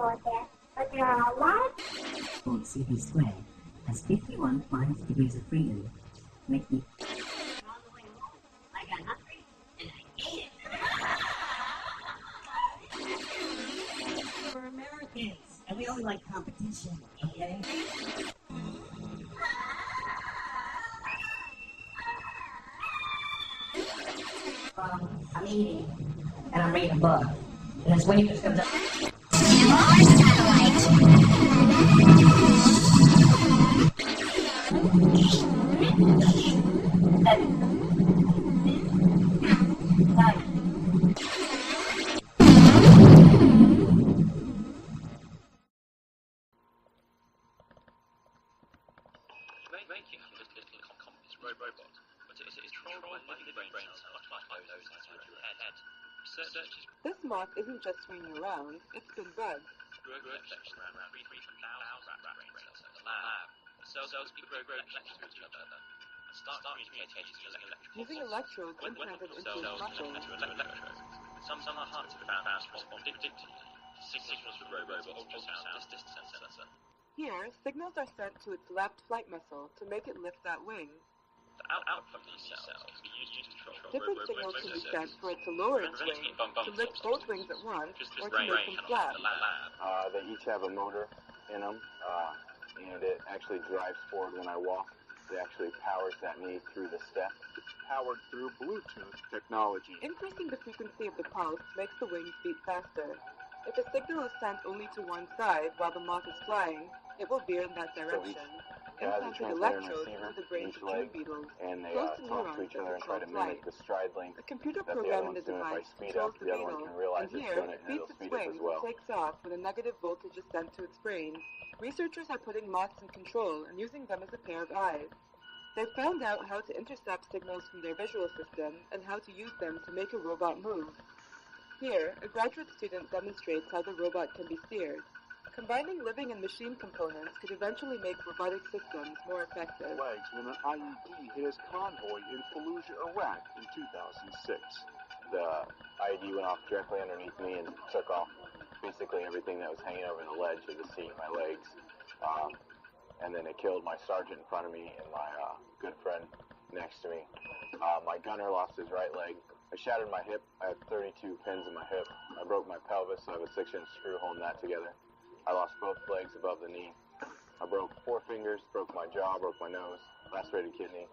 out there, but there are a lot of CP squared has 51 minus degrees of freedom, making I got hungry and I ate it. We're Americans and we only like competition, okay? I'm eating and I'm reading a book. And this wave just comes up. Robot, but it is trolled by brain cells much like those inside your head. Researchers. This moth isn't just swinging around, it's been bugged. Reflections around 3,000 brain cells in the lab. The cells grow reflections with each other and start communicating using electrodes implanted into its muscles. Some are hard to found respond predictably. Signals from robots or ultrasound distance sensor. Here, signals are sent to its left flight muscle to make it lift that wing. Out from these cells can be used to control different signals can be sent for it to lower its wing, to lift both wings at once, or to make them flat. They each have a motor in them, and it actually drives forward when I walk. It actually powers that knee through the step. It's powered through Bluetooth technology. Increasing the frequency of the pulse makes the wings beat faster. If a signal is sent only to one side while the moth is flying, it will veer in that direction. Implanted electrodes into the brains of tree beetles, and they close to talk to neurons each other that and try to control mimic flight. the stride length. A computer that the other program in one's the doing. If I device speed controls up, the the other one beetle, can realize and it's here doing it, it and beats it'll its speed up wings as well. and takes off when a negative voltage is sent to its brain. Researchers are putting moths in control and using them as a pair of eyes. They've found out how to intercept signals from their visual system and how to use them to make a robot move. Here, a graduate student demonstrates how the robot can be steered. Combining living and machine components could eventually make robotic systems more effective. Legs when an IED hit his convoy in Fallujah, Iraq in 2006. The IED went off directly underneath me and took off basically everything that was hanging over the ledge of the seat, my legs. And then it killed my sergeant in front of me and my good friend next to me. My gunner lost his right leg. I shattered my hip. I had 32 pins in my hip. I broke my pelvis, so I have a 6-inch screw holding that together. I lost both legs above the knee. I broke 4 fingers, broke my jaw, broke my nose, lacerated kidney.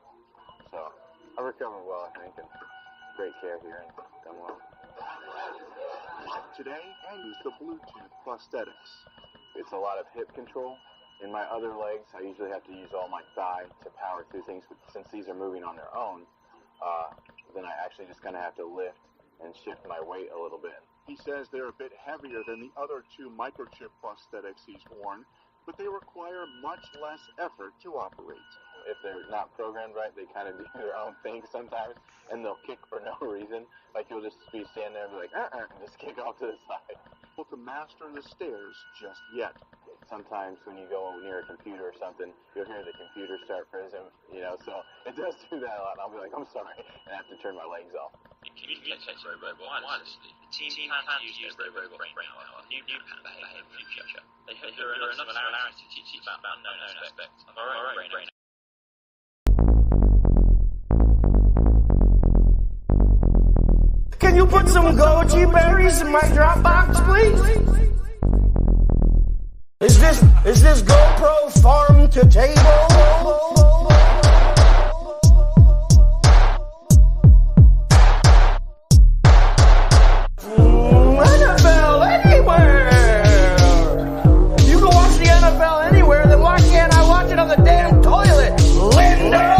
So I recovered well, I think, and great care here and done well. Today, I use the Bluetooth prosthetics. It's a lot of hip control. In my other legs, I usually have to use all my thigh to power through things, but since these are moving on their own, then I actually just kind of have to lift and shift my weight a little bit. He says they're a bit heavier than the other 2 microchip prosthetics he's worn, but they require much less effort to operate. If they're not programmed right, they kind of do their own thing sometimes, and they'll kick for no reason. Like you'll just be standing there and be like, and just kick off to the side. Able to master the stairs just yet. Sometimes when you go near a computer or something, you'll hear the computer start freezing, so it does do that a lot, and I'll be like, I'm sorry, and I have to turn my legs off. Communicates robot wirelessly. The team plan to use their robot brain power on new pattern behavior in the future. They hope there are enough similarities to teach about unknown aspects of our own brain. Can you put some goji berries in my Dropbox, please? Is this GoPro farm to table? NFL anywhere! You can watch the NFL anywhere, then why can't I watch it on the damn toilet, Linda?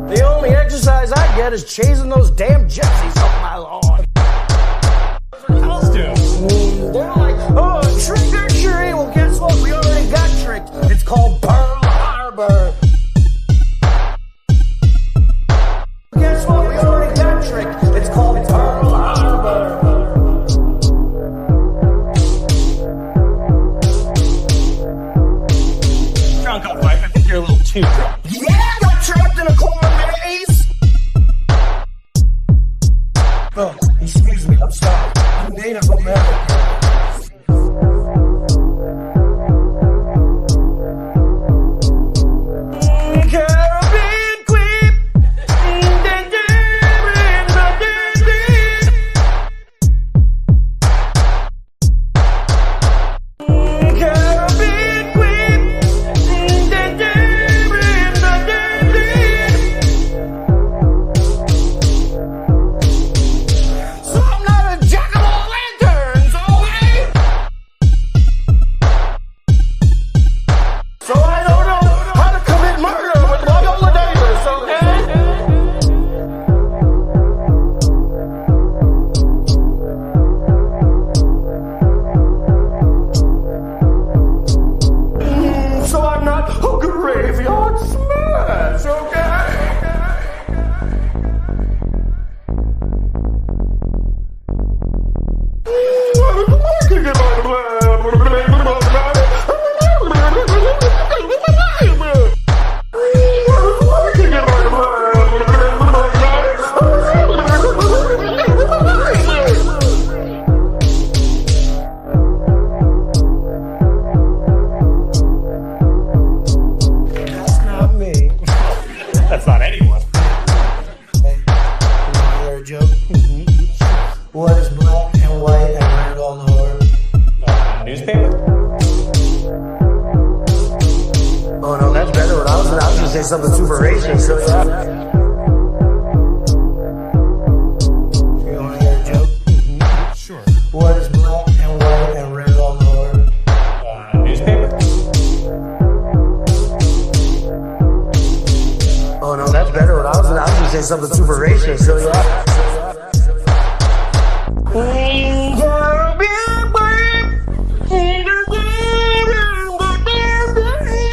The only exercise I get is chasing those damn gypsies off my lawn. Else do? They're like, oh, trick or treat. Well, guess what? We already got tricked. It's called Pearl Harbor. Guess drunk on life. I think you're a little too drunk. Yeah, I got trapped in a corn maze. Oh, excuse me, I'm sorry. I'm Native American. Something super racist, so yeah. You wanna hear a joke? Sure. What is black and white and red all over? Newspaper? Oh no, that's better. I was gonna say something super racist, so yeah.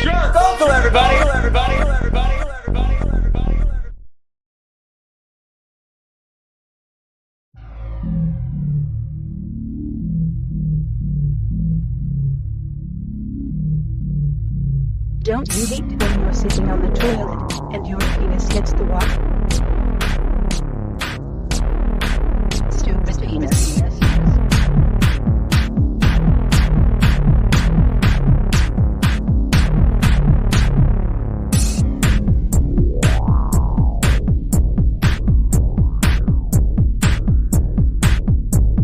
Sure, go to everybody. Don't you hate when you're sitting on the toilet and your penis hits the water? Stupid penis.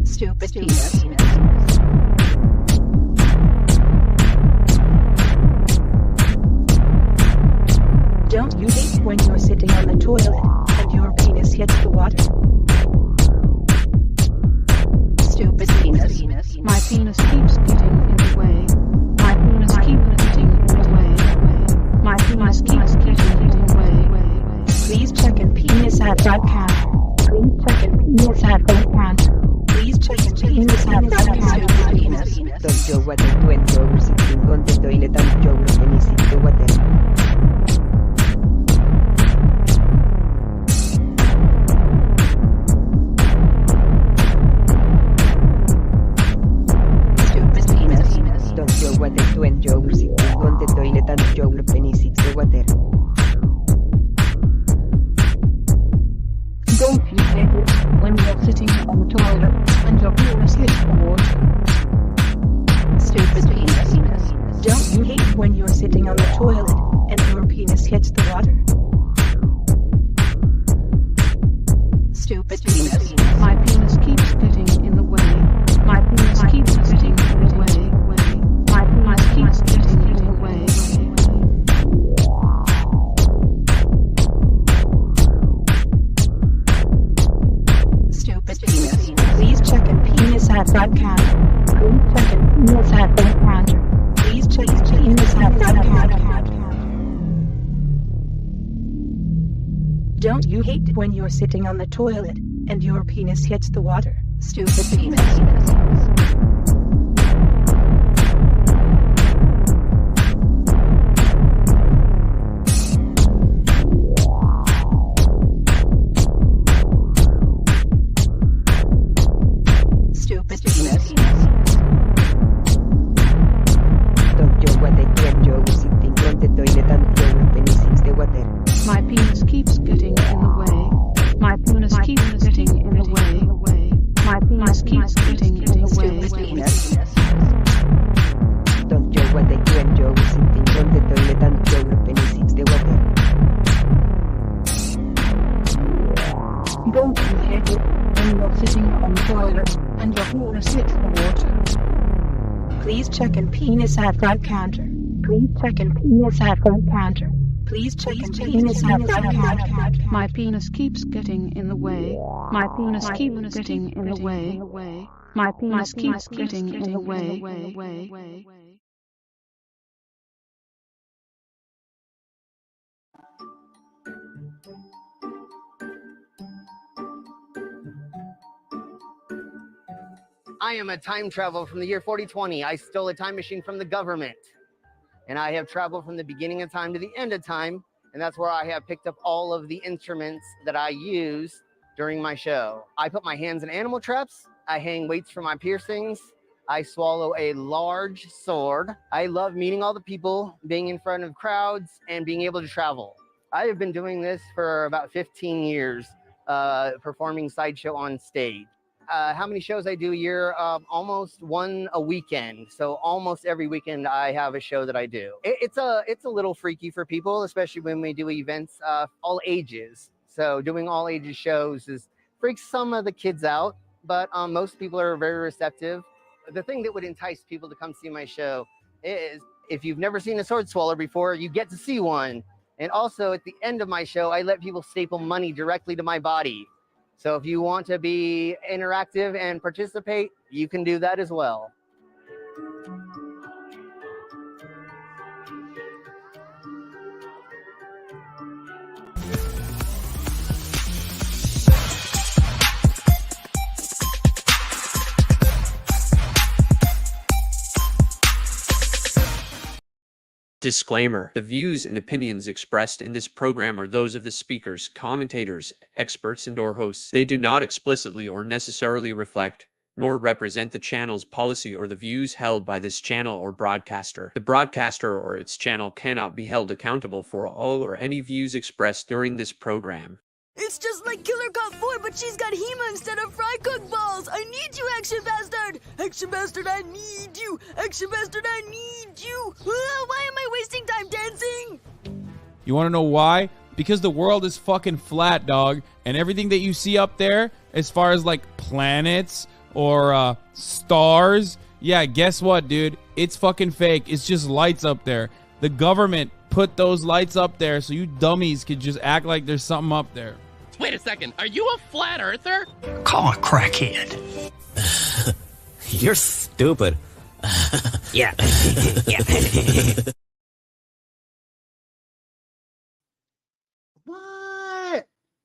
Stupid penis. Don't you hate when you're sitting on the toilet and your penis hits the water? Stupid penis. My penis keeps getting in the way. My penis keeps getting in the way. My penis keeps getting in the way. Please check in penis at webcam. Please check in penis at webcam. Please check in penis at webcam. Stupid penis. Don't you what I do and you're sitting on the toilet and you're penis hits the water. What I do and you're sitting on the toilet and your penis hits the water. Don't you hate it when you're sitting on the toilet and your penis hits the water? Stupid penis. Don't you hate when you're sitting on the toilet and your penis hits the water? Stupid penis. My penis keeps getting in the way. My penis keeps getting in the way. My penis keeps getting in the way. Stupid penis. Please check in penis at webcam. Please check in penis at webcam. Please check in penis at webcam. Don't you hate when you're sitting on the toilet and your penis hits the water? Stupid penis. Stupid penis. Don't you what I do and you're sitting on the toilet, and your penis hits the water. Please check in penis at front counter. Please check in penis at front counter. Please check in penis at front counter. My penis keeps getting in the way. My penis keeps getting in the way. My penis keeps getting in the way. I am a time traveler from the year 4020. I stole a time machine from the government. And I have traveled from the beginning of time to the end of time. And that's where I have picked up all of the instruments that I use during my show. I put my hands in animal traps. I hang weights for my piercings. I swallow a large sword. I love meeting all the people, being in front of crowds, and being able to travel. I have been doing this for about 15 years, performing sideshow on stage. How many shows I do a year? Almost one a weekend. So almost every weekend I have a show that I do. It's a little freaky for people, especially when we do events all ages. So doing all ages shows freaks some of the kids out, but most people are very receptive. The thing that would entice people to come see my show is if you've never seen a sword swallower before, you get to see one. And also at the end of my show, I let people staple money directly to my body. So if you want to be interactive and participate, you can do that as well. Disclaimer: the views and opinions expressed in this program are those of the speakers, commentators, experts, and/or hosts. They do not explicitly or necessarily reflect nor represent the channel's policy or the views held by this channel or broadcaster. The broadcaster or its channel cannot be held accountable for all or any views expressed during this program. It's just like Killer Cop 4, but she's got Hema instead of fry cook balls. I need you, Action Bastard. Action Bastard, I need you. Action Bastard, I need you. Why am I wasting time dancing? You want to know why? Because the world is fucking flat, dog. And everything that you see up there, as far as like planets or stars, yeah, guess what, dude? It's fucking fake. It's just lights up there. The government put those lights up there so you dummies could just act like there's something up there. Wait a second, are you a flat earther? Call a crackhead. You're stupid. Yeah. Yeah.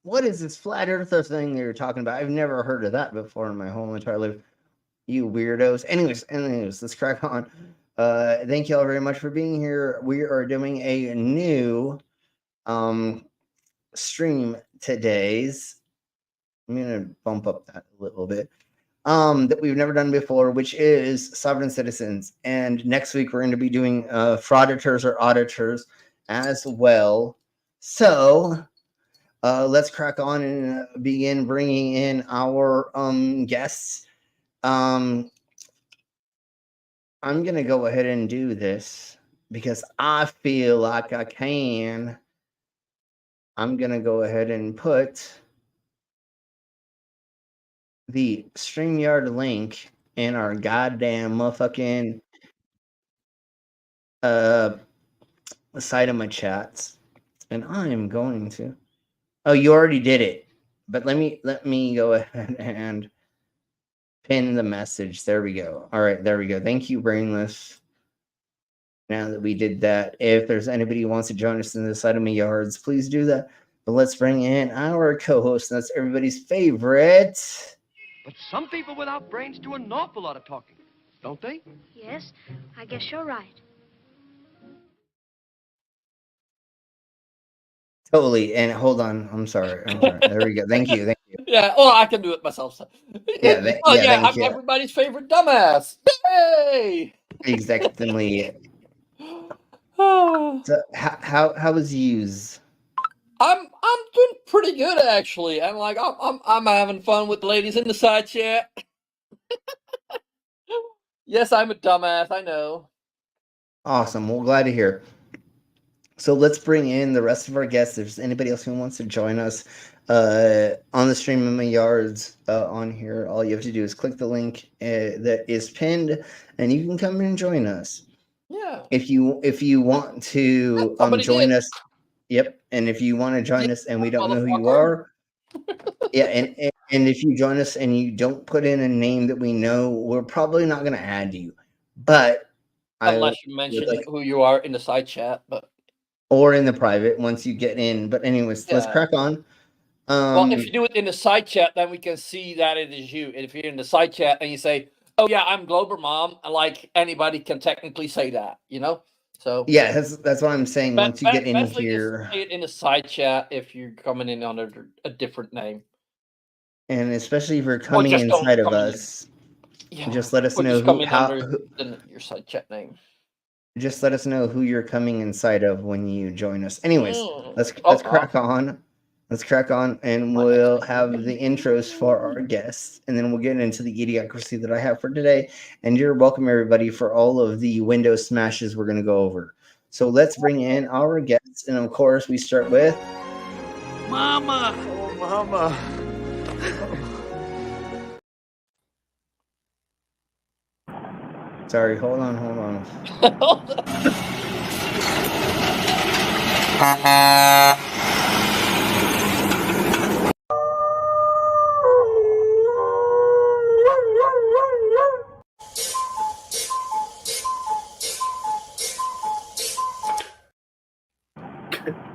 What is this flat earther thing that you're talking about? I've never heard of that before in my whole entire life. You weirdos. Anyways, let's crack on. Thank you all very much for being here. We are doing a new stream today's. I'm gonna bump up that a little bit. That we've never done before, which is Sovereign Citizens. And next week we're going to be doing frauditors or auditors as well. So let's crack on and begin bringing in our guests. I'm going to go ahead and do this because I feel like I can. I'm going to go ahead and put the StreamYard link in our goddamn motherfucking side of my chats. And I am going to. Oh, you already did it. But let me go ahead and pin the message. There we go. All right, there we go. Thank you, Brainless. Now that we did that, if there's anybody who wants to join us in the side of my yards, please do that. But let's bring in our co-host, and that's everybody's favorite. But some people without brains do an awful lot of talking, don't they? Yes, I guess you're right. Totally. And hold on. I'm sorry. There we go. Thank you. Thank you. Yeah. Oh, I can do it myself. Yeah. I'm everybody's favorite dumbass. Yay! Exactly. So how was yous? I'm doing pretty good actually. I'm having fun with the ladies in the side chat. Yes, I'm a dumbass. I know. Awesome. Well, glad to hear. So let's bring in the rest of our guests. If there's anybody else who wants to join us, on the stream in my yards on here. All you have to do is click the link that is pinned, and you can come and join us. Yeah. If you want to join us, yep. And if you want to join us and we don't know who you are, yeah. And if you join us and you don't put in a name that we know, we're probably not going to add you. But Unless you mention who you are in the side chat, but or in the private once you get in. But anyways, let's crack on. Well, if you do it in the side chat, then we can see that it is you. And if you're in the side chat and you say, "Oh yeah, I'm Glober Mom," like anybody can technically say that, you know. So yeah, that's what I'm saying. Once you get in best thing is here, say it in the side chat if you're coming in under a different name, and especially if you're coming inside of us, just let us or know just come in under who your side chat name. just let us know who you're coming inside of when you join us. Anyways, let's crack on. Let's crack on, and we'll have the intros for our guests, and then we'll get into the idiocracy that I have for today. And you're welcome, everybody, for all of the Windows smashes we're going to go over. So let's bring in our guests, and of course, we start with Mama. Oh, Mama. Sorry, hold on.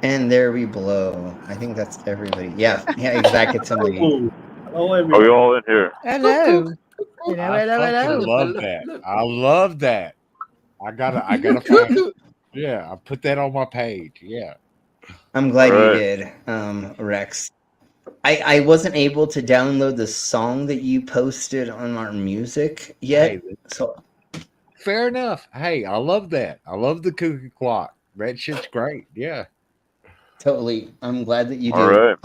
And there we blow. I think that's everybody. Yeah, exactly. Somebody. Hello, everyone. Are we all in here? Hello. I fucking love that. I love that. I gotta find. Yeah, I put that on my page. Yeah. I'm glad you did, Rex. I wasn't able to download the song that you posted on our music yet. Hey, so fair enough. Hey, I love that. I love the cuckoo clock. That shit's great. Yeah. Totally. I'm glad that you do. All right.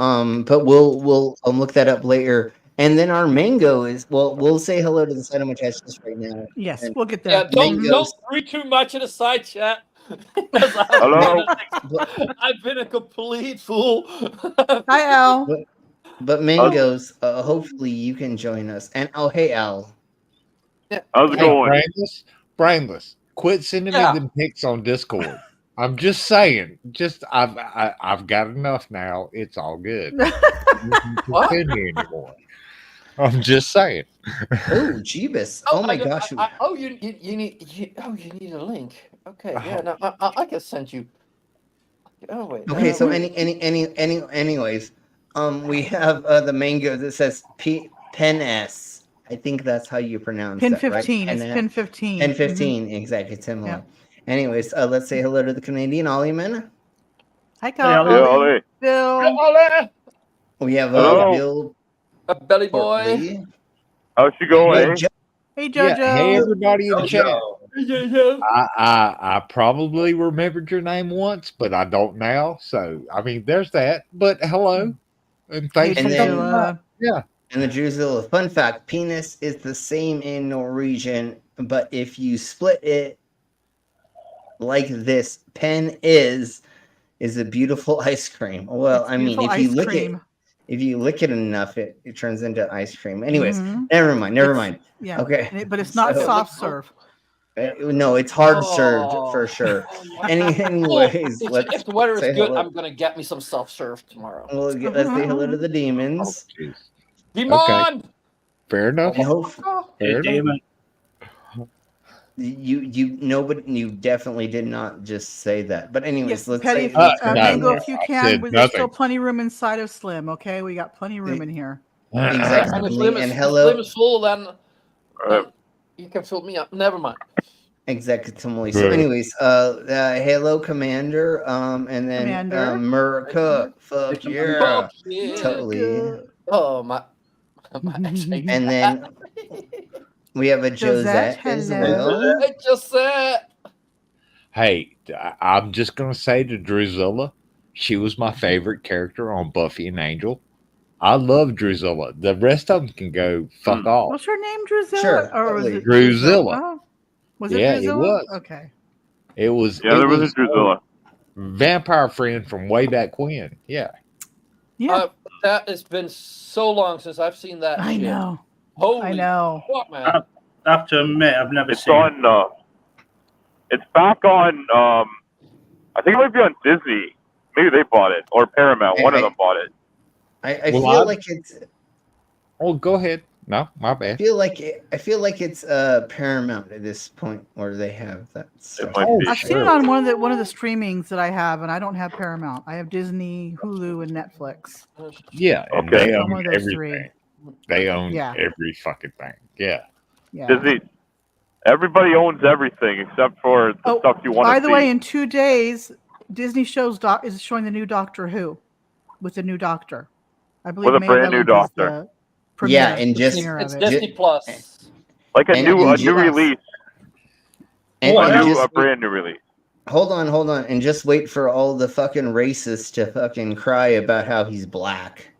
But we'll look that up later. And then our mango is we'll say hello to the side of my chest just right now. Yes, and we'll get there. Yeah, don't read too much in the side chat. Hello. I've been a complete fool. Hi, Al. But mangoes, hopefully you can join us. And oh, hey, Al. How's it going? Brainless. Quit sending me them pics on Discord. I'm just saying. I've got enough now. It's all good. You can't send me anymore. I'm just saying. Oh, Jeebus! Oh my gosh! You need a link. Okay, yeah, no, I can send you. Oh wait. Okay, so anyways, we have the mango that says Pen S. I think that's how you pronounce Pin that, 15. Right? It's Pin 15. Pin 15, exactly, similar. Yeah. Anyways, let's say hello to the Canadian Ollie man. Hi, Carl. Yeah, Ollie. Bill. We have Bill. Belly boy. How's she going? Hey, Jojo. Yeah, hey, everybody in the chat. I probably remembered your name once, but I don't now. So, I mean, there's that. But hello. And thanks for coming by. Yeah. And the Drusilla. Fun fact, penis is the same in Norwegian, but if you split it like this, pen is a beautiful ice cream. Well, I mean, if you lick it enough, it turns into ice cream. Anyways, never mind. Yeah. Okay. But it's not soft serve. No, it's hard served for sure. Anyways, if the weather is good, I'm gonna get me some soft serve tomorrow. Let's say hello to the demons. Oh, Demon. Okay. Fair enough. Fair enough. You definitely did not just say that. But anyways, let's Petty, say Mango, if you can, there's still plenty of room inside of Slim. Okay, we got plenty of room in here. Exactly. And if Slim is full, then you can fill me up. Never mind. Exactly. So, anyways, Halo Commander, and then Murka. Fuck yeah, totally. Oh my. And then we have a Josette as well. Hey, Josette. Hey, I'm just gonna say to Drusilla, she was my favorite character on Buffy and Angel. I love Drusilla. The rest of them can go fuck off. What's her name, Drusilla? Sure, or was it Drusilla? Oh. Was it Yeah, Drusilla? it was. Okay. It was. Yeah, there was a Drusilla. Vampire friend from way back when. Yeah. Yeah. That has been so long since I've seen that. I shit. know. Holy I know. fuck, man! I have to admit, I've never It's seen it. on. It's back on. I think it might be on Disney. Maybe they bought it or Paramount. One of them bought it. I feel like it's. Oh, go ahead. No, my bad. I feel like it's Paramount at this point, where they have that stuff. I've seen it on one of the streamings that I have, and I don't have Paramount. I have Disney, Hulu, and Netflix. Yeah, and Okay. they One own of those everything. three. They own Yeah. every fucking thing. Yeah. Yeah. Disney. Everybody owns everything except for the stuff you want to see. By the way, in 2 days, Disney is showing the new Doctor Who with the new Doctor. I believe With a May brand new 11th is Doctor. the premiere, Yeah, and the just premiere It's of it. Disney Plus. Like a And- new and just- release. And a brand new release. Hold on, and just wait for all the fucking racists to fucking cry about how he's black.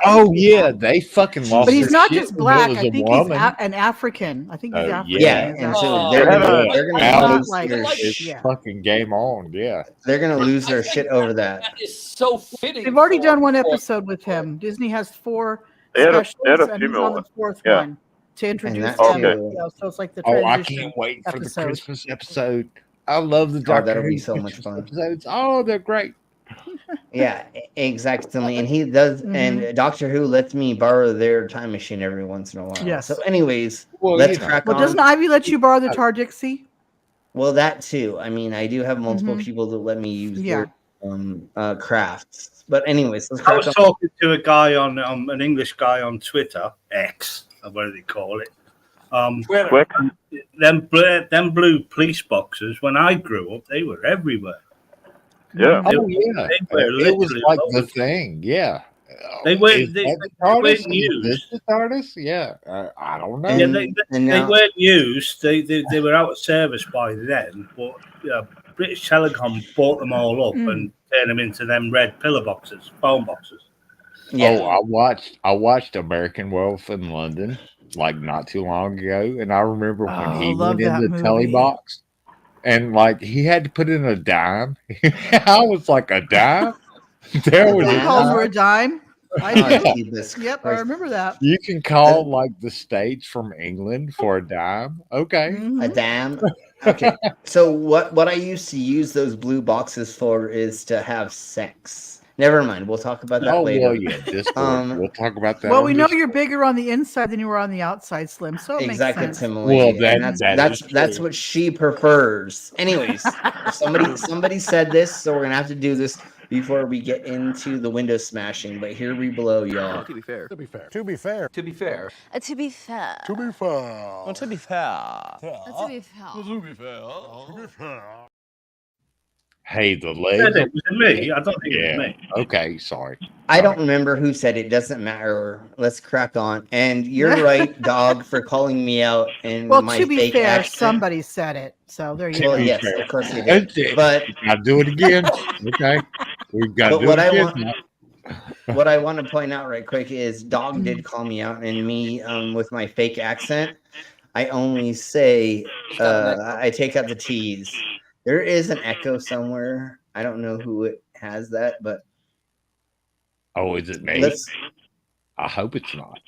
Oh yeah, they fucking lost. But he's their not shit just when black. it was I a think he's woman. an African. I think he's African. Yeah, Is and that- so they're gonna Alice lose like- their it's shit. fucking game on. Yeah, They're gonna lose their shit over that. That is so fitting. They've already done one for- episode with him. Disney has 4 They had a specials, and he's female on the one. 4th Yeah. one to introduce that's them. okay. You know, so it's like the Oh, I transition can't wait for the episode. Christmas episode. I love the Doctor that'll be Who so much Christmas fun. episodes. Oh, they're great. Yeah, exactly. And he does, and Doctor Who lets me borrow their time machine every once in a while. Yes. So, anyways, Well, let's you know. crack Well, on. doesn't Ivy let you borrow the Tar Dixie? Well, that too. I mean, I do have multiple Mhm. people that let me use Yeah. their crafts. But anyways, let's I crack was on. talking to a guy on an English guy on Twitter, X, or what do they call it? Twitter. Them blue police boxes. When I grew up, they were everywhere. Yeah. Oh yeah, They were it was literally like all- the thing. Yeah, They weren't. Is They that the weren't TARDIS? Is used. this the TARDIS? Yeah, I don't know. Yeah, And they now- weren't used. They were out of service by then. But British Telecom bought them all up and turned them into them red pillar boxes, phone boxes. Yeah. Oh, I watched American Wolf in London like not too long ago, and I remember when Oh, he love went in that the movie. telly box, and like he had to put in a dime. I was like, a dime? There was He a calls her dime? a dime. I Oh, do. Jesus Yep, I Christ. remember that. You can call like the States from England for a dime. Okay. A dam. Okay. So what I used to use those blue boxes for is to have sex. Never mind. We'll talk about that Oh later. well, yeah. Discord. We'll talk about that. Well, on we know Discord. you're bigger on the inside than you were on the outside, Slim. So it Exactly, makes sense. Timely. Well, And that that's is true. what she prefers. Anyways, somebody said this, so we're gonna have to do this before we get into the window smashing. But here we blow, y'all. To be fair. To be fair. To be fair. To be fair. To be fair. To be fair. To be fair. To be fair. To be fair. To be fair. Hey, the Was legs. it me? I don't think it was Yeah. me. Okay. Sorry. I don't remember who said it. Doesn't matter. Let's crack on. And you're right, dog, for calling me out in Well, my to be fake fair, accent. somebody said it. So there you Well, go. yes, of course you That's did. it. But I'll do it again. Okay. We've got to But do what it I again. want- now. what I want to point out right quick is dog did call me out, and me with my fake accent, I only say I take out the T's. There is an echo somewhere. I don't know who it has that, but Oh, is it me? let's I hope it's not.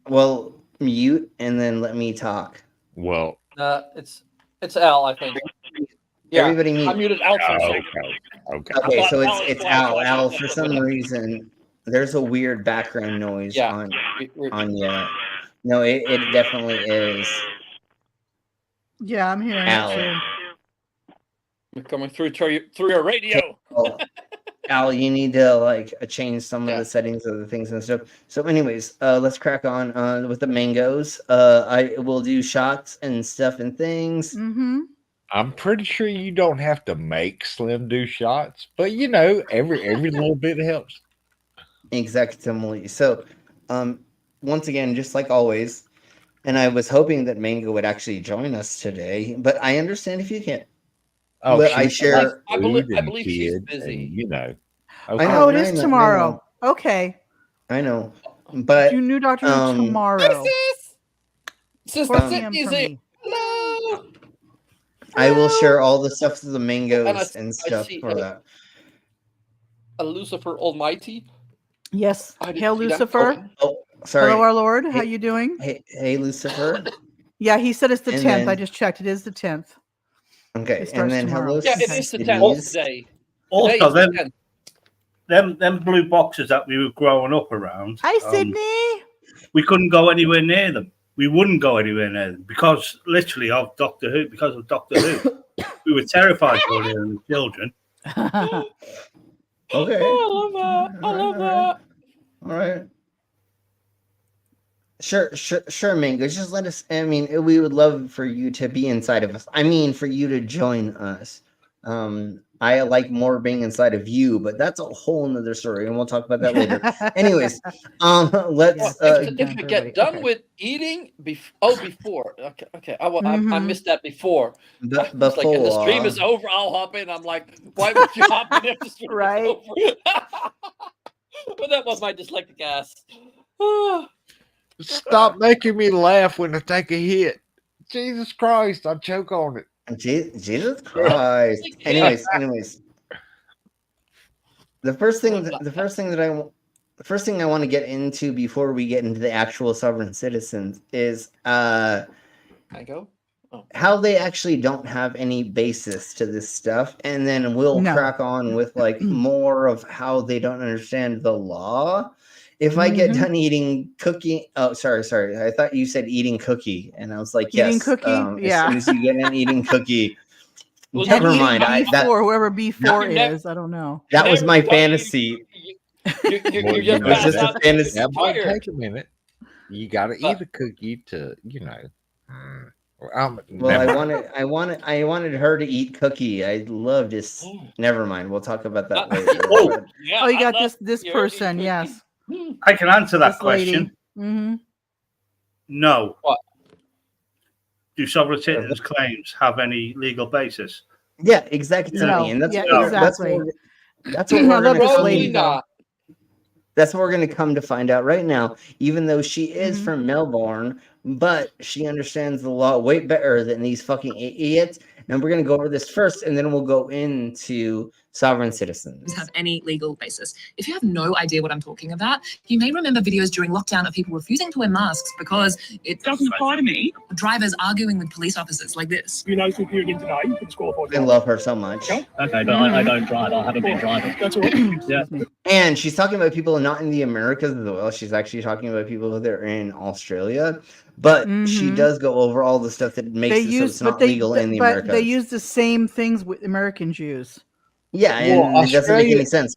well mute and then let me talk. Well, It's Al, I think. Yeah, Everybody mute. I muted Al for a second. Okay. Okay, so Al it's is Al. black. Al, for some reason, there's a weird background noise Yeah. on yeah. No, it definitely is. Yeah, I'm hearing Al. it too. We're coming through your radio. Well, Al, you need to like change some of the settings of the things and stuff. So, anyways, let's crack on with the mangoes. I will do shots and stuff and things. Mm-hmm. I'm pretty sure you don't have to make Slim do shots, but you know, every little bit helps. Exactly. So, once again, just like always, and I was hoping that Mango would actually join us today, but I understand if you can't. Oh, but I she's share. I believe and she's kid busy. and, you know. I know, Oh, it I is know, I tomorrow. Okay. I know, but You knew Doctor Who tomorrow. Sis, 4 that's it, p.m. for easy. me. Hello. I will share all the stuff to the mangoes And I and stuff see, for that. Lucifer Almighty. Yes. I didn't Hail see that. Lucifer. Oh, sorry. Hello, our Lord. How Hey- you doing? Hey, Lucifer. Yeah, he said it's the And 10th. I then- just checked. It is the 10th. Okay, It starts and then tomorrow. hello, Yeah, it is the 10th cities. today. Today Also, is the 10th. them blue boxes that we were growing up around. Hi, Sydney. We couldn't go anywhere near them. We wouldn't go anywhere near them because literally of Doctor Who. Because of Doctor Who, we were terrified going near them as children. Okay. Oh, I love that. I love that. All right. Sure, Mingo. Just let us. I mean, we would love for you to be inside of us. I mean, for you to join us. I like more being inside of you, but that's a whole nother story, and we'll talk about that later. Anyways, let's. If you get done with eating, before. Okay. I missed that before. Before It's like, and the stream is over, I'll hop in. I'm like, why would you hop in if the stream is over? But that was my dyslexic ass. Stop making me laugh when I take a hit. Jesus Christ, I choke on it. Jesus Christ. Anyways. The first thing I want to get into before we get into the actual sovereign citizens is Can I go? Oh. How they actually don't have any basis to this stuff, and then we'll crack on with like more of how they don't understand the law. If I get done eating cookie, sorry, I thought you said eating cookie, and I was like, yes, Eating cookie? As soon as you get an eating cookie, Well, never mind. Whoever B4 is, I don't know. That was my fantasy. You're It was just a fantasy. That might take a minute. You got to eat a cookie to, Well, I wanted her to eat cookie. I love this. Never mind. We'll talk about that later. Oh, you got this person. Yes. I can answer that This lady. question. Mm-hmm. No. What? Do sovereign citizens' claims have any legal basis? Yeah, exactly. No. And that's Yeah, what, exactly. that's what we're Let this going lady to go. That's what we're going to come to find out right now. Even though she is from Melbourne, but she understands the law way better than these fucking idiots. And we're going to go over this first, and then we'll go into sovereign citizens. Have any legal basis. If you have no idea what I'm talking about, you may remember videos during lockdown of people refusing to wear masks because it doesn't apply to me. Drivers arguing with police officers like this. You know, if you're again today, you can disqualify. I love her so much. Okay, but I don't drive. I haven't been driving. That's all right. Yeah. And she's talking about people not in the Americas as well. She's actually talking about people that are in Australia. But she does go over all the stuff that makes it so it's not legal in the Americas. But they use the same things with American Jews. Yeah, and it doesn't make any sense.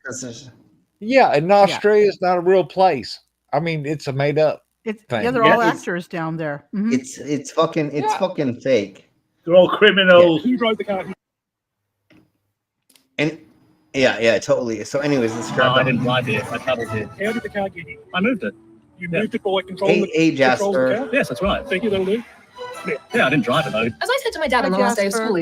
Yeah, and Australia is not a real place. I mean, it's a made up thing. Yeah, they're all actors down there. Mhm. It's fucking fake. They're all criminals. Who drove the car? And yeah, totally. So, anyways, let's grab. I didn't drive here. I traveled here. How did the car get here? I moved it. You moved it by controlling Hey, Jasper. the car? Yes, that's right. Thank you, that'll do. Yeah, I didn't drive it though. As I said to my dad on the last day of school,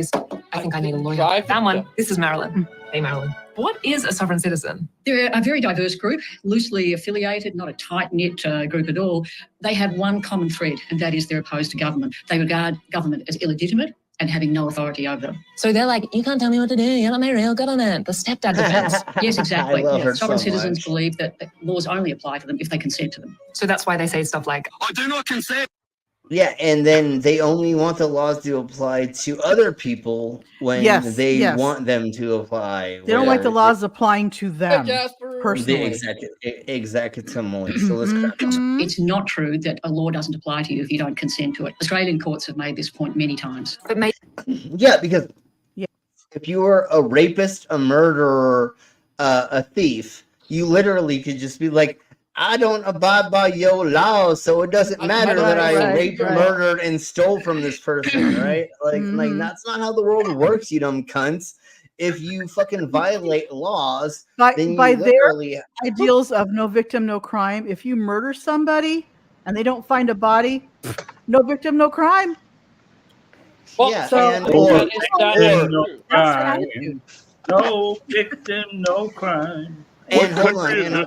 I think I need a lawyer. Found one. This is Marilyn. Hey, Marilyn. What is a sovereign citizen? They're a very diverse group, loosely affiliated, not a tight-knit group at all. They have one common thread, and that is they're opposed to government. They regard government as illegitimate and having no authority over them. So they're like, you can't tell me what to do. You're not my real government. The stepdad defense. Yes, exactly. I love her Sovereign so citizens much. believe that laws only apply to them if they consent to them. So that's why they say stuff like, I do not consent. Yeah, and then they only want the laws to apply to other people when they want them to apply. They don't like the laws applying to them personally. Exactly. So let's crack on. It's not true that a law doesn't apply to you if you don't consent to it. Australian courts have made this point many times. Yeah, because if you were a rapist, a murderer, a thief, you literally could just be like, I don't abide by your laws, so it doesn't matter that I raped, murdered, and stole from this person, right? Like that's not how the world works, you dumb cunts. If you fucking violate laws, then you by literally... their ideals of no victim, no crime, if you murder somebody and they don't find a body, no victim, no crime. Well, yeah, so no victim, no crime. And hold on,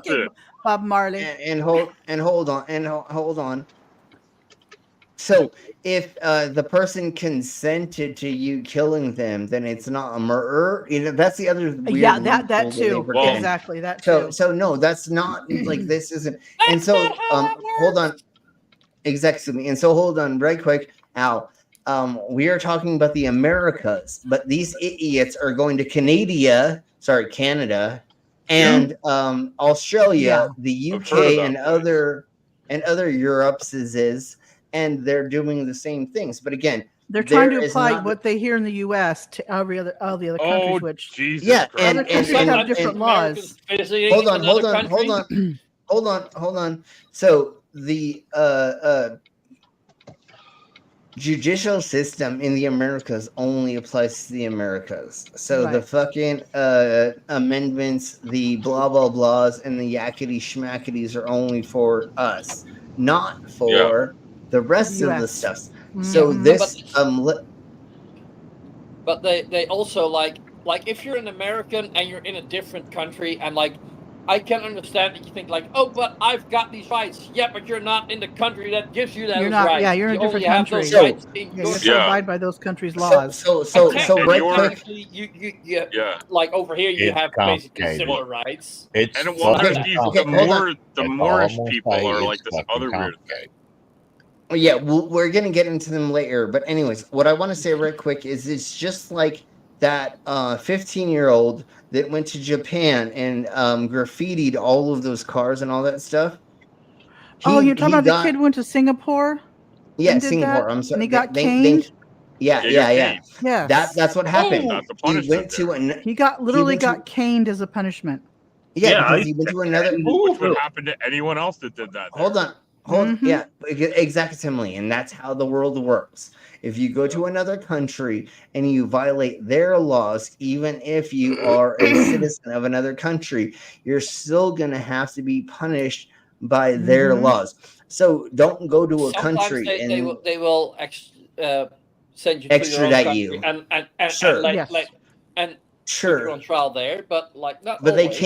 Bob Marley. And hold on. So if the person consented to you killing them, then it's not a murder. You know, that's the other weird Yeah, that loophole too. they pretend. Exactly, that So too. so no, that's not like this isn't. And so hold on, exactly. And so hold on, right quick, Al. We are talking about the Americas, but these idiots are going to Canada, and Australia, the I've heard of UK, that and other Europes is, and they're doing the same things. But again, They're trying to there is apply not- what they hear in the U.S. to all the other Oh, countries, which Jesus yeah, Christ. other countries have different laws. Hold on. So the judicial system in the Americas only applies to the Americas. So the Right. fucking amendments, the blah blah blahs, and the yakety schmackities are only for us, not for the rest of the US. stuff. So Mhm. this But they also like if you're an American and you're in a different country and like I can understand that you think like, oh, but I've got these rights. Yeah, but you're not in the country that gives you those You're not. rights. Yeah, you're in a You different only have country. those rights in Yeah, you your have to abide by those countries' laws. So technically, you like over here you It's have basically complicated. similar rights. It's And one of fucking these, complicated. the That's all I'm Moorish gonna people say, are it's like this fucking other weird complicated. Yeah, we're gonna get into them later. But anyways, what I want to say right quick is it's just like that 15-year-old that went to Japan and graffitied all of those cars and all that stuff. Oh, you're talking about the kid who went to Singapore? Yeah, and did Singapore. that? I'm sorry. And he got caned? Yeah. Yes. That's what happened. That's the He punishment went to He got literally went to- got caned as a punishment. Yeah, because he went to another. Which would happen to anyone else that did that. Hold on. Yeah, exactly. And that's how the world works. If you go to another country and you violate their laws, even if you are a citizen of another country, you're still going to have to be punished by their laws. So don't go to a Sometimes country they and will send you to your own extradite country you. and Sure. let, Yes. and Sure. put you on trial there, but like not But always.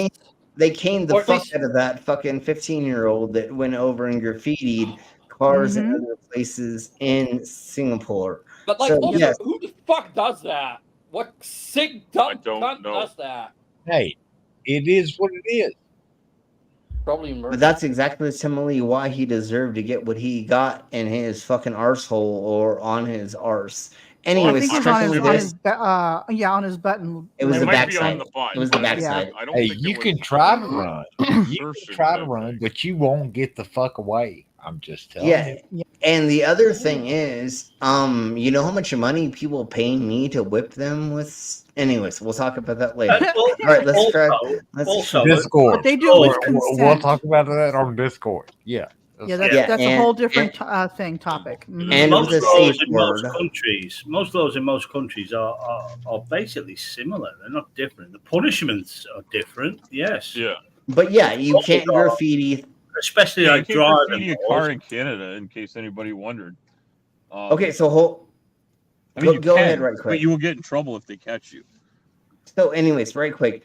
they caned the Or at fuck least- out of that fucking 15-year-old that went over and graffitied cars in Mhm. other places in Singapore. But like, So, also, yes, who the fuck does that? What sick dumb cunt does that? Hey, it is what it is. Probably murder. but that's exactly similarly why he deserved to get what he got in his fucking arsehole or on his arse. I Anyways, think it was on his button. It was It the might be backside. on the butt. It was the I don't backside. think- I don't Hey, think you it can was try to run. You can insertion try of to that run, thing. but you won't get the fuck away. I'm just telling Yeah. you. And the other thing is, you know how much money people pay me to whip them with? Anyways, we'll talk about that later. All right, let's try. Discord. But they do it with We'll consent. talk about that on Discord. Yeah. Yeah, that's a whole different topic. Mhm. And most with a laws safe in most word. countries, most laws in most countries are basically similar. They're not different. The punishments are different. Yes. Yeah. But yeah, you can't graffiti, especially Yeah, like you can't driving. graffiti a car in Canada, in case anybody wondered. Okay, so I mean, you go can, ahead right but quick. you will get in trouble if they catch you. So, anyways, right quick.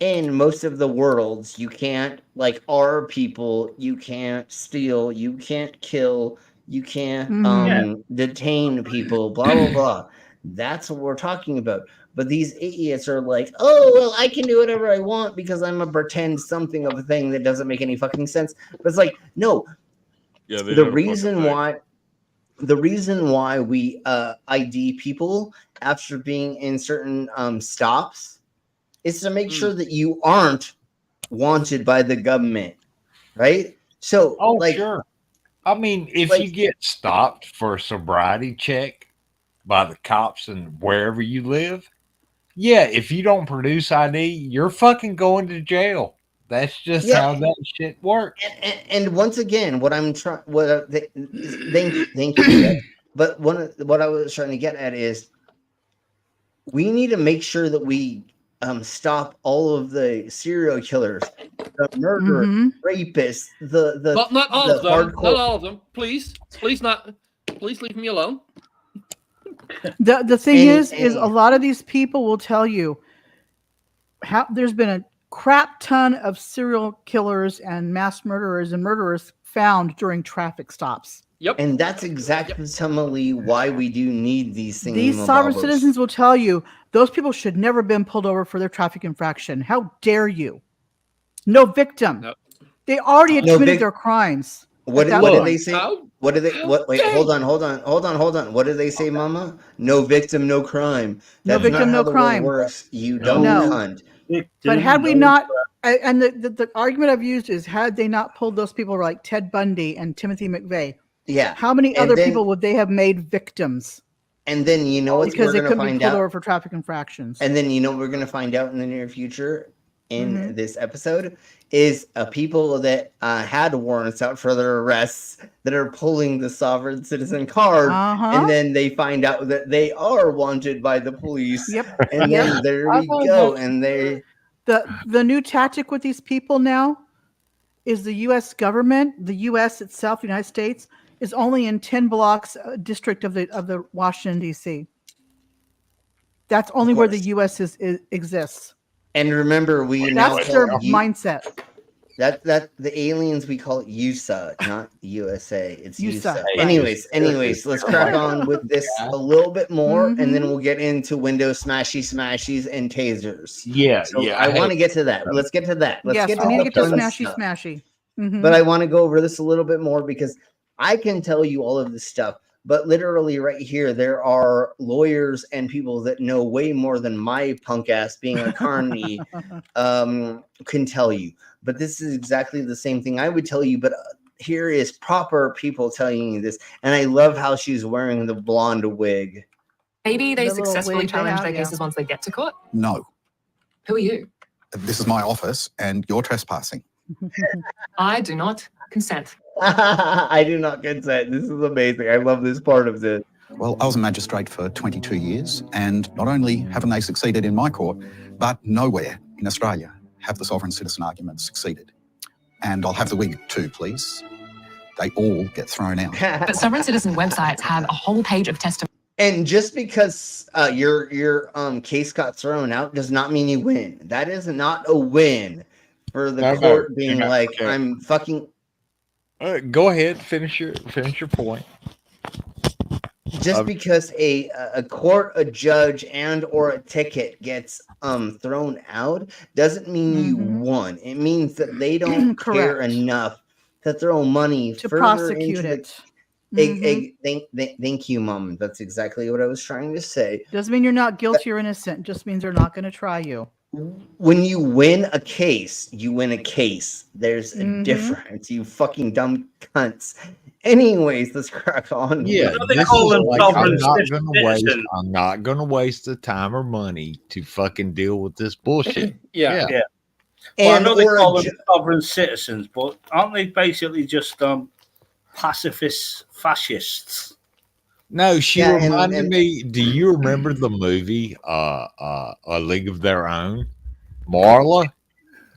In most of the worlds, you can't, like our people, you can't steal, you can't kill, you can't detain people, blah, blah, blah. That's what we're talking about. But these idiots are like, oh, well, I can do whatever I want because I'm a pretend something of a thing that doesn't make any fucking sense. But it's like, no. Yeah, they The never reason why we ID people after being in certain stops is to make sure that you aren't wanted by the government, right? So, sure. I mean, if you get stopped for a sobriety check by the cops and wherever you live, yeah, if you don't produce ID, you're fucking going to jail. That's just how that shit works. And once again, what I'm trying, thank you. Ed. But what I was trying to get at is, we need to make sure that we stop all of the serial killers, the murderers, rapists, But not all of them. hardcore. Not all of them. Please leave me alone. The thing is a lot of these people will tell you how there's been a crap ton of serial killers and mass murderers and murderers found during traffic stops. Yep. And that's exactly ultimately why we do need these things. These sovereign citizens will tell you those people should never have been pulled over for their traffic infraction. How dare you? No victim. No. They already had No committed their crimes. What at that did point. they say? What did they? What? Wait, hold on. What did they say, Mama? No victim, no crime. No That's victim, not how no the crime. word works. You don't No. cunt. But had we not, and the argument I've used is, had they not pulled those people like Ted Bundy and Timothy McVeigh, Yeah. how many And other then- people would they have made victims? And then you know what Because we're they going to couldn't be find pulled out. over for traffic infractions. And then you know what we're going to find out in the near future in Mhm. this episode is people that had warrants out for their arrests that are pulling the sovereign citizen card, and then they find out that they are wanted by the police. Yep. And Yep. then there we go. And they The new tactic with these people now is the U.S. government, the U.S. itself, the United States, is only in 10 blocks district of the Washington D.C. That's only where the U.S. exists. and remember we now That's call their it mindset. that the aliens we call it USA, not USA. It's USA, USA. right. Anyways, let's crack on with this a little bit more, and then Mhm. we'll get into Windows smashies and tasers. Yeah, So yeah, I I want to hate get to that. Let's get to that. Let's Yes, get we to need to the get to fun smashy stuff. smashy. Mhm. But I want to go over this a little bit more because I can tell you all of this stuff, but literally right here, there are lawyers and people that know way more than my punk ass being a carny can tell you. But this is exactly the same thing I would tell you, but here is proper people telling you this. And I love how she's wearing the blonde wig. Maybe they The little successfully wig they challenge have, their yeah. cases once they get to court. No, Who are you? this is my office and you're trespassing. I do not consent. I do not consent. This is amazing. I love this part of this. Well, I was a magistrate for 22 years, and not only haven't they succeeded in my court, but nowhere in Australia have the sovereign citizen arguments succeeded. And I'll have the wig too, please. They all get thrown out. But sovereign citizen websites have a whole page of testimony. And just because your case got thrown out does not mean you win. That is not a win for the court being like, okay. I'm fucking. Go ahead, finish your point. Just because a court, a judge, and or a ticket gets thrown out doesn't mean you won. It means that they don't care Correct. enough to throw money To further prosecute into it. Thank you, Mom. That's exactly what I was trying to say. Doesn't mean you're not guilty or innocent. Just means they're not going to try you. When you win a case, you win a case. There's a Mhm. difference, you fucking dumb cunts. Anyways, let's crack on. Yeah, They this call is them like, sovereign I'm citizens. not gonna waste the time or money to fucking deal with this bullshit. Yeah. Well, I And know they or a call them ju- sovereign citizens, but aren't they basically just pacifist fascists? No, she Yeah, and- reminded and- me. Do you remember the movie A League of Their Own? Marla?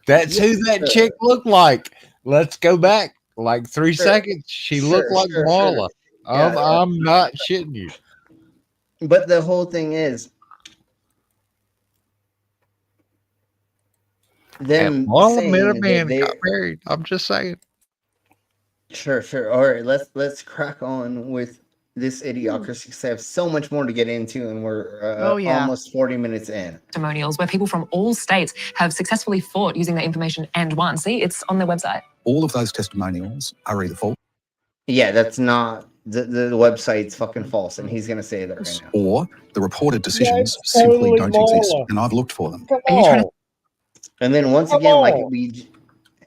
That's who that chick looked like. Let's go back like 3 seconds. She looked like Marla. Yeah. I'm not shitting you. But the whole thing is them And Marla saying met a that man they- and got married. I'm just saying. Sure. All right, let's crack on with this idiocracy because I have so much more to get into, and we're almost 40 minutes in. Testimonials where people from all states have successfully fought using their information and won. See, it's on their website. All of those testimonials are either false Yeah, that's not the website's fucking false, and he's gonna say that right now. or the reported decisions simply don't exist, and I've looked for them. And then once again, like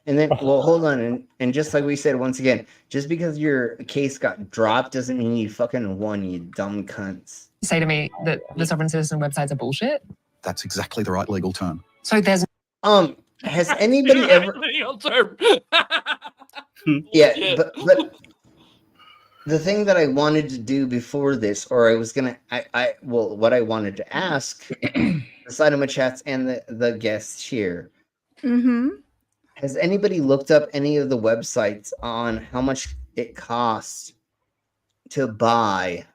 well, hold on, and just like we said, once again, just because your case got dropped doesn't mean you fucking won, you dumb cunts. Say to me that the sovereign citizen websites are bullshit. That's exactly the right legal term. So there's has anybody ever? Yeah, but the thing that I wanted to do before this, or I was gonna, what I wanted to ask the side of my chats and the guests here. Mm-hmm. Has anybody looked up any of the websites on how much it costs to buy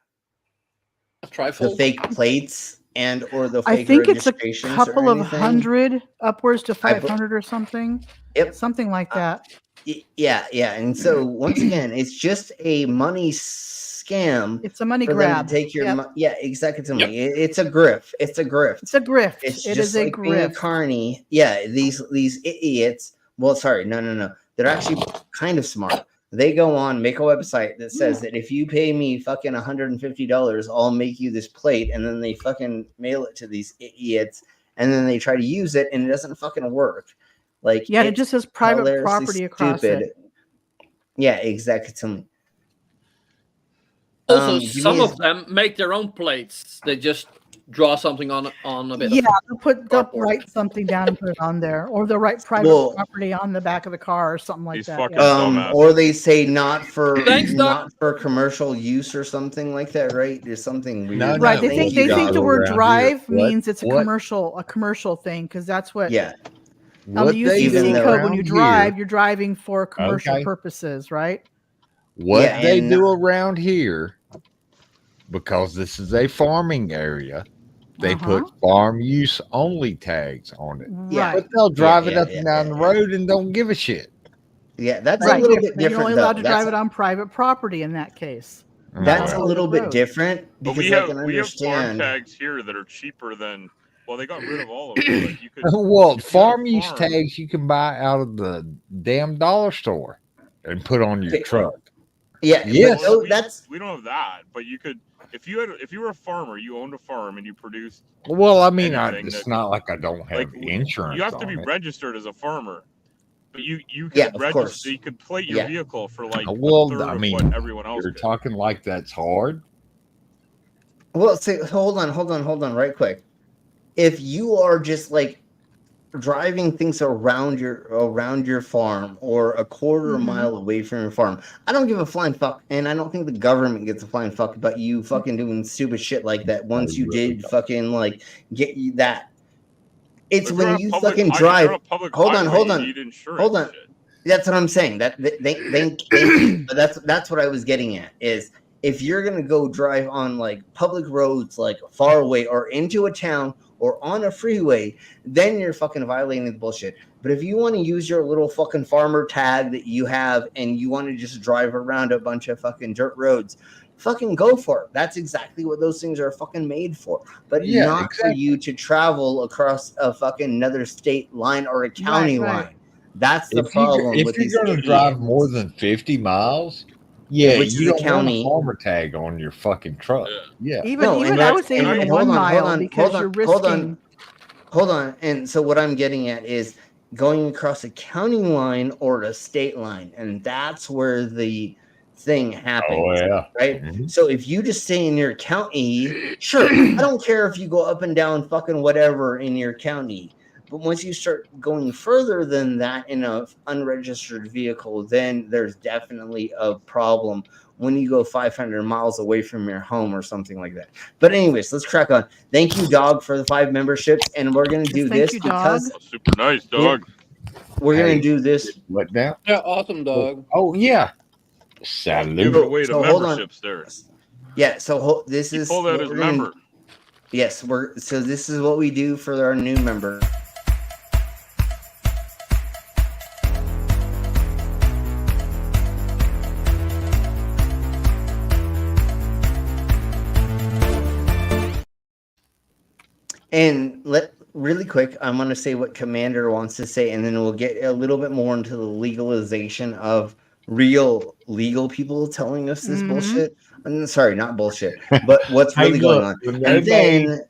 the fake plates and or the I fake think it's a registrations couple or of anything. hundred, upwards to I bu- 500 or something. Yep. Something like that. Yeah. And so once again, it's just a money scam. It's a money for grab. them to take your Yep. yeah, exactly. It's a money. It's a grift. It's a grift. It's a grift. It's It just is a like being a grift. carny. Yeah, these idiots. Well, sorry, no. They're actually kind of smart. They go on, make a website that says that if you pay me fucking $150, I'll make you this plate, and then they fucking mail it to these idiots, and then they try to use it, and it doesn't fucking work. Like, Yeah, it it's just says private hilariously property across it. Yeah, exactly. Also, give some me a- of them make their own plates. They just draw something on a bit. Yeah, of they'll write something down and put it on there, or they'll write private Well- property on the back of the car or something like that. Or they say not for Thanks, Doc. commercial use or something like that, right? There's something weird. No, Right, they Thank think you, the Doc. word drive What? means it's a What? commercial thing, because that's what Yeah. on What the they UCC do code when you around drive, here- you're driving for commercial Okay. purposes, right? What Yeah, they and- do around here, because this is a farming area, they put farm use only tags on it. Yeah. But they'll drive it Yeah, up yeah, and down the road and don't give a shit. Yeah, that's Right, a little bit You're different. only though. allowed to drive That's- it on private property in that case. That's a Public little bit road. different But because we I have can farm understand. tags here that are cheaper than. Well, they got rid of all of them. But you could. Well, if you had a farm use farm- tags you can buy out of the damn dollar store and put on your truck. Yeah, Yes. but we, that's we don't have that. But you could, if you were a farmer, you owned a farm and you produced. Well, I mean, anything it's that not could- like I don't have insurance. You have to be on it. registered as a farmer, but you could Yeah, of register. course. You could plate your Yeah. vehicle for like Well, a third I of mean, what everyone else you're did. talking like that's hard. well. Say, hold on, right quick. If you are just like driving things around your farm or a quarter mile away from your farm, I don't give a flying fuck, and I don't think the government gives a flying fuck about you fucking doing stupid shit like that. Once you did fucking like get you that, it's If when you're on you a public fucking hi- if drive. you're on a public Hold on, highway, hold you on, need insurance hold on. and shit. That's what I'm saying. Thank you. But that's what I was getting at is if you're gonna go drive on like public roads, like far away or into a town or on a freeway, then you're fucking violating the bullshit. But if you want to use your little fucking farmer tag that you have and you want to just drive around a bunch of fucking dirt roads, fucking go for it. That's exactly what those things are fucking made for. But Yeah, not exactly. for you to travel across a fucking another state line or a county right. line. That's the problem If with you're these going to idiots. drive more than 50 miles, yeah, Which you is a don't want county. a farmer tag on your fucking truck. Yeah. Even No, and I that's- would say and- even and 1 hold on, mile, hold on, because hold you're on, risking. hold on. And so what I'm getting at is going across a county line or a state line, and that's where the thing happens. Oh, yeah. Right. Mhm. So if you just stay in your county, sure, I don't care if you go up and down fucking whatever in your county. But once you start going further than that in a unregistered vehicle, then there's definitely a problem when you go 500 miles away from your home or something like that. But anyways, let's crack on. Thank you, Dog, for the 5 memberships. And we're going to do Thank this you, Dog. because Super nice, dog. we're going Hey. to do this. What now? Yeah, awesome, dog. Oh, yeah. Giving Salute. away the So hold on. memberships there. Yeah, so this He is pulled out what his we're gonna- member. Yes, so this is what we do for our new member. And really quick, I'm going to say what Commander wants to say, and then we'll get a little bit more into the legalization of real legal people telling us this bullshit. Sorry, not bullshit, but what's Hey, really going look, on. when And then,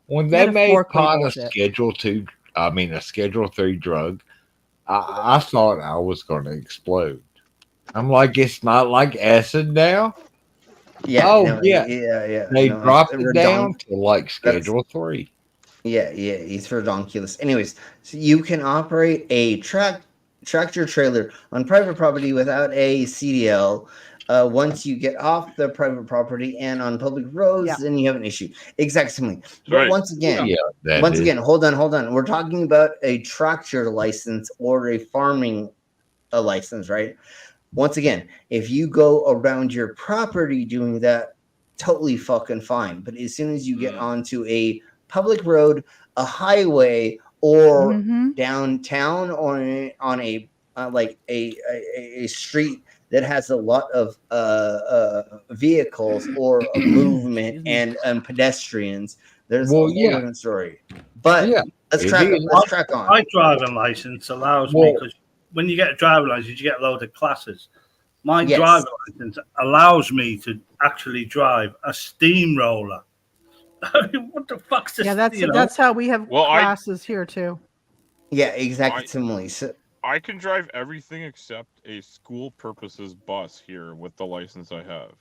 When they made Metaphorically pot a bullshit. a Schedule 3 drug, I thought I was going to explode. I'm like, it's not like acid now. yeah, Oh, no, yeah. yeah. They no, dropped it's it down to like Schedule 3. Yeah, it's redonkulous. Anyways, so you can operate a tractor trailer on private property without a CDL. Once you get off the private property and on public roads, then you have an issue. Exactly. But Right. once again, that is- again, hold on. We're talking about a tractor license or a farming license, right? Once again, if you go around your property doing that, totally fucking fine. But as soon as you get onto a public road, a highway, or downtown, or on a like a street that has a lot of vehicles or a movement and pedestrians, there's a whole different story. But let's track on. My driving license allows me, because when you get a driving license, you get a load of classes. My driving license allows me to actually drive a steamroller. I mean, what the fuck's this? Yeah, that's how we have Well, classes here too. Yeah, exactly. So, I can drive everything except a school purposes bus here with the license I have.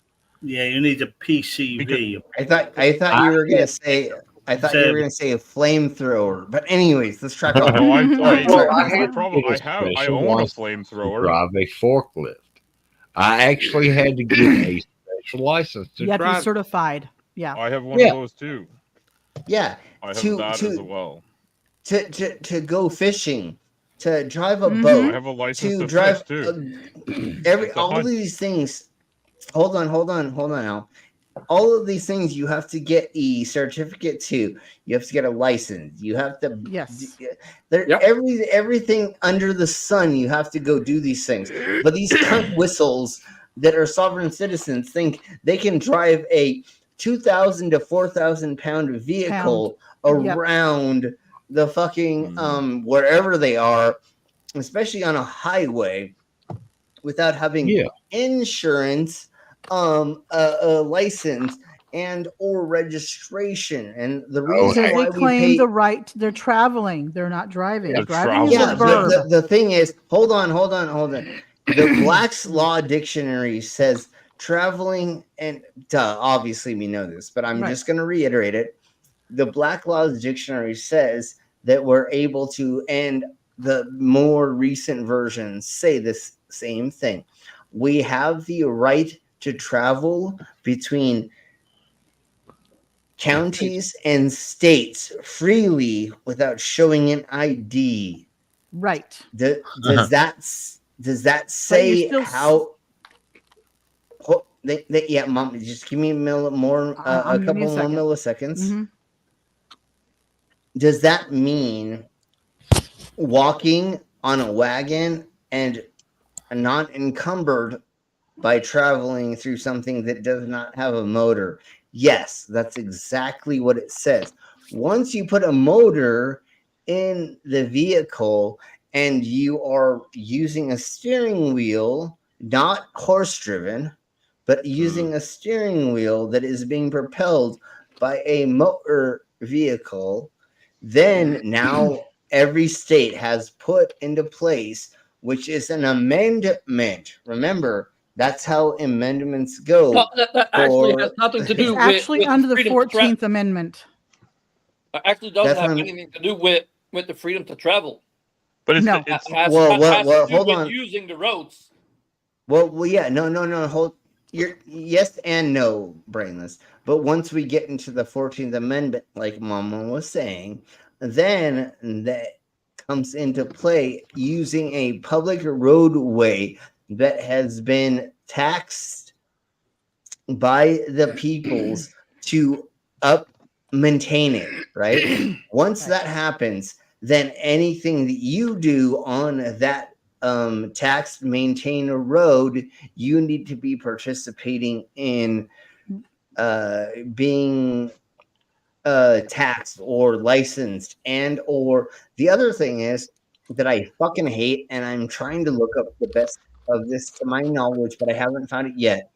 Yeah, you need a PCV. I thought you were gonna say. I thought you were going to say a flamethrower, but anyways, let's track on. No, I own a To flamethrower. drive a forklift. I actually had to get a special license to You have to be drive. certified. Yeah. I have one of those too. Yeah. I have that as well. To go fishing, to drive a Mm-hmm. boat, I have a license to to drive fish too. all of these things. Hold on now. All of these things you have to get a certificate to. You have to get a license. You have to everything under the sun. You have to go do these things. But these cunt whistles that are sovereign citizens think they can drive a 2,000 to 4,000 pound vehicle around the fucking wherever they are, especially on a highway, without having insurance, a license, and or registration. And the reason why they claim the right, they're traveling, they're not driving. Driving is a verb. The thing is, hold on. The Black's Law Dictionary says traveling, and obviously we know this, but I'm just going to reiterate it. The Black Laws Dictionary says that we're able to, and the more recent versions say this same thing. We have the right to travel between counties and states freely without showing an ID. Right. Does that say how? Yeah, Mom, just give me a couple more milliseconds. Mm-hmm. Does that mean walking on a wagon and not encumbered by traveling through something that does not have a motor? Yes, that's exactly what it says. Once you put a motor in the vehicle and you are using a steering wheel, not horse-driven, but using a steering wheel that is being propelled by a motor vehicle, then now every state has put into place, which is an amendment. Remember, that's how amendments go. No, that actually has nothing to do It's actually with under the freedom to 14th Amendment. It actually doesn't have anything to do with the freedom to travel. But No. It has to do hold with on. using the roads. Well, yeah, no, hold. You're yes and no, brainless. But once we get into the 14th Amendment, like Mama was saying, then that comes into play using a public roadway that has been taxed by the peoples to maintain it, right? Once that happens, then anything that you do on that taxed maintain a road, you need to be participating in being taxed or licensed. And or the other thing is that I fucking hate, and I'm trying to look up the best of this to my knowledge, but I haven't found it yet,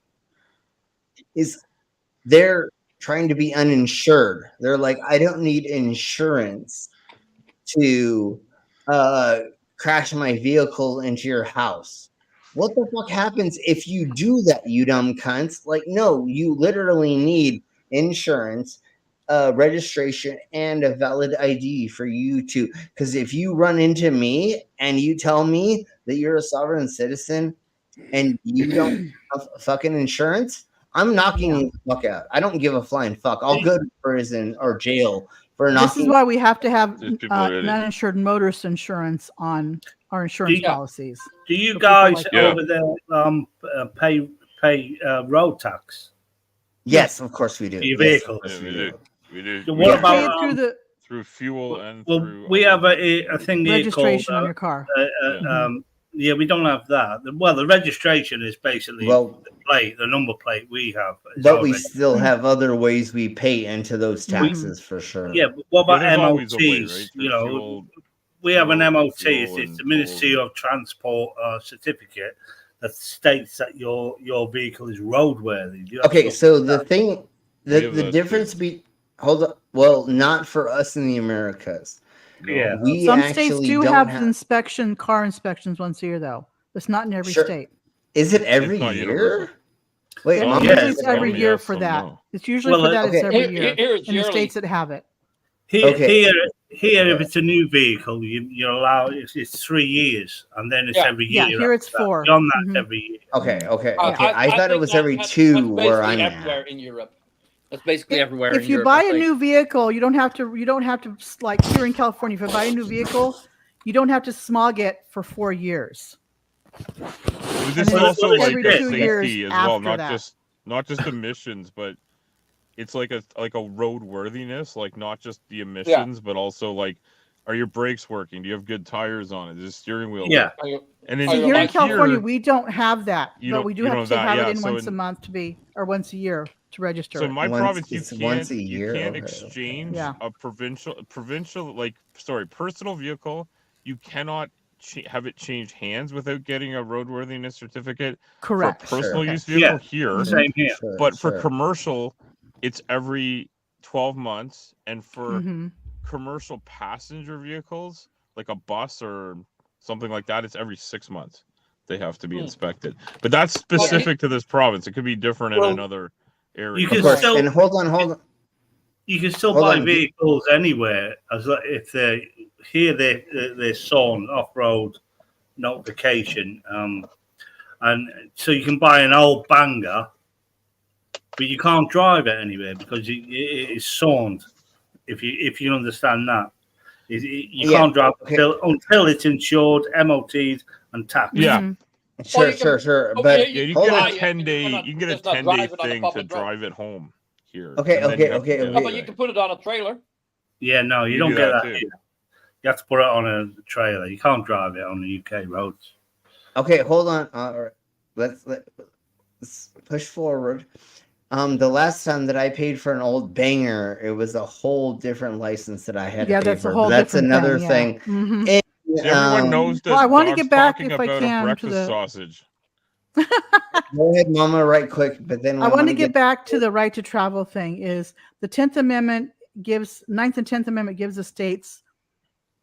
is they're trying to be uninsured. They're like, I don't need insurance to crash my vehicle into your house. What the fuck happens if you do that, you dumb cunts? Like, no, you literally need insurance, registration, and a valid ID for you to, because if you run into me and you tell me that you're a sovereign citizen and you don't have fucking insurance, I'm knocking you the fuck out. I don't give a flying fuck. I'll go to prison or jail for knocking. This is why we have to have non-insured motorist insurance on our insurance policies. Do you guys over there pay road tax? Yes, of course we do. Your Yes, vehicle. of course we do. We do. So what about through fuel and well, through we have a thing here registration called on your car. Yeah, we don't have that. Well, the registration is basically the plate, the number plate we have. But we still have other ways we pay into those taxes for sure. Yeah, but what about there's always a way, MOTs? right? You know, we have an MOT. It's the Ministry of Transport certificate that states that your vehicle is roadworthy. Okay, so the thing, the difference hold on. Well, not for us in the Americas. Yeah, we Some actually states do don't have car inspections once a year, though. It's not in every Sure. state. Is it every year? Wait, Usually it's every year for that. It's usually for that. It's every year in the states that have it. Here, if it's a new vehicle, you're allowed. It's 3 years, and then it's every year. Yeah, here it's 4. Beyond that, every year. Okay. I thought it was every 2 where I'm at. Everywhere in Europe. That's basically everywhere. If you buy a new vehicle, you don't have to like here in California. If you buy a new vehicle, you don't have to smog it for 4 years. But this is also like every 2 years safety as well, after not just emissions, but it's like a roadworthiness, like not just the emissions, but also like, are your brakes working? Do you have good tires on it? Is the steering wheel? Yeah. And then Here in California, we don't have that, You but don't- we do you have don't to have have that, it in yeah, so once a month or once a year to register. So it. in my province, you once a can't year, okay. exchange Yeah. a personal vehicle. You cannot have it change hands without getting a roadworthiness certificate. Correct. For personal Sure. use vehicle here, Same here. but for commercial, it's every 12 months, and for commercial passenger vehicles like a bus or something like that, it's every 6 months. They have to be inspected, but that's specific to this province. It could be different in another area. You can still, and hold on. You can still Hold buy on. vehicles anywhere if they're sawn off-road notification, and so you can buy an old banger, but you can't drive it anywhere because it is sawned. If you understand that, you can't drive until it's insured, MOT'd, and taxed. Yeah. Sure. But you hold can on. get a 10-day. You can get a 10-day thing to drive it home here. Okay. But you can put it on a trailer. Yeah, no, you don't get that here. You have to put it on a trailer. You can't drive it on the UK roads. Okay, hold on. All right. Let's push forward. The last time that I paid for an old banger, it was a whole different license that I had to pay that's for. a whole That's different another thing. thing. Yeah. And, Everyone knows that. Well, I want to Dog's get back talking if I about can a to breakfast the. sausage. Go ahead, Mama, right quick. But then I want to get back to the right to travel thing. Is the 10th Amendment gives 9th and 10th Amendment gives the states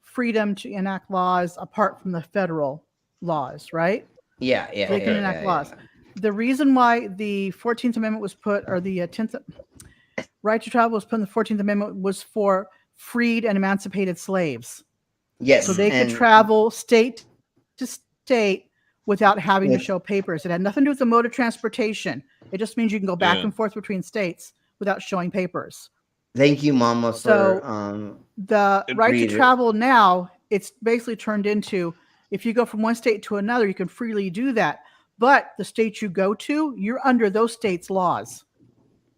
freedom to enact laws apart from the federal laws, right? Yeah. They can enact laws. The reason why the 14th Amendment was put, or the 10th right to travel was put in the 14th Amendment, was for freed and emancipated slaves. Yes. So they could travel state to state without having to show papers. It had nothing to do with the mode of transportation. It just means you can go back and forth between states without showing papers. Thank you, Mama, So for the right to travel now, it's basically turned into, if you go from one state to another, you can freely do that. But the state you go to, you're under those states' laws.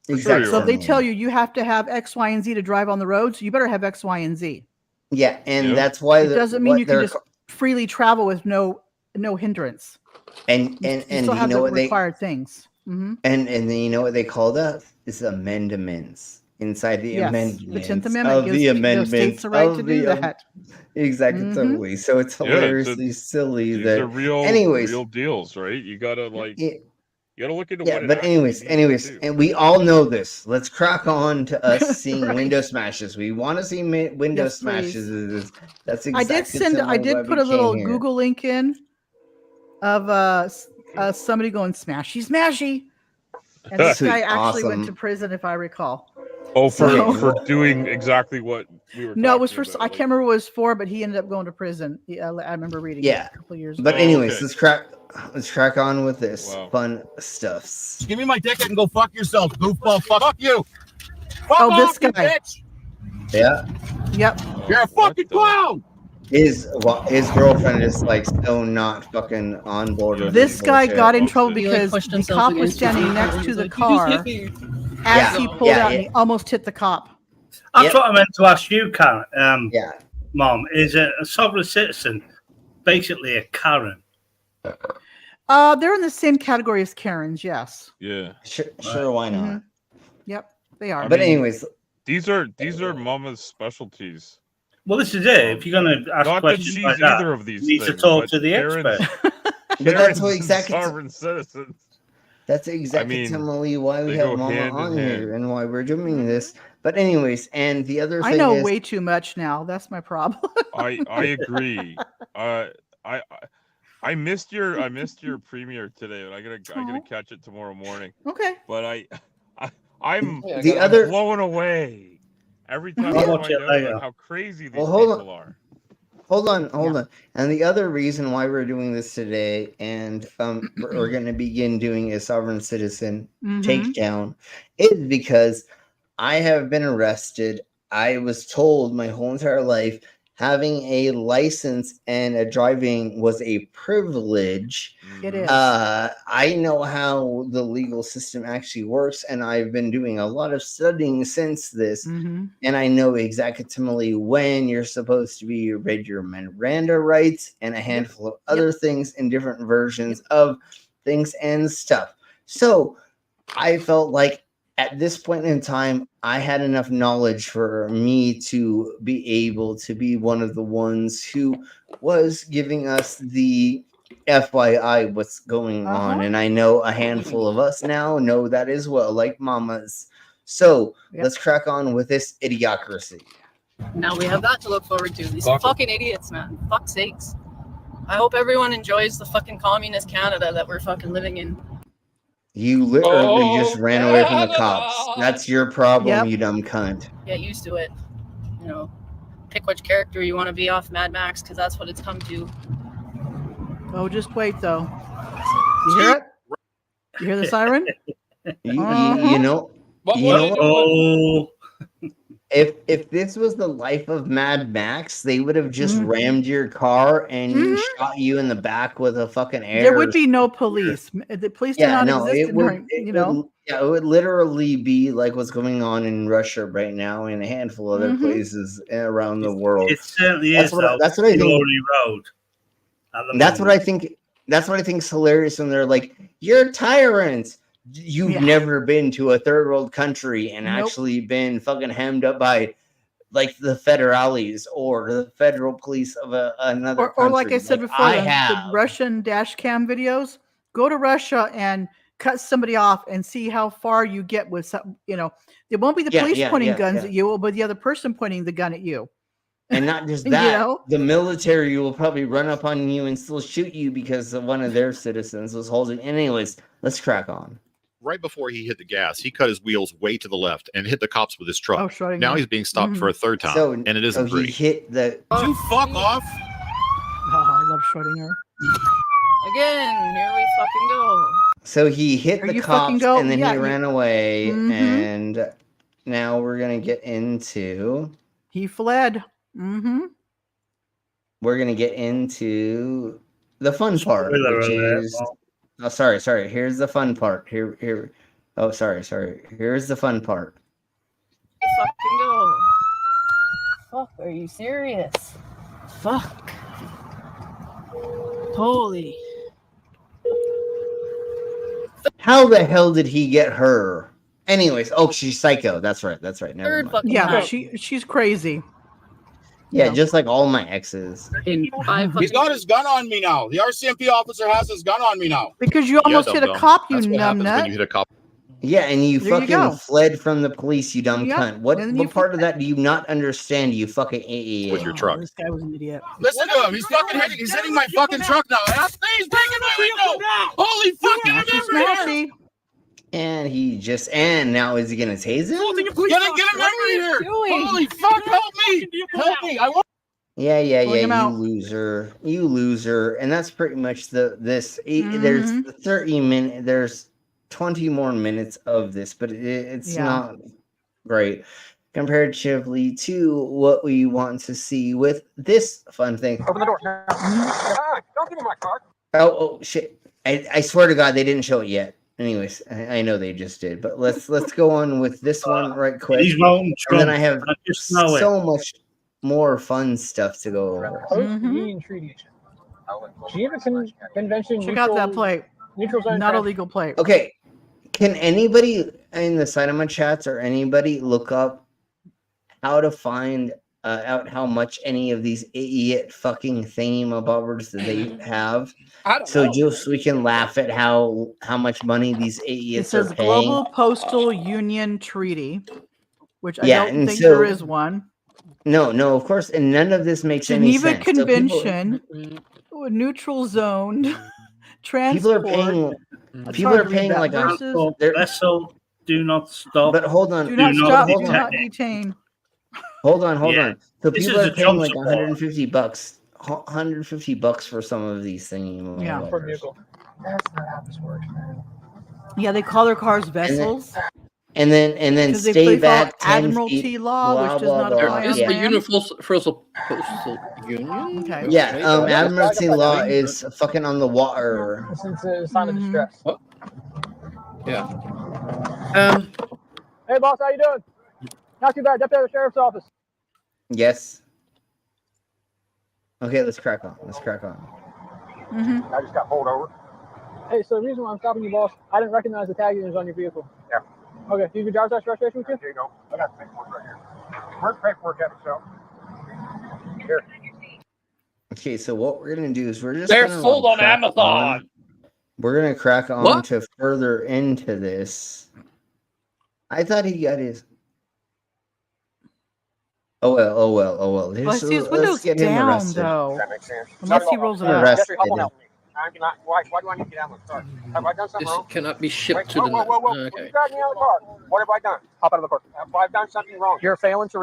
Exactly. So if they tell you you have to have X, Y, and Z to drive on the roads, you better have X, Y, and Z. Yeah, and that's why it doesn't mean you can just freely travel with no hindrance. And you still you have know the what required things. And then you know what they call that? It's amendments. Inside the amendments. The 10th Amendment gives the amendments the states the right to do that. Exactly, totally. So it's hilariously silly These that. are real deals, right? You gotta you gotta look into what. But anyways, and we all know this. Let's crack on to us seeing window smashes. We want to see window smashes. That's exactly. I did put a little Google link in of somebody going smashy smashy, and this guy actually went to prison, if I recall. Oh, for doing exactly what we were. No, it was for. I can't remember what it was for, but he ended up going to prison. I remember reading it a couple of years ago. But anyways, let's crack on with this fun stuff. Just give me my ticket and go fuck yourself, goofball. Fuck you. Fuck off, this guy. Bitch. Yeah. Yep. You're a fucking clown. His girlfriend is like so not fucking on board with this guy bullshit. got in trouble because the cop was standing next to the car. as he pulled out and he almost hit the cop. That's what I meant to ask you, Karen. Yeah. Mom, is a sovereign citizen basically a Karen? They're in the same category as Karens, yes. Yeah. Sure, why not? Mhm. Yep, they are. But anyways, these are Mama's specialties. Well, this is it. If you're going to ask Not that questions she's like that, either of these you need to things, talk but to the Karen's- expert. But that's what Karens and exactly. sovereign citizens. That's exactly why we they have go Mama hand in on hand. here and why we're doing this. But anyways, and the other thing I know is, way too much now. That's my problem. I agree. I missed your premiere today, and I gotta catch it tomorrow morning. Okay. But I'm blown away every time I find out like, how crazy these people are. Hold on. And the other reason why we're doing this today, and we're going to begin doing a sovereign citizen takedown, is because I have been arrested. I was told my whole entire life having a license and a driving was a privilege. It is. I know how the legal system actually works, and I've been doing a lot of studying since this, and I know exactly when you're supposed to be read your Miranda rights and a handful of other things in different versions of things and stuff. So I felt like at this point in time, I had enough knowledge for me to be able to be one of the ones who was giving us the FYI what's going on. And I know a handful of us now know that as well, like mamas. So let's crack on with this idiocracy. Now we have that to look forward to. These fucking idiots, man. Fuck's sakes. I hope everyone enjoys the fucking communist Canada that we're fucking living in. You literally just ran away from the cops. That's your problem, you dumb cunt. Get used to it. You know, pick which character you want to be off Mad Max, because that's what it's come to. Oh, just wait, though. You hear it? You hear the siren? You know what? If this was the life of Mad Max, they would have just rammed your car and shot you in the back with a fucking air. There would be no police. The police do not exist. It would literally be like what's going on in Russia right now and a handful of other places around the world. It certainly is. That's what I think. Road. That's what I think. That's what I think is hilarious when they're like, "You're tyrants." You've never been to a third world country and actually been fucking hemmed up by like the federales or the federal police of another country. Or like I said before, the Russian dash cam videos. Go to Russia and cut somebody off and see how far you get with some, it won't be the police pointing guns at you, it will be the other person pointing the gun at you. And not just that, the military will probably run up on you and still shoot you because one of their citizens was holding. Anyways, let's crack on. Right before he hit the gas, he cut his wheels way to the left and hit the cops with his truck. Now he's being stopped for a third time, and it isn't free. He hit the. You fuck off! Oh, I love Schrodinger. Again, here we fucking go. So he hit the cops and then he ran away, and now we're gonna get into. He fled. We're gonna get into the fun part, which is. Oh, sorry. Here's the fun part. Here. Oh, sorry. Here's the fun part. Fucking go. Fuck, are you serious? Fuck. Holy. How the hell did he get her? Anyways, she's psycho. That's right. Never mind. Yeah, she's crazy. Yeah, just like all my exes. He's got his gun on me now. The RCMP officer has his gun on me now. Because you almost hit a cop, you numbnut. You hit a cop. Yeah, and you There you fucking go. fled from the police, you dumb cunt. What and then you part of that do you not understand, you fucking AAA? With your truck. This guy was an idiot. Listen to him. He's fucking hitting. He's hitting my fucking truck now. He's breaking my window. Holy fuck! Get him in here. And now is he gonna tase him? Get him over here. Holy fuck! Help me! Help me! I want. Yeah, you loser. And that's pretty much there's 30 minutes, there's 20 more minutes of this, but it's not great comparatively to what we want to see with this fun thing. Open the door. Don't give me my card. Oh shit. I swear to God, they didn't show it yet. Anyways, I know they just did, but let's go on with this one right quick. He's voting and then Trump. I have I just know so much more fun stuff to go over. Post-Union Treaty. Geneva Convention. Check out that plate. Neutral zone. Not a legal plate. Okay, can anybody in the side of my chats or anybody look up how to find out how much any of these idiot fucking thingamabobbers that they have? So just we can laugh at how much money these It idiots says are paying. Global Postal Union Treaty, which I Yeah, don't and think so- there is one. No, of course, and none of this makes any Geneva sense. So people- Convention, neutral zone, people transport. are paying. It's People hard are to read paying that. like Versus- Vessel, do not stop. But hold on, Do not Do not stop. Do detain. not detain. hold on. Yeah. So This people is are a paying jump like support. $150, $150 for some of these things. Yeah. Per vehicle. That's not how this works, man. Yeah, they call their cars vessels. And then Because they stay follow back 10 Admiralty feet. law, blah, which does blah, not blah. apply on Yeah. The land. Universal Postal Union. Okay. Yeah, Admiralty law is fucking on the water. Since a sign of distress. Yeah. Hey, boss, how you doing? Not too bad. Deputy of the Sheriff's Office. Yes. Okay, let's crack on. I just got pulled over. Hey, so the reason why I'm stopping you, boss, I didn't recognize the tag units on your vehicle. Yeah. Okay, do you have your driver's license registration with you? Here you go. I got the paperwork right here. Where's the paperwork at, so? Here. Okay, so what we're gonna do is we're just They're gonna, sold on crack Amazon. We're gonna crack on What? to further into this. I thought he got his. Oh well. Well, I see his Let's windows get him down, arrested. though. That makes sense. Unless he rolls it up. Arrested. Why do I need to get out of the car? Have I done something This wrong? cannot be shipped Wait, to the. whoa. Okay. You got me out of the car. What have I done? Hop out of the car. Have I done something wrong? You're failing to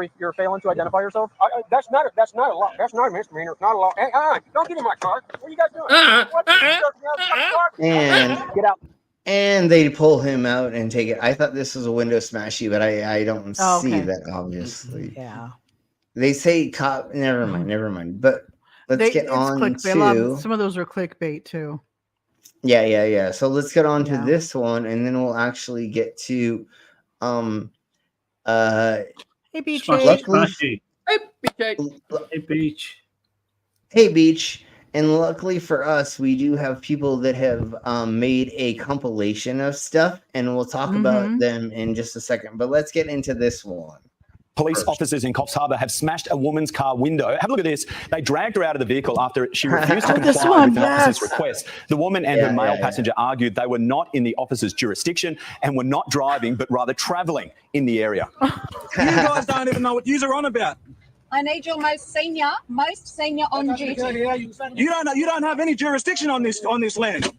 identify yourself. That's not a law. That's not a misdemeanor. It's not a law. Hey, don't get in my car. What are you guys doing? And Get out. and they pull him out and take it. I thought this was a window smashy, but I don't Oh, see okay. that obviously. Yeah. They say cop. Never mind. But let's get It's on clickbait. A lot of- to. Some of those are clickbait, too. Yeah. So let's get on to Yeah. this one, and then we'll actually get to Hey, Beach. luckily, Hey, Beach. hey Beach, and luckily for us, we do have people that have made a compilation of stuff, and we'll talk about them in just a second. But let's get into this one. Police officers in Coffs Harbour have smashed a woman's car window. Have a look at this. They dragged her out of the vehicle after she refused to comply with an officer's request. The woman and her male passenger argued they were not in the officer's jurisdiction and were not driving, but rather travelling in the area. You guys don't even know what you're on about. I need your most senior on duty. You don't have any jurisdiction on this land.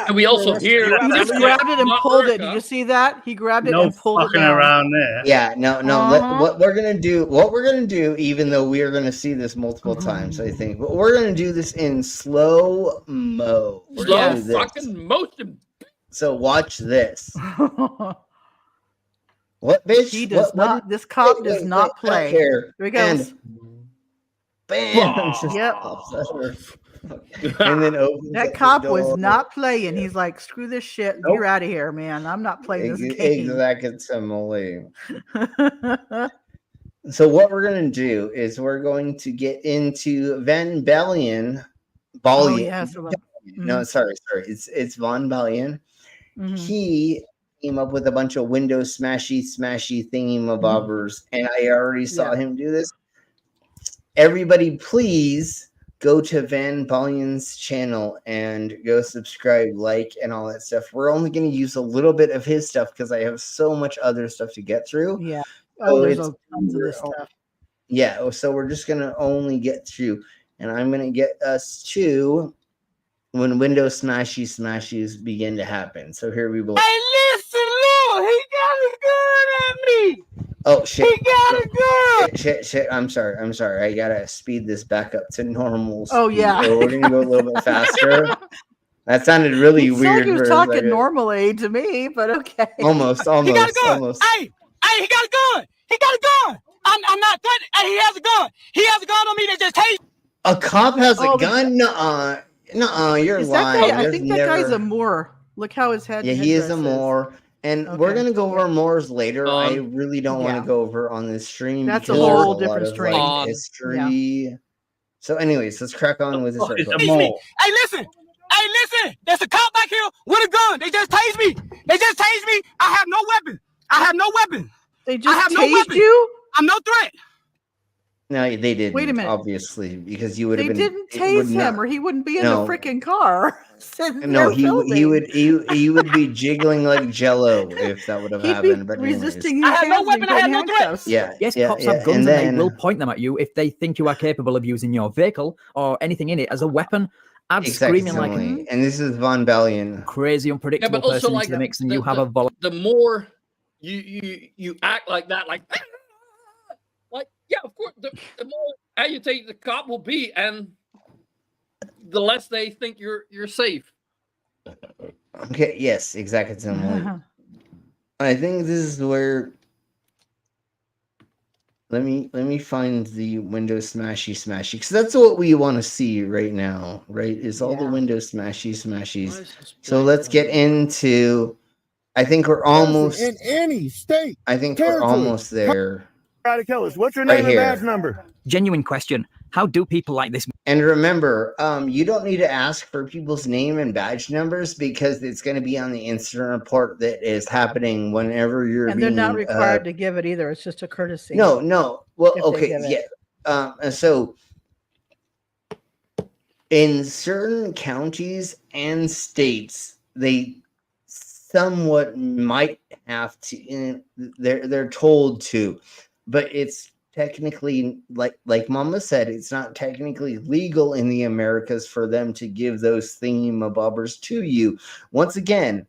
And we also hear He just grabbed it and pulled it. Did you see that? He grabbed it and pulled it fucking down. around there. Yeah, no. What we're gonna do, even though we are gonna see this multiple times, I think, but we're gonna do this in slow mo. Slow fucking motion. So watch this. What, bitch? He does not. This cop does not play. Here he goes. Bam! Yep. And then opens That up cop the was door. not playing. He's like, screw this shit. You're out of here, man. I'm not playing this game. Exactly. So what we're gonna do is we're going to get into Van Bellion. Oh, yes. No, sorry. It's Von Bellion. Mhm. He came up with a bunch of Windows smashy thingy-mabobbers, and I already saw him do this. Everybody, please go to Van Bellion's channel and go subscribe, like, and all that stuff. We're only going to use a little bit of his stuff because I have so much other stuff to get through. Yeah. So Oh, there's it's- tons of this stuff. Yeah, so we're just going to only get through, and I'm going to get us to when Windows smashies begin to happen. So here we go. Hey, listen, Lord, he got a gun at me. Oh shit! He got a gun. Shit! I'm sorry. I gotta speed this back up to normal. Oh, speed. yeah. So we're gonna go a little bit faster. That sounded really He weird. he was for a talking second. normally to me, but okay. Almost. He got a gun. Hey, he got a gun. He got a gun. I'm not that. Hey, he has a gun. He has a gun on me that just tastes. A cop has a gun? Nuh-uh. You're Is that lying. guy? I There's think that guy's never- a Moor. Look how his head. Yeah, he is a Moor. And we're Okay. gonna go over Moors later. I really don't want to go over on this stream That's a because whole there's a lot different of stream. like history. So, anyways, let's crack on with this right quick. Hey, listen. Hey, listen. There's a cop back here with a gun. They just tased me. I have no weapon. They just tased you? I'm no threat. No, they didn't. Wait a minute. Obviously, because you would have They been. didn't tase him, or he wouldn't be in No. the freaking car. No, he would be jiggling like Jello if that would have happened. But anyways. resisting. I have no weapon. I have no threat. Yeah. Yes, yeah, cops yeah. have guns And and then, they will point them at you if they think you are capable of using your vehicle or anything in it as a weapon. Add screaming like a and this is Von Bellion, crazy, unpredictable but also person like into the mix, and you have a volley. The more you act like that, like yeah, of course, the more agitated the cop will be, and the less they think you're safe. Okay. Yes. Exactly. I think this is where. Let me find the Windows smashy because that's what we want to see right now, right? Is all the Windows smashies. So let's get into. I think we're almost in any state. I think we're almost there. Try to kill us. What's your Right name and here. badge number? Genuine question. How do people like this? And remember, you don't need to ask for people's name and badge numbers because it's going to be on the incident report that is happening whenever you're. And they're not required to give it either. It's just a courtesy. No. Well, if they okay, give it. yeah. And so, in certain counties and states, they somewhat might have to. They're told to, but it's technically like Mama said, it's not technically legal in the Americas for them to give those thingamabobbers to you. Once again,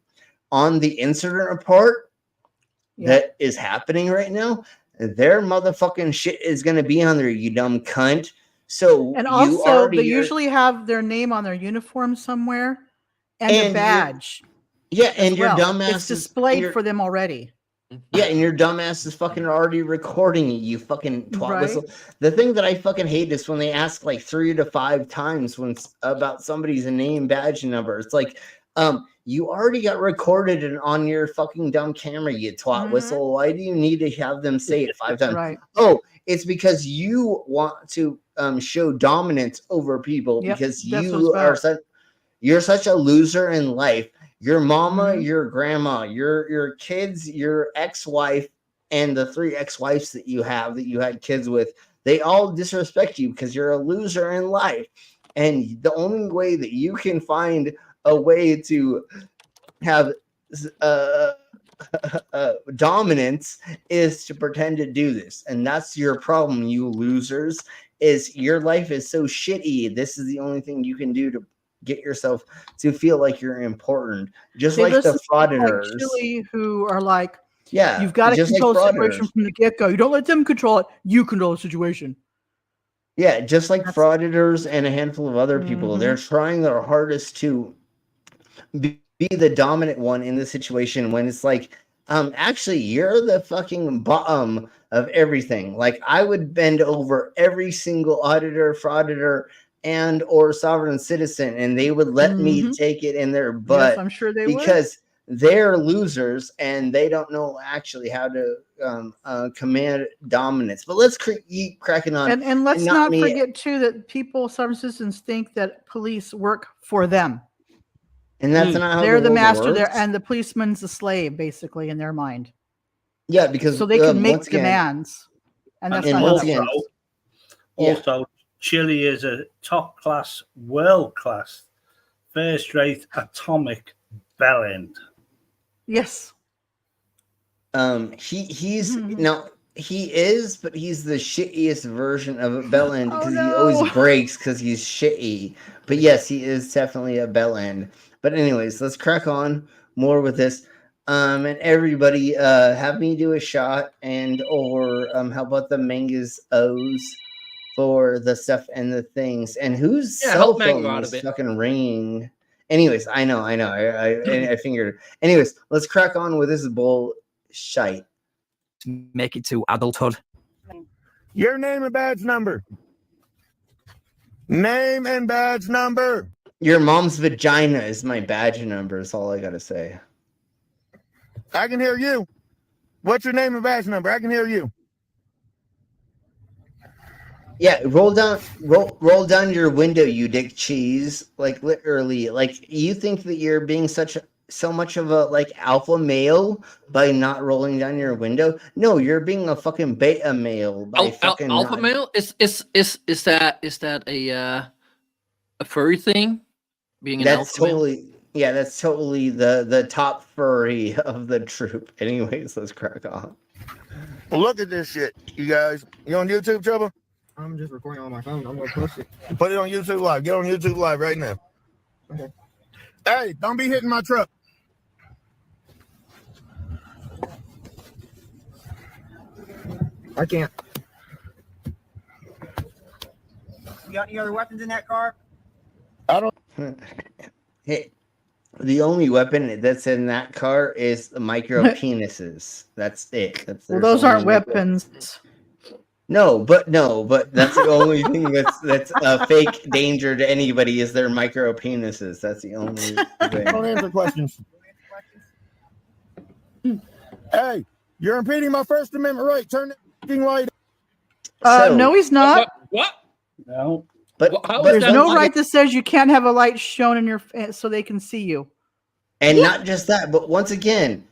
on the incident report that is happening right now, their motherfucking shit is going to be on there, you dumb cunt. So And also, they usually have their name on their uniform somewhere and a badge. And your dumbass it's displayed for them already. Yeah, and your dumbass is fucking already recording it, you fucking twat whistle. The thing that I fucking hate is when they ask like 3 to 5 times about somebody's name, badge, and number. It's like, you already got recorded and on your fucking dumb camera, you twat whistle. Why do you need to have them say it 5 times? Oh, it's because you want to show dominance over people because you're such a loser in life. Your mama, your grandma, your kids, your ex-wife, and the 3 ex-wives that you had kids with, they all disrespect you because you're a loser in life. And the only way that you can find a way to have dominance is to pretend to do this. And that's your problem, you losers, is your life is so shitty. This is the only thing you can do to get yourself to feel like you're important, just They like the listen to frauditors like Chile who are like, yeah, you've got to just like control the situation frauditors. from the get-go. You don't let them control it. You control the situation. Yeah, just like frauditors and a handful of other people. They're trying their hardest to be the dominant one in the situation when it's like, actually, you're the fucking bottom of everything. Like, I would bend over every single auditor, frauditor, and or sovereign citizen, and they would let me take it in their butt. Yes, I'm sure they because they're losers and they don't know actually how to command dominance. But let's keep cracking on. And let's not forget too that sovereign citizens think that police work for them. And that's not how they're the master works. there, and the policeman's the slave, basically, in their mind. Yeah, because so they can make demands, and that's not also. Chile is a top-class, world-class, first-rate atomic bellend. Yes. He's now he is, but he's the shittiest version of a bellend because he always breaks because he's shitty. But yes, he is definitely a bellend. But anyways, let's crack on more with this. And everybody, have me do a shot and or how about the mangas O's for the stuff and the things, and whose cell phone is fucking ringing. Anyways, I know. I figured. Anyways, let's crack on with this bullshit. Make it to adulthood. Your name and badge number. Name and badge number. Your mom's vagina is my badge number. Is all I gotta say. I can hear you. What's your name and badge number? I can hear you. Yeah, roll down your window, you dick cheese. Like literally, like you think that you're being so much of a like alpha male by not rolling down your window. No, you're being a fucking beta male by fucking alpha male. Is that a furry thing? Being an That's alpha male? that's totally the top furry of the troop. Anyways, let's crack on. Well, look at this shit, you guys. You on YouTube, Trouble? I'm just recording on my phone. I'm gonna post it. Put it on YouTube Live. Get on YouTube Live right now. Okay. Hey, don't be hitting my truck. I can't. You got any other weapons in that car? I don't. Hey, the only weapon that's in that car is the micro penises. That's it. Well, those aren't weapons. No, but that's the only thing that's a fake danger to anybody is their micro penises. That's the only thing. Don't answer questions. Hey, you're impeding my First Amendment right. Turn the fucking light. No, he's not. What? No. But there's no right that says you can't have a light shown in your so they can see you. And not just that, but once again,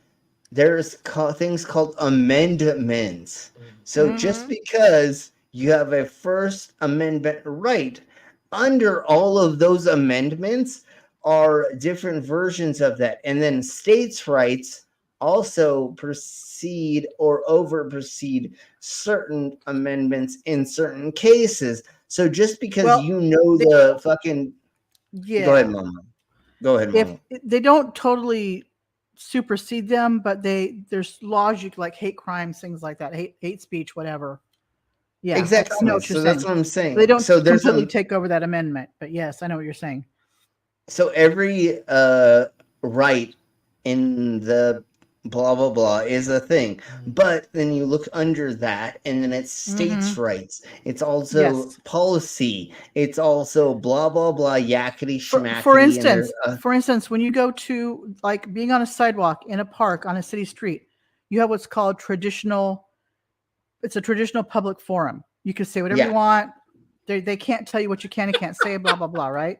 there's things called amendments. So just because you have a First Amendment right, under all of those amendments are different versions of that. And then states' rights also precede or overprecede certain amendments in certain cases. So just because you know the fucking... Yeah. Go ahead, Mama. Go ahead, Mama. If they don't totally supersede them, but there's laws like hate crimes, things like that, hate speech, whatever. Yeah, exactly. I know what you're That's what I'm saying. They don't so completely take over that amendment, but yes, I know what you're saying. So every right in the blah blah blah is a thing, but then you look under that, and then it's states' rights. It's also policy. It's also blah blah blah yakety schmackety. For instance, when you go to like being on a sidewalk in a park on a city street, you have what's called traditional. It's a traditional public forum. You can say whatever you want. They can't tell you what you can and can't say. Blah blah blah. Right?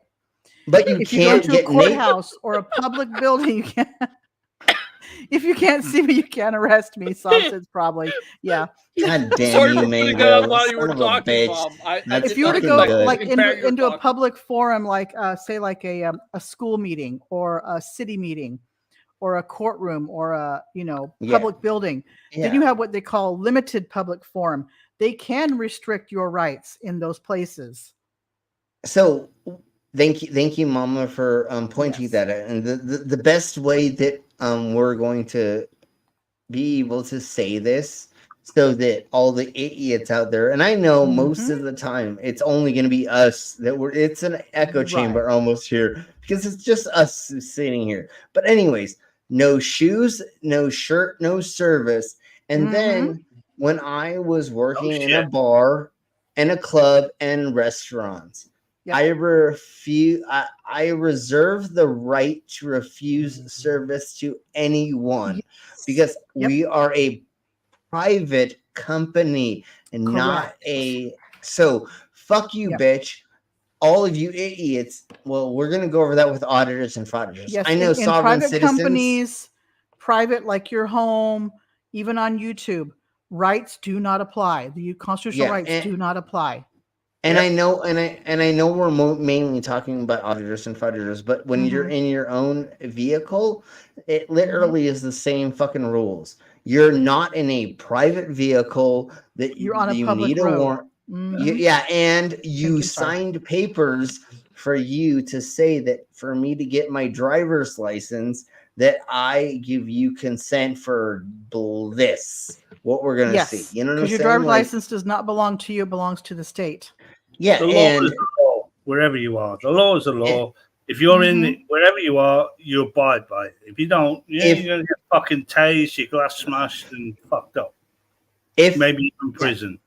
But if you go to a courthouse or a public building, you can't. If you can't see me, you can't arrest me. Sausage, probably. Yeah. God damn you, Mango. While you were talking, Bob. If you were to go like into a public forum, like say like a school meeting or a city meeting or a courtroom or a public building, then you have what they call limited public forum. They can restrict your rights in those places. So thank you, Mama, for pointing that out. And the best way that we're going to be able to say this so that all the idiots out there, and I know most of the time it's only going to be us it's an echo chamber almost here because it's just us sitting here. But anyways, no shoes, no shirt, no service. And then when I was working in a bar and a club and restaurants, I reserve the right to refuse service to anyone because we are a private company and not a. So fuck you, bitch. All of you idiots. Well, we're gonna go over that with auditors and frauditors. Yes, I know in sovereign private citizens. companies, private like your home, even on YouTube, rights do not apply. The constitutional rights do not apply. And I know, and I know we're mainly talking about auditors and frauditors, but when you're in your own vehicle, it literally is the same fucking rules. You're not in a private vehicle that you're on a need public a road. warrant. And you signed papers for you to say that for me to get my driver's license, that I give you consent for this. What we're gonna see, you know what I'm saying? Because your driver's license does not belong to you; it belongs to the state. Yeah, the law is the law wherever you are. The law is the law. If you're in wherever you are, you abide by it. If you don't, you're gonna get fucking tased, your glass smashed, and fucked up. Maybe in prison.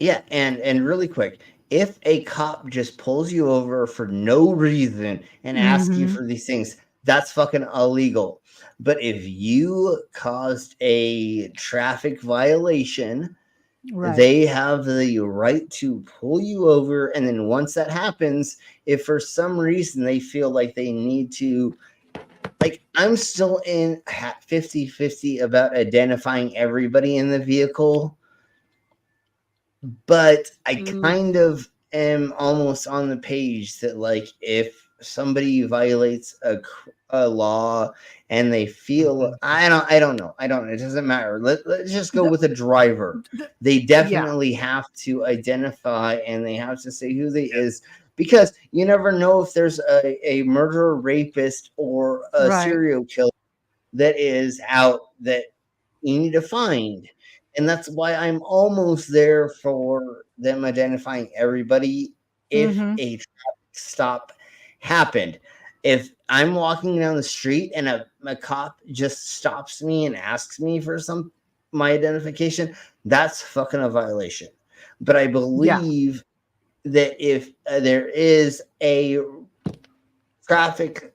Yeah, and really quick, if a cop just pulls you over for no reason and asks you for these things, that's fucking illegal. But if you caused a traffic violation, they have the right to pull you over. And then once that happens, if for some reason they feel like they need to, like, I'm still in 50-50 about identifying everybody in the vehicle, but I kind of am almost on the page that, like, if somebody violates a law and they feel I don't know, it doesn't matter. Let's just go with a driver. They definitely have to identify and they have to say who they is, because you never know if there's a murderer, rapist, or a serial killer that is out that you need to find. And that's why I'm almost there for them identifying everybody if a traffic stop happened. If I'm walking down the street and a cop just stops me and asks me for my identification, that's fucking a violation. But I believe that if there is a traffic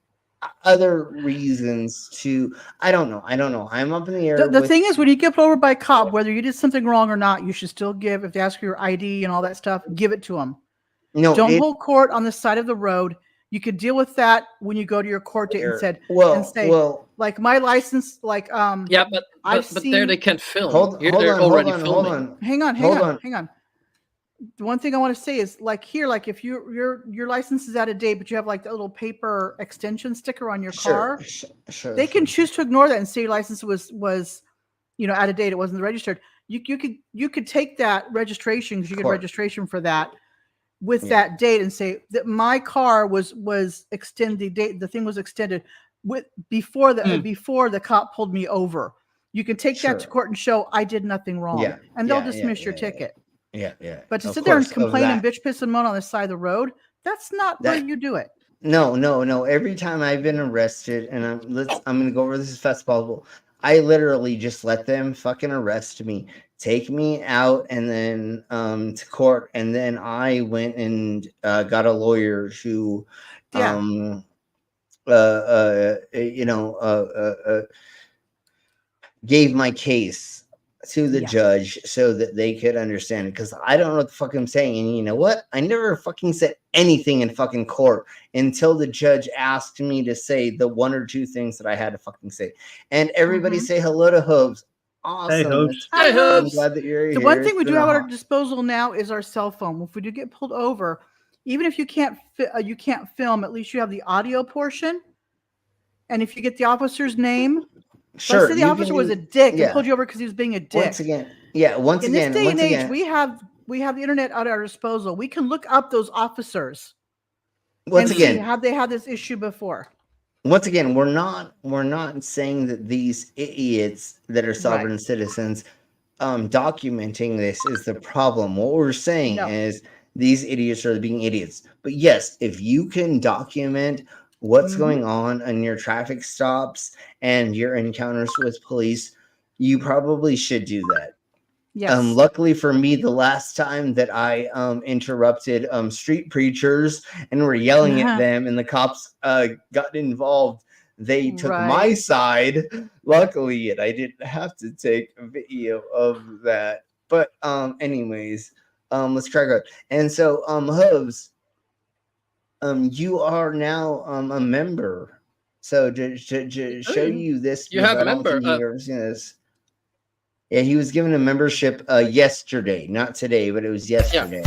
other reasons to, I don't know. I'm up in the air. The thing is, when you get pulled over by a cop, whether you did something wrong or not, you should still give, if they ask for your ID and all that stuff, give it to them. No, don't hold court on the side of the road. You could deal with that when you go to your court date and say, like my license, like but there they can't film. Hold on. Hang on. The one thing I want to say is, like, here, like, if your license is out of date, but you have like that little paper extension sticker on your car, they can choose to ignore that and say your license was out of date. It wasn't registered. You could take that registration, because you get registration for that with that date, and say that my car was extended. The thing was extended before the cop pulled me over. You can take that to court and show I did nothing wrong, and they'll dismiss your ticket. Yeah. But to sit there and complain and bitch, piss, and moan on the side of the road, that's not where you do it. No. Every time I've been arrested, and I'm going to go over this as fast as possible, I literally just let them fucking arrest me, take me out, and then to court, and then I went and got a lawyer who, gave my case to the judge so that they could understand it, because I don't know what the fuck I'm saying. And you know what? I never fucking said anything in fucking court until the judge asked me to say the one or two things that I had to fucking say. And everybody say hello to Hooves. Awesome. Hey, Hooves. I'm glad that you're here. The one thing we do have at our disposal now is our cell phone. If we do get pulled over, even if you can't film, at least you have the audio portion. And if you get the officer's name, let's say the officer was a dick and pulled you over because he was being a dick. Once again, in this day and age, we have the internet at our disposal. We can look up those officers. See, have they had this issue before? Once again, we're not saying that these idiots that are sovereign citizens documenting this is the problem. What we're saying is these idiots are being idiots. But yes, if you can document what's going on your traffic stops and your encounters with police, you probably should do that. Yes. Luckily for me, the last time that I interrupted street preachers and were yelling at them and the cops got involved, they took my side. Luckily, and I didn't have to take a video of that. But anyways, let's try it. And so Hooves, you are now a member. So to show you this, you have a member. You've ever seen this. Yeah, he was given a membership yesterday, not today, but it was yesterday.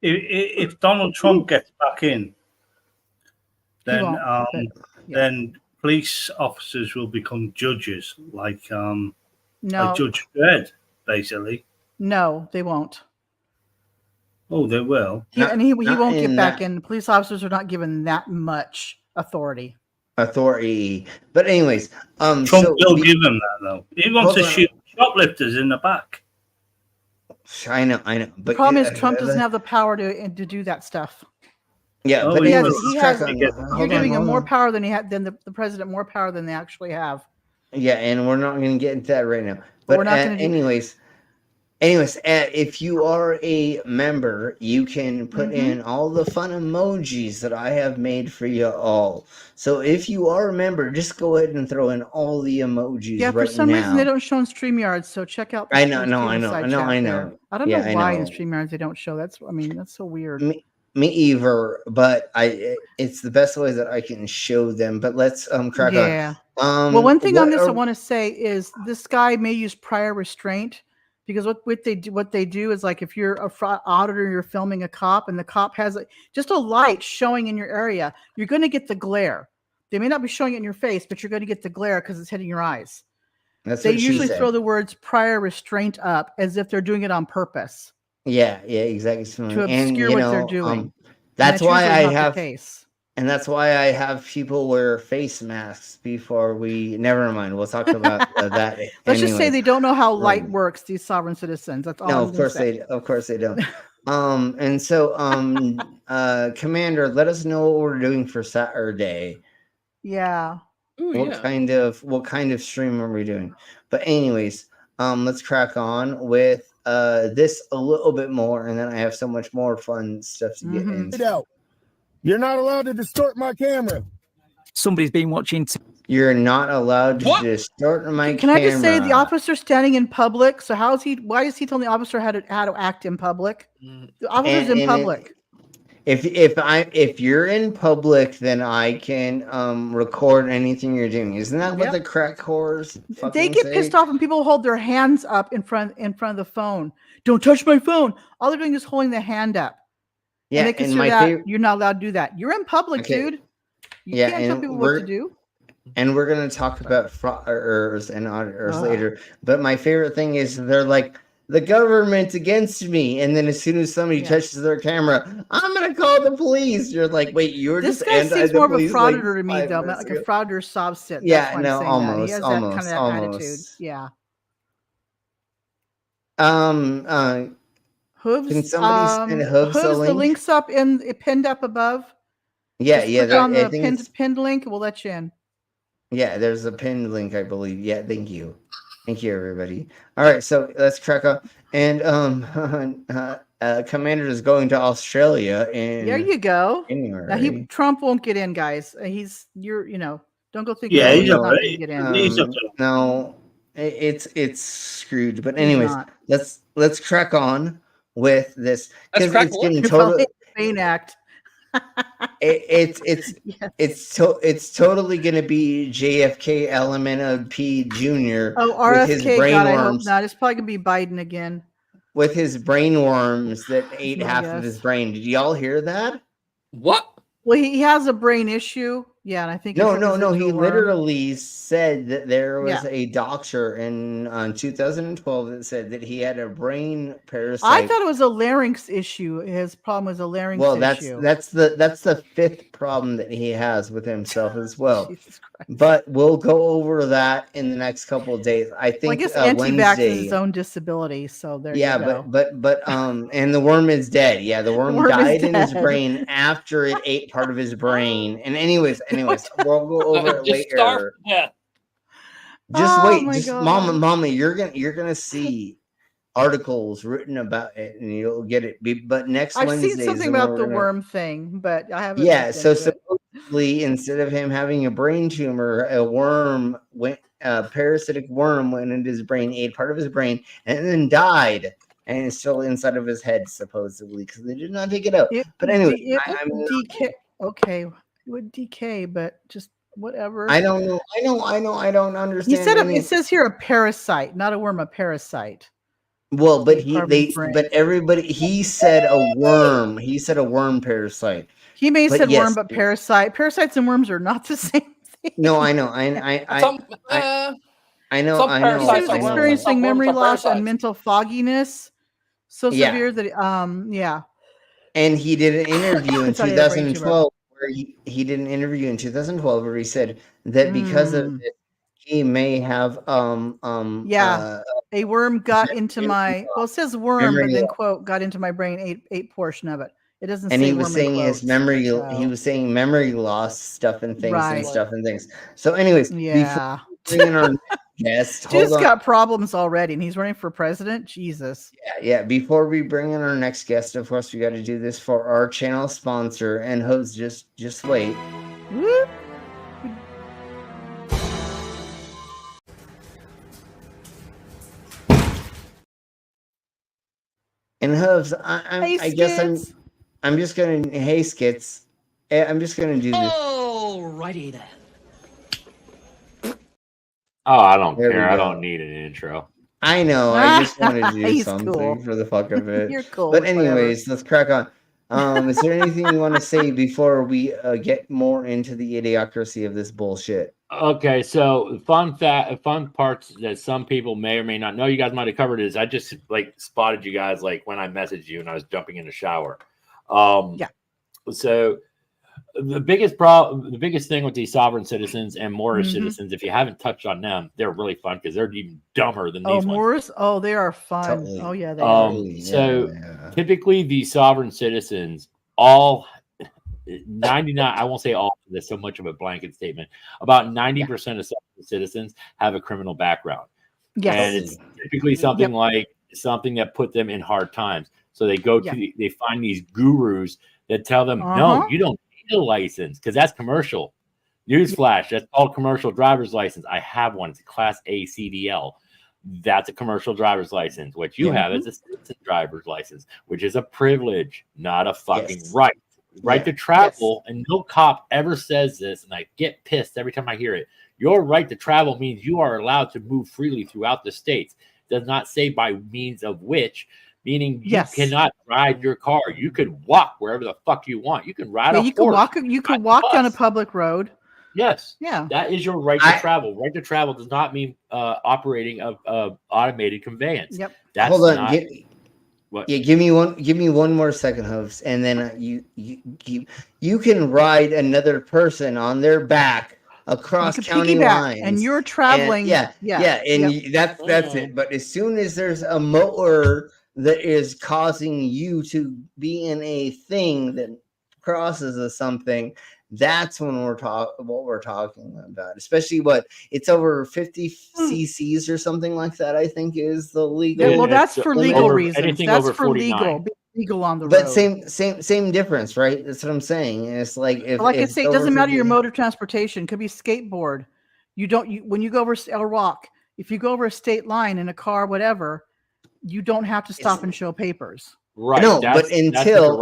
If Donald Trump gets back in, then then police officers will become judges, like Judge Dredd, basically. No, they won't. Oh, they will. He won't get back in. Police officers are not given that much authority. But anyways, Trump will give him that, though. He wants to shoot shoplifters in the back. I know. The But problem is Trump doesn't have the power to do that stuff. Yeah, but but he anyways, has. hold You're on, giving him hold more on. power than the president, more power than they actually have. Yeah, and we're not going to get into that right now. But But we're not going to do. anyways, if you are a member, you can put in all the fun emojis that I have made for you all. So if you are a member, just go ahead and throw in all the emojis Yeah, for right some reason they now. don't show in StreamYard, so check out. I know, I know. I don't know why in StreamYard they don't show. That's so weird. Me either, but it's the best way that I can show them. But let's crack on. Well, one thing on this I want to say is this guy may use prior restraint because what they do is like if you're a auditor, you're filming a cop and the cop has just a light showing in your area, you're going to get the glare. They may not be showing it in your face, but you're going to get the glare because it's hitting your eyes. They usually throw the words prior restraint up as if they're doing it on purpose. Yeah, exactly. To obscure what they're doing. That's why I not have, the case. and that's why I have people wear face masks before we. Never mind. We'll talk about that. Let's just say they don't know how light works. These sovereign citizens. That's all. No, of course they don't. And so, Commander, let us know what we're doing for Saturday. Yeah. Ooh, what kind of stream are we doing? But anyways, let's crack on with this a little bit more, and then I have so much more fun stuff to get into. You're not allowed to distort my camera. Somebody's been watching. You're not allowed to distort my camera. Can I just say the officer standing in public? So why is he telling the officer how to act in public? The officer's in public. If you're in public, then I can record anything you're doing. Isn't that what the crack whores They get pissed off when people hold their hands up in front of the phone. Don't touch my phone. All they're doing is holding the hand up. Yeah, and they consider that you're not allowed to do that. You're in public, dude. You can't tell people what to do. And we're gonna talk about fraudsters and auditors later. But my favorite thing is they're like, the government's against me, and then as soon as somebody touches their camera, I'm gonna call the police. You're like, wait, you're this just guy seems more of a frauditor like to me, though, like a frauditor sob sit. Yeah, no, almost, he has almost, that kind of almost. attitude. Yeah. Hooves. Can somebody send Hooves a link? The link's up pinned up above. Yeah, Just click on the pinned link. We'll let you in. Yeah, there's a pinned link, I believe. Yeah, thank you, everybody. All right, so let's crack up. And Commander is going to Australia, and there you go. Anywhere, now Trump won't get in, guys. Don't go thinking. Yeah, he's not going to get in. No, it's screwed. But anyways, let's crack on with this because it's getting totally act. It's totally gonna be JFK LMNOP Jr. Oh, RFK. With his brain God, worms. I hope not. It's probably gonna be Biden again. With his brain worms that ate half of his brain. Did y'all hear that? What? Well, he has a brain issue. Yeah, and I think no. He literally said that there was a doctor in 2012 that said that he had a brain parasite. I thought it was a larynx issue. His problem was a larynx issue. Well, that's the fifth problem that he has with himself as well. Jesus Christ. But we'll go over that in the next couple of days. I think. Well, I guess anti-vax Wednesday, is his own disability. So there you go. but and the worm is dead. Yeah, the worm died in his brain after it ate part of his brain. And anyways, we'll go over it later. Just wait, mama, you're gonna see articles written about it, and you'll get it. But next Wednesday, I've seen something about the worm thing, but I haven't. Yeah, so supposedly instead of him having a brain tumor, a parasitic worm went into his brain, ate part of his brain, and then died. And it's still inside of his head, supposedly, because they did not take it out. But anyway, okay. It would decay, but just whatever. I don't know. I don't understand. He said it says here a parasite, not a worm, a parasite. Well, but he said a worm. He said a worm parasite. He may have said worm, but parasite. Parasites and worms are not the same thing. No, I know. I know. He was experiencing memory loss and mental fogginess so severe that And he did an interview in 2012. He did an interview in 2012 where he said that because of it, he may have a worm got into my. Well, it says worm, but then quote got into my brain. Ate portion of it. It doesn't and say he was worm saying in his quotes, memory. so. He was saying memory loss stuff and things Right. and stuff and things. So, anyways, Yeah. before we bring in our next guest, Dude's hold on. got problems already, and he's running for president. Jesus. Yeah. Before we bring in our next guest, of course, we got to do this for our channel sponsor and host. Just wait. Whoop. And Hooves, I guess I'm just gonna hey skits. I'm just gonna do this. Alrighty then. Oh, I don't There we care. I go. don't need an intro. I know. I just wanted to do He's something cool. for the fuck of it. You're cool, But whatever. anyways, let's crack on. Is there anything you want to say before we get more into the idiocracy of this bullshit? Okay, so fun parts that some people may or may not know. You guys might have covered is I just spotted you guys when I messaged you and I was jumping in the shower. Yeah. So the biggest thing with these sovereign citizens and Moorish citizens, if you haven't touched on them, they're really fun because they're even dumber than these ones. Moors? Oh, they are fun. Totally. Oh yeah, they are. So typically these sovereign citizens, all 99, I won't say all, there's so much of a blanket statement. About 90% of sovereign citizens have a criminal background. Yes. And it's typically something something that put them in hard times. So they go to they find these gurus that tell them, no, you don't need a license because that's commercial. Newsflash, that's called commercial driver's license. I have one. It's a Class A CDL. That's a commercial driver's license. What you have is a citizen driver's license, which is a privilege, not a fucking right. Right to travel, and no cop ever says this, and I get pissed every time I hear it. Your right to travel means you are allowed to move freely throughout the states. It does not say by means of which, meaning you cannot ride your car. You can walk wherever the fuck you want. You can ride a horse. You can walk down a public road. Yes. Yeah. That is your right to travel. Right to travel does not mean operating of automated conveyance. Yep. That's Hold on. not. Yeah, give me one more second, Hooves, and then you can ride another person on their back across county lines, and you're traveling. And that's it. But as soon as there's a motor that is causing you to be in a thing that crosses or something, that's when what we're talking about. Especially it's over 50 cc's or something like that. I think is the legal. Yeah, well, that's for legal reasons. That's over for 49. legal on the road. But same difference, right? That's what I'm saying. It's like if I say, it doesn't matter your mode of transportation. It could be skateboard. When you go over a rock, if you go over a state line in a car, whatever, you don't have to stop and show papers. Right. No, but until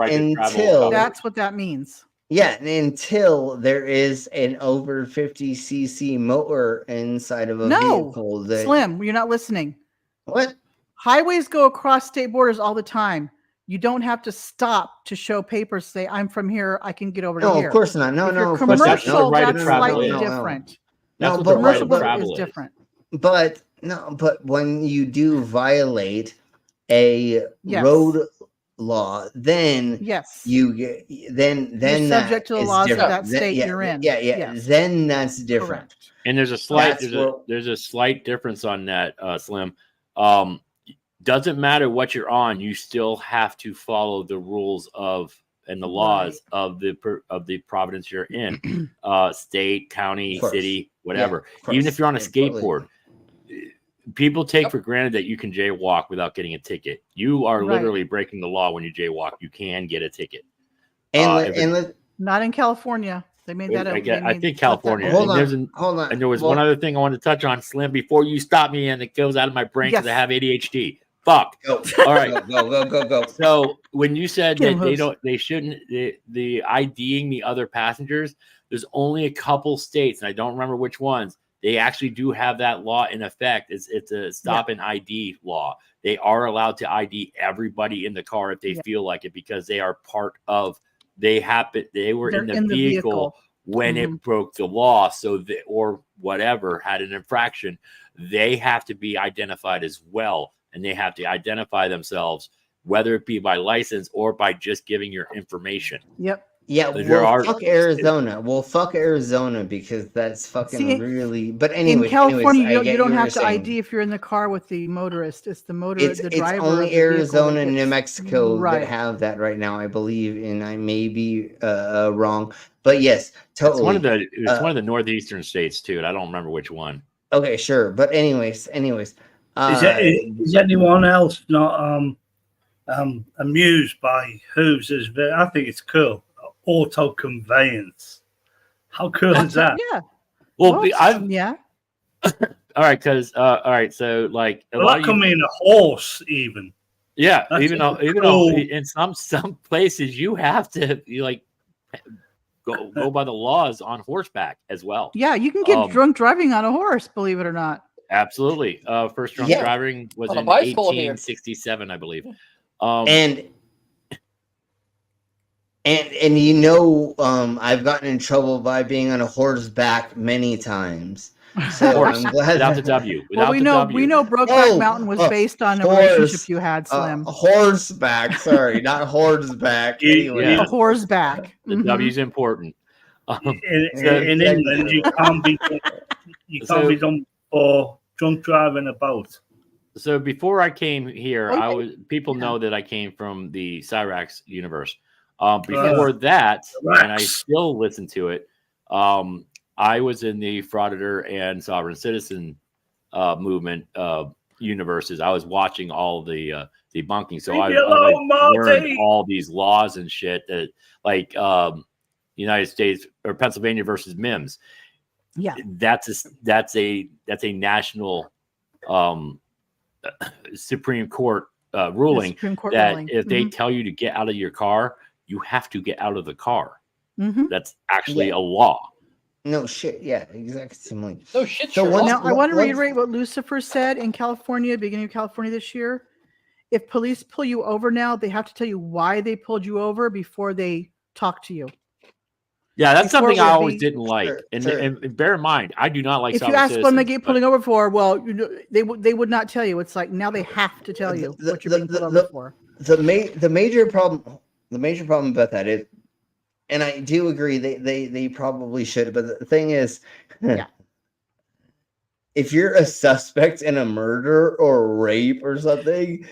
that's what that means. Yeah, until there is an over 50 cc motor inside of a vehicle. Slim, you're not listening. What? Highways go across state borders all the time. You don't have to stop to show papers. Say, I'm from here. I can get over to here. No, of course not. No. Commercial, that's slightly different. That's what the right to travel is different. But when you do violate a road law, then you get you're subject to the laws of that state you're in. Then that's different. Correct. And there's a slight difference on that, Slim. Doesn't matter what you're on, you still have to follow the rules and the laws of the province you're in, state, county, city, whatever. Even if you're on a skateboard. People take for granted that you can jaywalk without getting a ticket. You are literally breaking the law when you jaywalk. You can get a ticket. Not in California. They made that up. I think California. Hold on. And there was one other thing I wanted to touch on, Slim, before you stop me, and it goes out of my brain because I have ADHD. Fuck. Go. All right. Go. So when you said that they shouldn't, the IDing the other passengers, there's only a couple states, and I don't remember which ones. They actually do have that law in effect. It's a stop and ID law. They are allowed to ID everybody in the car if they feel like it, because they are part of. They were in the vehicle when it broke the law, or whatever had an infraction. They have to be identified as well, and they have to identify themselves, whether it be by license or by just giving your information. Yep. Yeah, well, fuck Arizona. Well, fuck Arizona because that's fucking really. But anyway, in California, anyways, you don't have to saying. ID if you're in the car with the motorist. It's the motorist, the driver. It's only of the Arizona and New Mexico right. that have that right now, I believe, and I may be wrong, but yes, totally. It's one of the northeastern states too, and I don't remember which one. Okay, sure, but anyways, is anyone else not amused by Hooves? I think it's cool. Auto conveyance. How cool is that? Yeah. Well, yeah. All right, because all right, so like a lot come in a horse even. Yeah, That's even though in some places you have to go by the laws on horseback as well. Yeah, you can get drunk driving on a horse, believe it or not. Absolutely. First drunk driving was in 1867, I believe. And you know, I've gotten in trouble by being on a horseback many times. So I'm glad. Without the W. Well, we know Brokeback Mountain was based on a relationship you had, Slim. Horseback, sorry, not horseback. Anyway, a horseback. The W's important. In England, you can't be done for drunk driving a boat. So before I came here, people know that I came from the Cyrax universe. Before that, and I still listen to it. I was in the Frauditor and Sovereign Citizen movement universes. I was watching all the debunking, so I learned all these laws and shit that, like United States or Pennsylvania versus Mims. Yeah, that's a national Supreme Court ruling if they tell you to get out of your car, you have to get out of the car. That's actually a law. No shit. Yeah, exactly. No shit. So now I want to reiterate what Lucifer said in California, beginning of California this year. If police pull you over now, they have to tell you why they pulled you over before they talk to you. Yeah, that's something I always didn't like. And bear in mind, I do not like. If you ask them to get pulling over for, well, you know, they would not tell you. It's like now they have to tell you what you're being pulled over for. The major problem about that is, and I do agree they probably should, but the thing is, if you're a suspect in a murder or rape or something,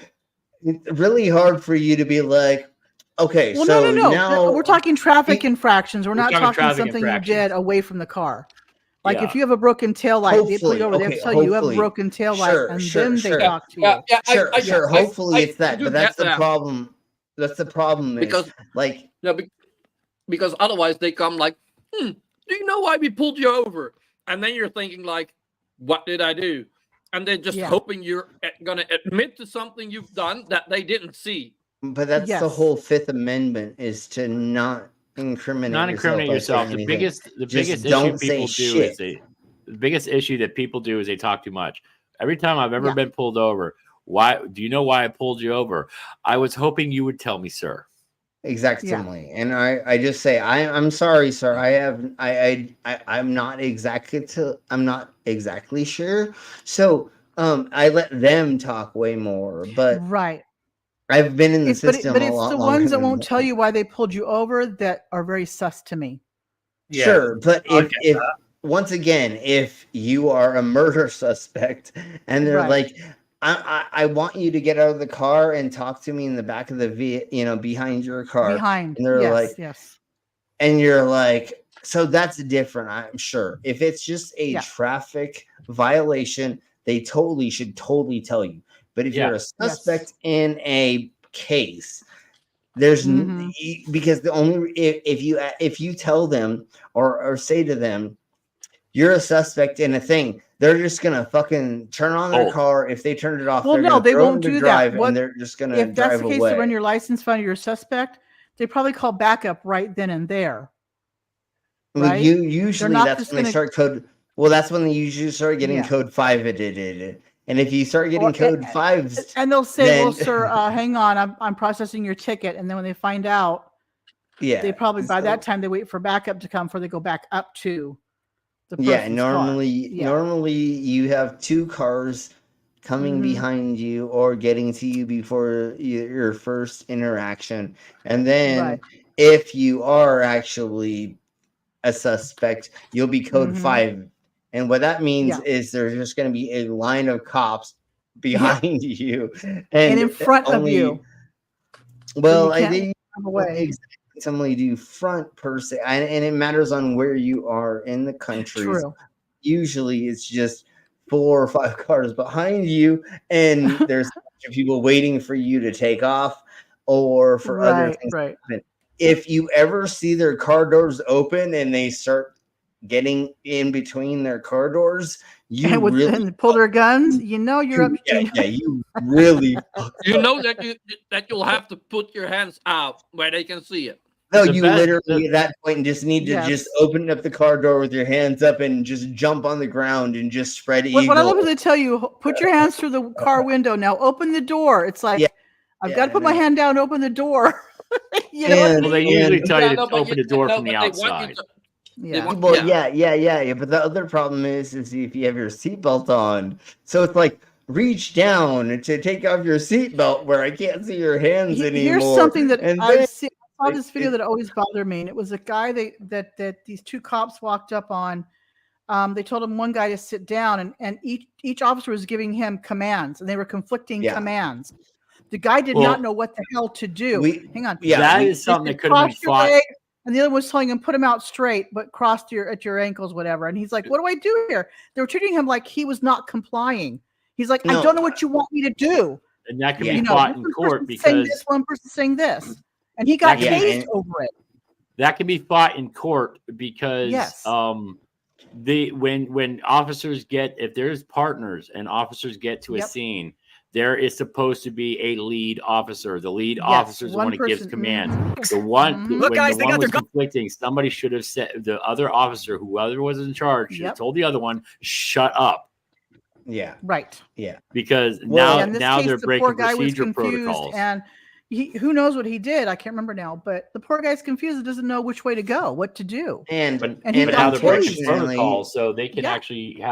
it's really hard for you to be like, okay, well, so no. now We're talking traffic infractions. We're not talking something you did away from the car. Like if you have a broken taillight, they pull you over. They have to tell you have a broken taillight, and then they talk to you. Sure. Hopefully it's that, but that's the problem. That's the problem. Because because otherwise they come like, do you know why we pulled you over? And then you're thinking like, what did I do? And they're just hoping you're going to admit to something you've done that they didn't see. But that's the whole Fifth Amendment, is to not incriminate yourself. The biggest issue that people do is they talk too much. Every time I've ever been pulled over, why do you know why I pulled you over? I was hoping you would tell me, sir. Exactly. And I just say I'm sorry, sir. I'm not exactly sure. So I let them talk way more, but I've been in the system but a it's lot the longer ones that than won't tell you why they pulled you over that are very sus to me. Sure, but if once again, if you are a murder suspect and they're like, I want you to get out of the car and talk to me in the back of the behind your car. And they're and you're like, so that's different, I'm sure. If it's just a traffic violation, they should totally tell you. But if you're a suspect in a case, there's because the only if you tell them or say to them, you're a suspect in a thing, they're just gonna fucking turn on their car. If they turn it off, they won't do that. And they're just gonna if that's drive the case, away. to run your license, find you're a suspect, they probably call backup right then and there. Right? Usually that's when they start code. Well, that's when they usually start getting code 5. And if you start getting code 5s, and they'll say, "Well, sir, hang on, I'm processing your ticket." And then when they find out, they probably by that time they wait for backup to come before they go back up to the person's normally you have 2 cars coming behind you or getting to you before your first interaction, and then if you are actually a suspect, you'll be code 5. And what that means is there's just going to be a line of cops behind you and in front of you. Well, so I think it's only do front per se, and it matters on where you are in the country. True. Usually, it's just 4 or 5 cars behind you, and there's a bunch of people waiting for you to take off or for other things. Right. If you ever see their car doors open and they start getting in between their car doors, you really and pull their guns. You know you're up. You really. You know that you'll have to put your hands out where they can see it. No, you literally at that point just need to just open up the car door with your hands up and just jump on the ground and just spread eagle. What I love is they tell you, put your hands through the car window. Now open the door. It's like, I've got to put my hand down, open the door. You know, well, they usually tell you to open the door from the outside. But the other problem is if you have your seatbelt on, so it's like reach down to take off your seatbelt where I can't see your hands anymore. Here's something that I saw this video that always bothered me, and it was a guy that these 2 cops walked up on. They told him one guy to sit down, and each officer was giving him commands, and they were conflicting commands. The guy did not know what the hell to do. Hang on. That is something that could have been fought. And the other one was telling him, put him out straight, but crossed at your ankles, whatever. And he's like, what do I do here? They were treating him like he was not complying. He's like, I don't know what you want me to do. And that can be fought in court because one person saying this. And he got tased over it. That can be fought in court because when officers if there's partners and officers get to a scene, there is supposed to be a lead officer. The lead officer is the one who gives commands. The one when the one was conflicting, somebody should have said, the other officer, whoever was in charge, should have told the other one, shut up. Yeah. Right. Yeah. Because now they're breaking procedure protocols. And who knows what he did? I can't remember now. But the poor guy's confused and doesn't know which way to go, what to do. But now they're breaking protocols, so they can actually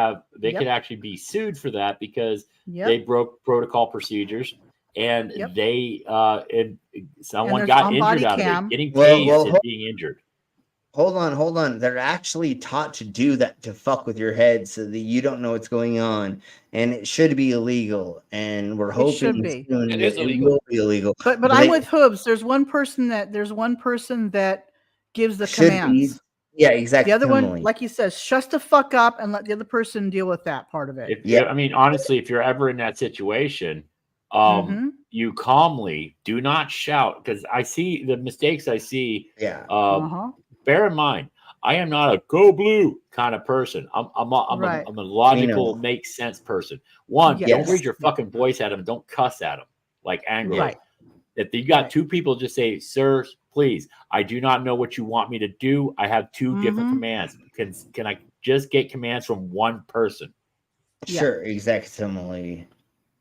could actually be sued for that because they broke protocol procedures and someone got injured out of it, getting tased and being injured. Hold on. They're actually taught to do that, to fuck with your head so that you don't know what's going on. And it should be illegal. And we're hoping it will be illegal. But I'm with Hoobs. There's one person that gives the commands. Yeah, exactly. The other one, like he says, shut the fuck up and let the other person deal with that part of it. I mean, honestly, if you're ever in that situation, you calmly do not shout, because I see the mistakes I see. Bear in mind, I am not a go blue kind of person. I'm a logical, makes sense person. Don't raise your fucking voice at them. Don't cuss at them like angrily. Right. If you got 2 people, just say, "Sir, please, I do not know what you want me to do. I have 2 different commands. Can I just get commands from one person?" Sure, exactly.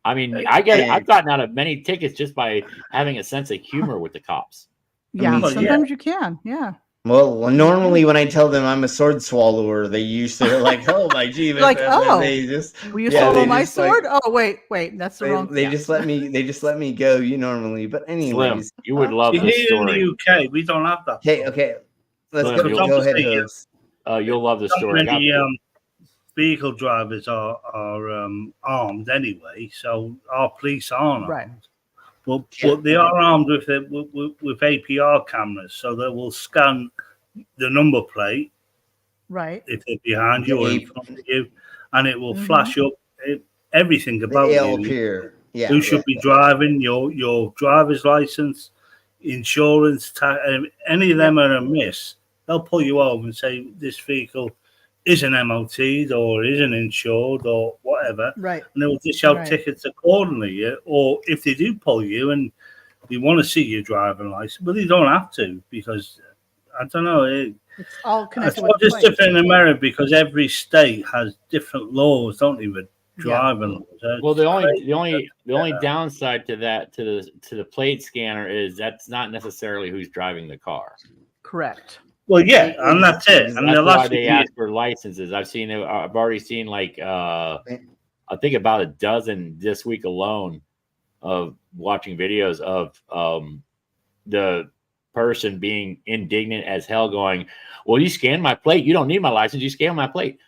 I mean, I've gotten out of many tickets just by having a sense of humor with the cops. Yeah, sometimes you can. Yeah. Well, normally when I tell them I'm a sword swallower, they usually are like, "Oh my gee!" Like, they just will you swallow my sword? Like, oh wait, that's the wrong. They just let me go. You normally, but anyways, Slim, you would love this story. In the UK, we don't have that. Okay, let's go ahead. You'll love the story. Many vehicle drivers are armed anyway, so our police aren't. Right. But they are armed with APR cameras, so they will scan the number plate, right, if they're behind you or in front of you, and it will flash up everything about you. Who should be driving, your driver's license, insurance, any of them are amiss. They'll pull you over and say this vehicle isn't MOT'd or isn't insured or whatever, right? And they will dish out tickets accordingly. Or if they do pull you and they want to see your driving license, but they don't have to, because I don't know. It's all connected. It's different in America because every state has different laws, don't they? With driving laws. Well, the only downside to that to the plate scanner is that's not necessarily who's driving the car. Correct. Well, yeah, and that's it. And that's why they ask for licenses. I've already seen like I think about a dozen this week alone of watching videos of the person being indignant as hell, going, "Well, you scanned my plate. You don't need my license. You scanned my plate."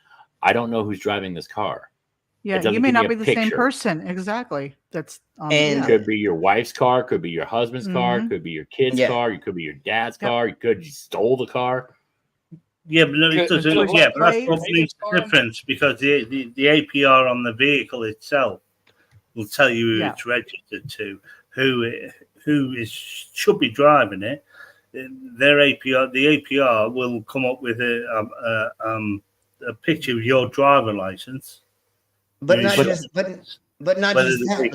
I don't know who's driving this car. Yeah, you may not be the same person. Exactly. That's could be your wife's car, could be your husband's car, could be your kid's car, it could be your dad's car. You could stole the car. Yeah, but no, it doesn't. Yeah, but that's what makes the difference, because the APR on the vehicle itself will tell you who it's registered to, who should be driving it. Their APR, the APR will come up with a picture of your driver license. But not just that,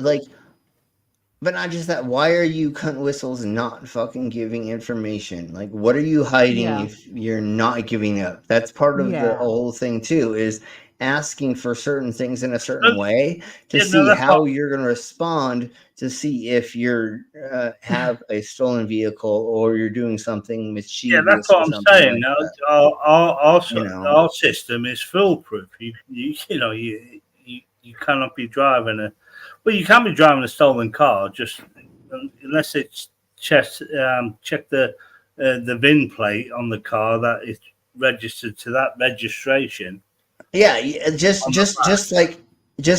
like, but not just that. Why are you cunt whistles not fucking giving information? Like, what are you hiding if you're not giving up? That's part of the whole thing too, is asking for certain things in a certain way to see how you're going to respond, to see if you're have a stolen vehicle or you're doing something mischievous. Yeah, that's what I'm saying. Our system is foolproof. You cannot be driving you can be driving a stolen car, just unless it's check the VIN plate on the car that is registered to that registration. Yeah, just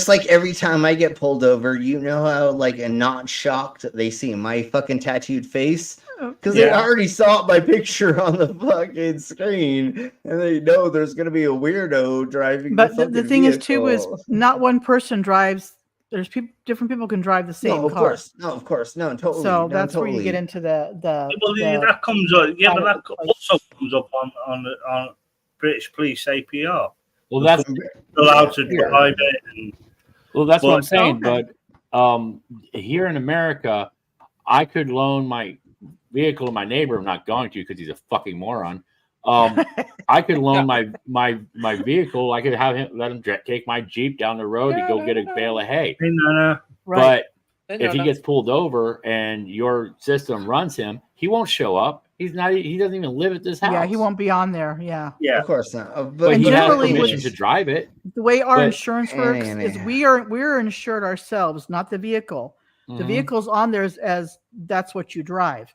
like every time I get pulled over, you know how like a not shocked they see my fucking tattooed face, because they already saw my picture on the fucking screen, and they know there's gonna be a weirdo driving. But the thing is too is not one person drives. There's different people can drive the same car. Of course, totally. So that's where you get into the that comes up. Yeah, but that also comes up on British police APR. Well, that's allowed to drive it. Well, that's what I'm saying. But here in America, I could loan my vehicle to my neighbor. I'm not going to, because he's a fucking moron. I could loan my vehicle. I could have him, let him take my Jeep down the road to go get a bale of hay. But if he gets pulled over and your system runs him, he won't show up. He doesn't even live at this house. Yeah, he won't be on there. Yeah, of course not. But he has permission to drive it. The way our insurance works is we're insured ourselves, not the vehicle. The vehicle's on there as that's what you drive.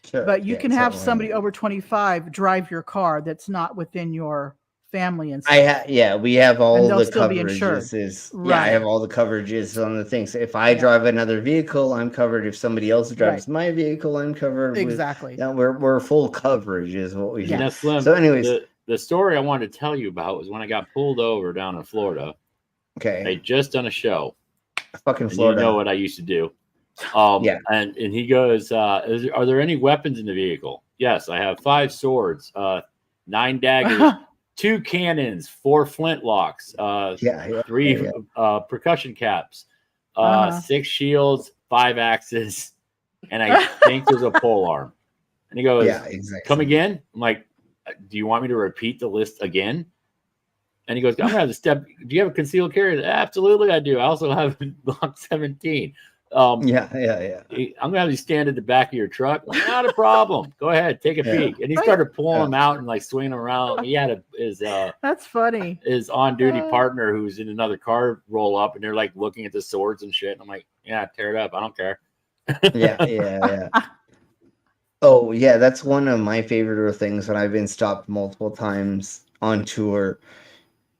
Sure. But you can have somebody over 25 drive your car that's not within your family and stuff. We have all the coverages. I have all the coverages on the things. So if I drive another vehicle, I'm covered. If somebody else drives my vehicle, I'm covered. Exactly. We're full coverage is what we do. Slim, so anyways, the story I wanted to tell you about was when I got pulled over down in Florida. Okay. I just done a show. Fucking Florida. You know what I used to do. And he goes, are there any weapons in the vehicle? Yes, I have 5 swords, 9 daggers, 2 cannons, 4 flintlocks, 3 percussion caps, 6 shields, 5 axes, and I think there's a pole arm. And he goes, come again? I'm like, do you want me to repeat the list again? And he goes, I'm gonna have to step. Do you have a concealed carry? Absolutely, I do. I also have Glock 17. I'm gonna have you stand at the back of your truck. Not a problem. Go ahead, take a peek. And he started pulling them out and like swinging them around. He had that's funny. His on-duty partner who's in another car roll up, and they're like looking at the swords and shit. And I'm like, yeah, tear it up. I don't care. Yeah. Oh yeah, that's one of my favorite things when I've been stopped multiple times on tour.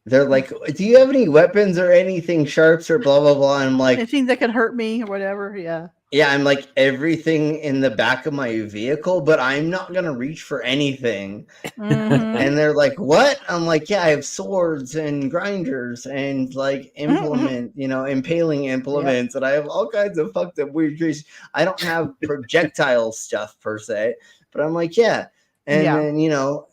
They're like, do you have any weapons or anything sharps or blah, blah, blah? And I'm like, anything that can hurt me or whatever. Yeah. Yeah. I'm like, everything in the back of my vehicle, but I'm not going to reach for anything. And they're like, what? I'm like, yeah, I have swords and grinders and like impaling implements. And I have all kinds of fucked up weird trees. I don't have projectile stuff per se, but I'm like, yeah. And then,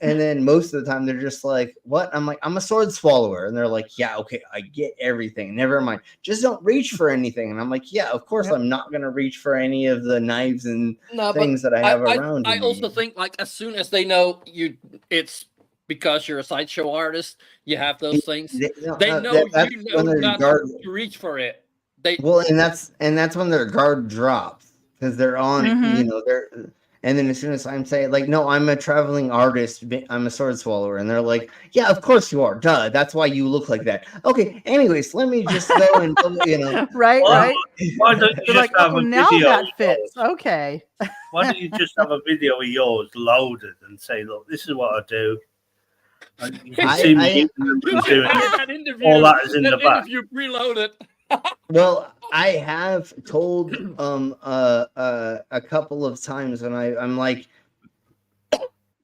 and then most of the time they're just like, what? I'm like, I'm a sword swallower. And they're like, yeah, okay, I get everything. Never mind. Just don't reach for anything. And I'm like, yeah, of course I'm not going to reach for any of the knives and things that I have around me. I also think like as soon as they know it's because you're a sideshow artist, you have those things. They know you know not to reach for it. And that's when their guard drops because they're on, And then as soon as I'm saying, like, no, I'm a traveling artist, I'm a sword swallower, and they're like, yeah, of course you are, duh, that's why you look like that. Okay, anyways, let me just go and, right. Why don't you They're just like, have oh, a now video? that fits. Okay. Why don't you just have a video of yours loaded and say, look, this is what I do. And you can see me doing that interview, all that is in the back. interview preloaded. Well, I have told a couple of times when I'm like,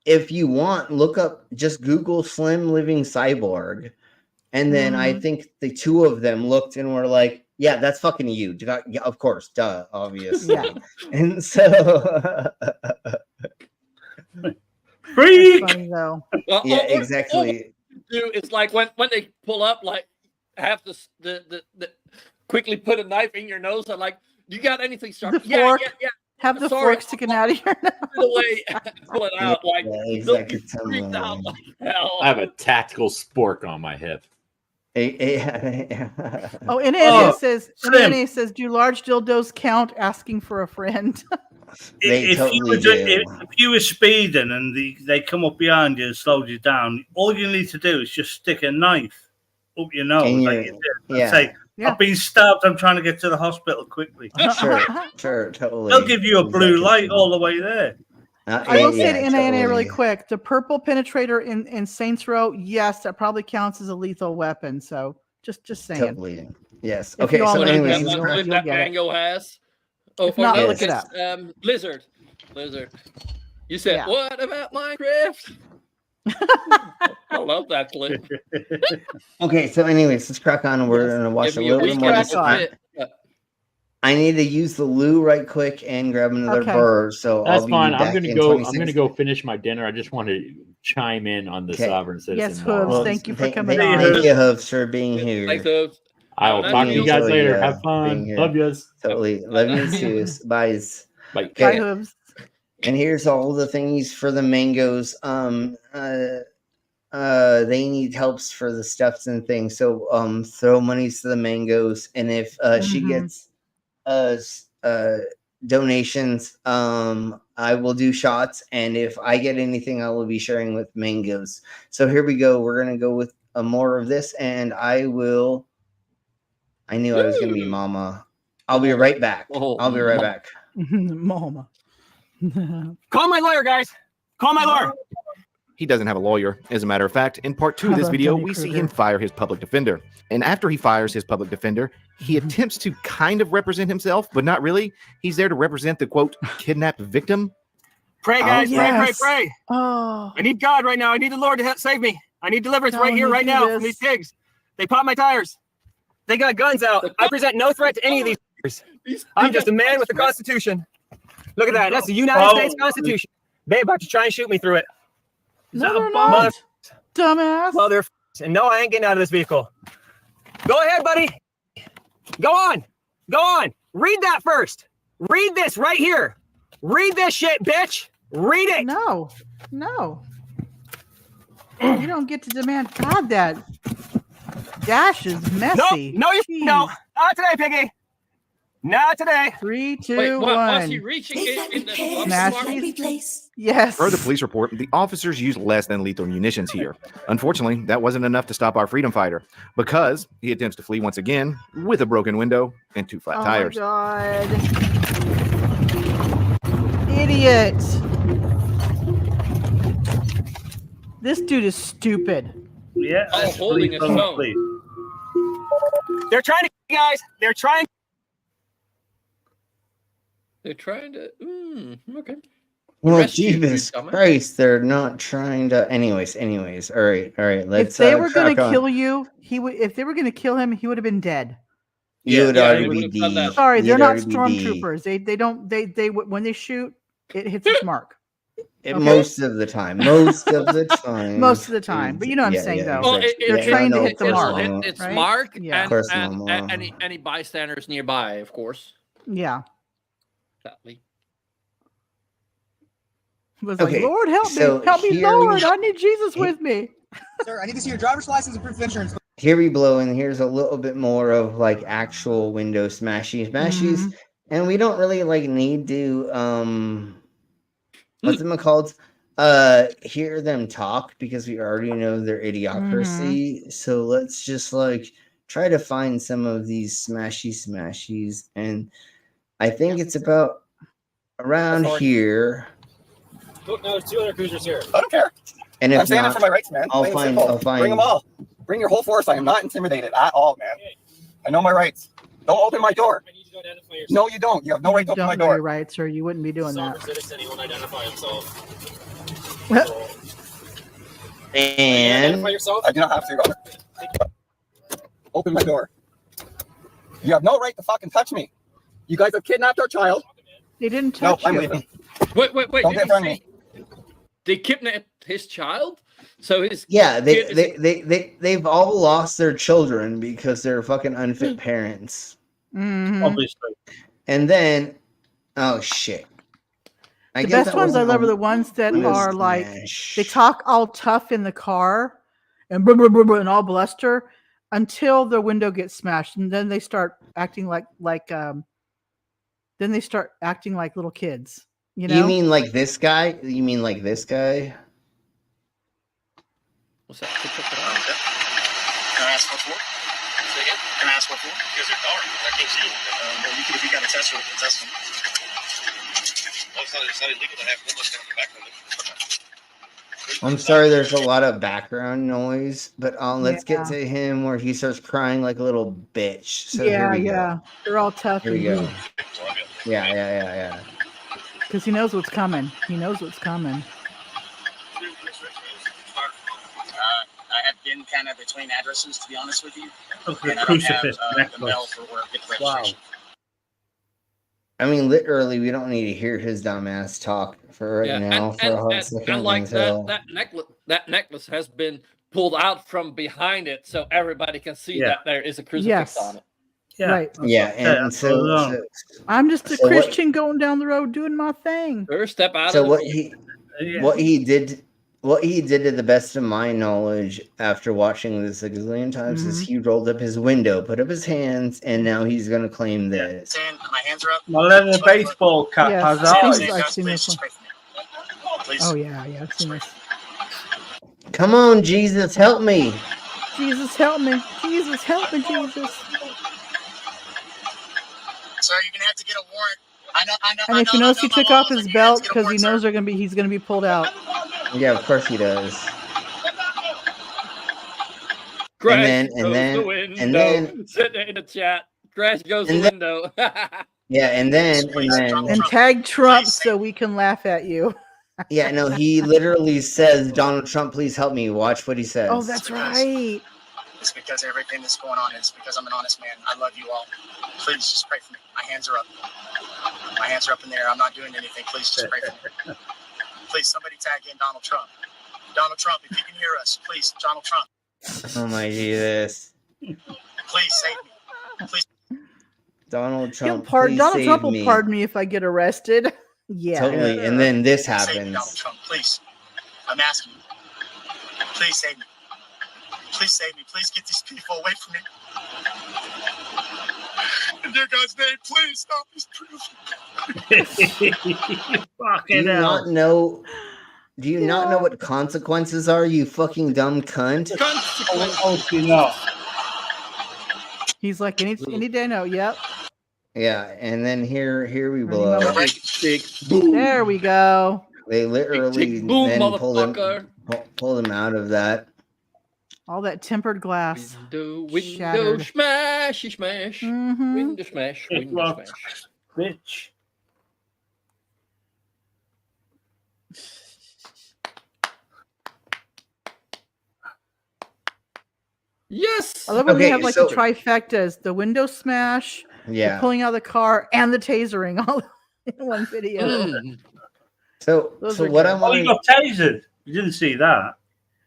if you want, look up, just Google Slim Living Cyborg. And then I think the two of them looked and were like, yeah, that's fucking you. Yeah, of course, duh, obviously. Yeah. And so freak. That's funny, though. Well, yeah, exactly. It's like when they pull up, like have the quickly put a knife in your nose. I'm like, you got anything sharp? The fork. Yeah. Have the fork sticking out of your nose. Away, pull it out. Like, exactly. freaked out like hell. I have a tactical spork on my hip. Oh, and Annie says, do large dildos count? Asking for a friend. If you were speeding and they come up behind you and slowed you down, all you need to do is just stick a knife up your nose, like you did, and say, I've been stabbed, I'm trying to get to the hospital quickly. Sure, totally. They'll give you a blue light all the way there. I will say to NANA really quick, the purple penetrator in Saints Row, yes, that probably counts as a lethal weapon. So just saying. Totally. Yes. If Okay. So anyways, that Mango has. Oh, if not, look it up. Blizzard. You said, what about Minecraft? I love that clip. Okay, so anyways, let's crack on and we're gonna watch a little bit more. I need to use the loo right quick and grab another burr. So that's I'll be fine. back I'm gonna go finish my dinner. I just want to chime in on the sovereign citizen. Yes, Hooves. Thank you for coming on. Thank you, Hooves, for being here. Thanks, Hooves. I will talk to you guys later. Have fun. Love yous. Totally. Love you too. Bye. Bye. Bye, Hooves. And here's all the things for the mangoes. They need helps for the stuffs and things. So throw monies to the mangoes. And if she gets donations, I will do shots. And if I get anything, I will be sharing with mangoes. So here we go. We're gonna go with more of this, and I knew I was gonna be mama. I'll be right back. I'll be right back. Mama. Call my lawyer, guys. Call my lawyer. He doesn't have a lawyer. As a matter of fact, in part 2 of this video, we see him fire his public defender. And after he fires his public defender, he attempts to kind of represent himself, but not really. He's there to represent the, quote, kidnapped victim. Pray, guys. Pray. Oh. I need God right now. I need the Lord to save me. I need deliverance right here, right now from these pigs. They pop my tires. They got guns out. I present no threat to any of these pigs. I'm just a man with the Constitution. Look at that. That's the United States Constitution. They about to try and shoot me through it. No, they're not. Dumbass. Mother. And no, I ain't getting out of this vehicle. Go ahead, buddy. Go on. Read that first. Read this right here. Read this shit, bitch. Read it. No. You don't get to demand. God, that dash is messy. No, not today, Piggy. Not today. 3, 2, 1. Was he reaching in the place? Yes. Per the police report, the officers used less than lethal munitions here. Unfortunately, that wasn't enough to stop our freedom fighter because he attempts to flee once again with a broken window and 2 flat tires. Oh my God. Idiot. This dude is stupid. Yeah. Holding his phone. They're trying to, guys. They're trying to. Okay. Well, Jesus Christ, they're not trying to. Anyways. All right. Let's. If they were going to kill you, if they were going to kill him, he would have been dead. You would already be dead. Sorry, they're not stormtroopers. They don't. They when they shoot, it hits its mark. Most of the time. Most of the time. But you know what I'm saying, though. Well, they're trying to hit the mark. It's right? Mark Yeah. and any bystanders nearby, of course. Yeah. Exactly. Was like, Lord, help me, Lord! I need Jesus with me. Sir, I need to see your driver's license and proof of insurance. Here we blow, and here's a little bit more of like actual window smashies, and we don't really like need to what's it called? Hear them talk because we already know their idiocracy. So let's just like try to find some of these smashies, and I think it's about around here. Look, no, there's 2 other cruisers here. I don't care. And if I'm standing not, for my rights, man. I'll Plain find. simple. I'll find. Bring them all. Bring your whole force. I am not intimidated at all, man. I know my rights. Don't open my door. I need you to identify yourself. No, you don't. You have no right to open my Don't know door. your rights, or you wouldn't be doing that. Citizen, he won't identify himself. And Identify yourself. I do not have to. Open my door. You have no right to fucking touch me. You guys have kidnapped our child. They didn't touch I'm you. leaving. Wait. Don't get in front of me. They kidnapped his child? So his they've all lost their children because they're fucking unfit parents. Obviously. And then, oh shit. The best ones I love are the ones that are like they talk all tough in the car and blah, blah, blah, blah, and all bluster until the window gets smashed, and then they start acting like little kids. You know? You mean like this guy? You mean like this guy? What's that? Can I ask what for? Say again? Can I ask what for? Because they're dark. I can't see them. If you got accessory, test them. Well, it's not illegal to have homeless in the background. I'm sorry, there's a lot of background noise, but let's get to him where he starts crying like a little bitch. So here we go. They're all tough. Here we go. Yeah. Because he knows what's coming. He knows what's coming. I have been kind of between addresses, to be honest with you. Okay, and I don't crucifix have the mail necklace. for work at the Wow. registration. I mean, literally, we don't need to hear his dumbass talk for right now for a hot second. And like until... that necklace has been pulled out from behind it, so everybody can see that there is a crucifix on it. Yeah. Right. Yeah, and so I'm just a Christian going down the road doing my thing. First step out. So of what he did to the best of my knowledge after watching this a gazillion times is he rolled up his window, put up his hands, and now he's gonna claim this. My hands are up. My leather baseball cap has eyes. I've seen this one. Oh yeah, I've seen this. Come on, Jesus, help me! Jesus, help me! Jesus, help me, Jesus! Sir, you're gonna have to get a warrant. I know. And if you notice, he took off his belt because he knows he's gonna be pulled out. Yeah, of course he does. Crash and then sitting in the chat. Crash goes the window. Yeah, and then tag Trump so we can laugh at you. Yeah, no, he literally says, "Donald Trump, please help me." Watch what he says. Oh, that's right. It's because everything that's going on is because I'm an honest man. I love you all. Please just pray for me. My hands are up. My hands are up in the air. I'm not doing anything. Please just pray for me. Please, somebody tag in Donald Trump. Donald Trump, if you can hear us, please, Donald Trump. Oh my Jesus! Please save me. Please. Donald Trump. Donald Trump will pardon me if I get arrested. Yeah, totally. And then this Save me, happens. Donald Trump, please. I'm asking you. Please save me. Please save me. Please get these people away from me. In dear God's name, please stop this proof. Do you not know? Do you not know what consequences are? You fucking dumb cunt. Oh, you know. He's like any day now. Yep. Yeah, and then here we blow. There we go. They literally boom, then pulled motherfucker. him out of that. All that tempered glass. Window Shattered. smashy smash. Window smash. Window smash. Bitch. Yes. I love when we have like the trifectas: the window smash, the pulling out of the car, and the tasering all in one video. So what I'm he got tasered. You didn't see that.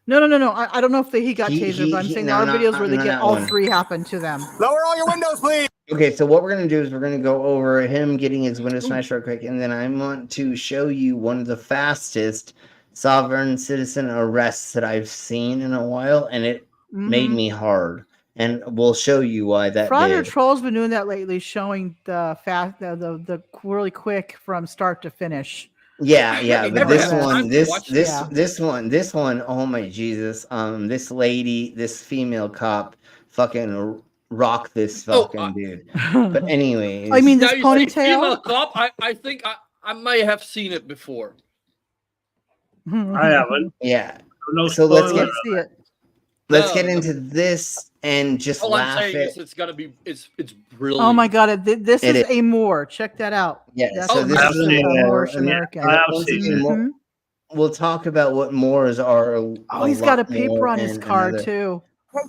No. I don't know if he got tasered, but I'm saying there are videos where they get all three happen to them. Lower all your windows, please. Okay, so what we're going to do is we're going to go over him getting his window smashed real quick, and then I want to show you one of the fastest sovereign citizen arrests that I've seen in a while, and it made me hard. And we'll show you why that Frogger did. Troll's been doing that lately, showing the really quick from start to finish. Yeah, but this one, oh my Jesus, this lady, this female cop, fucking rock this fucking dude. But anyways, I mean, this Now you say ponytail. female cop. I think I may have seen it before. I haven't. Yeah. No So let's get spoiler. let's get into this and just All laugh I'm saying at. is it's gonna be it's brilliant. Oh my God! This It is is. a Moor. Check that out. Yeah, That's so this is a Moorish and American. once again, we'll talk about what Moors are. Oh, he's got a paper on his car too.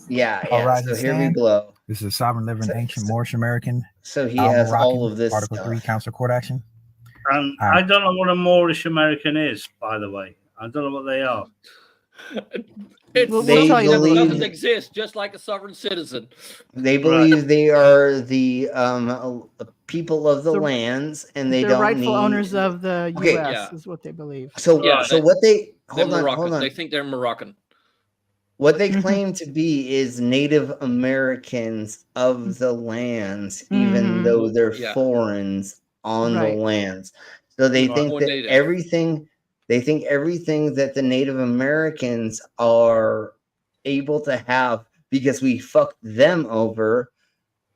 Yeah. All right, So here we go. This is a sovereign, living, ancient Moorish American. So he has all of this Article stuff. 3, Council Court Action. I don't know what a Moorish American is, by the way. I don't know what they are. It's They something that believe- doesn't exist, just like a sovereign citizen. They believe they are the people of the lands, and they They're don't rightful need owners of the Okay. U.S. is what they believe. So, so what they They're hold on, Moroccan. hold on. They think they're Moroccan. What they claim to be is Native Americans of the lands, even though they're Yeah. foreigners on Right. the lands. So they Not think more that native. everything that the Native Americans are able to have because we fucked them over.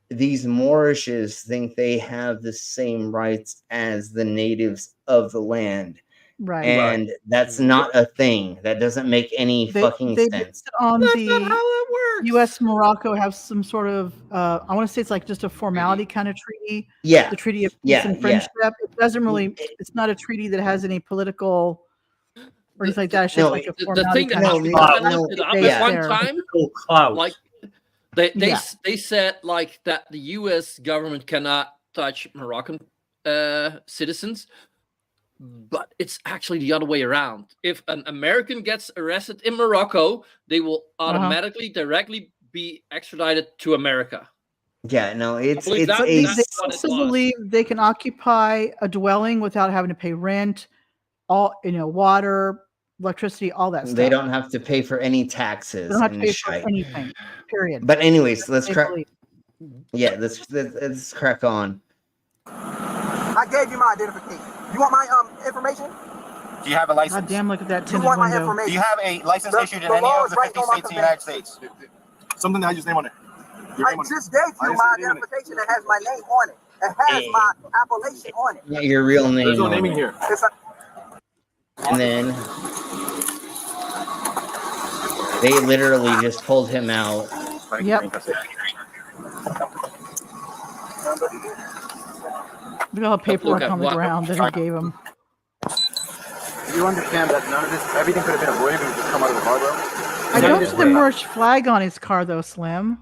These Moorishes think they have the same rights as the natives of the land. Right. And that's not a thing. That doesn't make any fucking they sense. based it on That's the not how it works. U.S. Morocco have some sort of I want to say it's like just a formality kind of treaty. Yeah. The Treaty of Peace Yeah, and yeah. Friendship. It doesn't really. It's not a treaty that has any political or anything like that. It's just No, like a The formality thing that kind of happened, treaty. I looked it up Based at one there. time. Clout. Like they said like that the U.S. government cannot touch Moroccan citizens, but it's actually the other way around. If an American gets arrested in Morocco, they will automatically directly be extradited to America. Yeah, no, it's believe it's that- a that's They what it also was. believe they can occupy a dwelling without having to pay rent, all water, electricity, all that stuff. they don't have to pay for any taxes They don't have to and pay shite. for anything. Period. But anyways, let's They crack. believe. Yeah, let's crack on. I gave you my identification. You want my information? Do you have a license? God damn, look at that You tinted want my window. information? Do you have a license The- issued in the any law of is the right 50 on my states of the United conveyance. States? Something that has your name on it. Your I name on it. just gave I you didn't my see your name on it. identification that has my name on it. It has Hey. my appellation on it. Not your real name. There's no on name it. in here. It's a, And then they literally just pulled him out. Yep. Look at all the paperwork at on the what- ground that he gave him. You understand that none of this, everything could have been avoided if it just come out of the car, bro? I don't see the Moorish flag on his car though, Slim.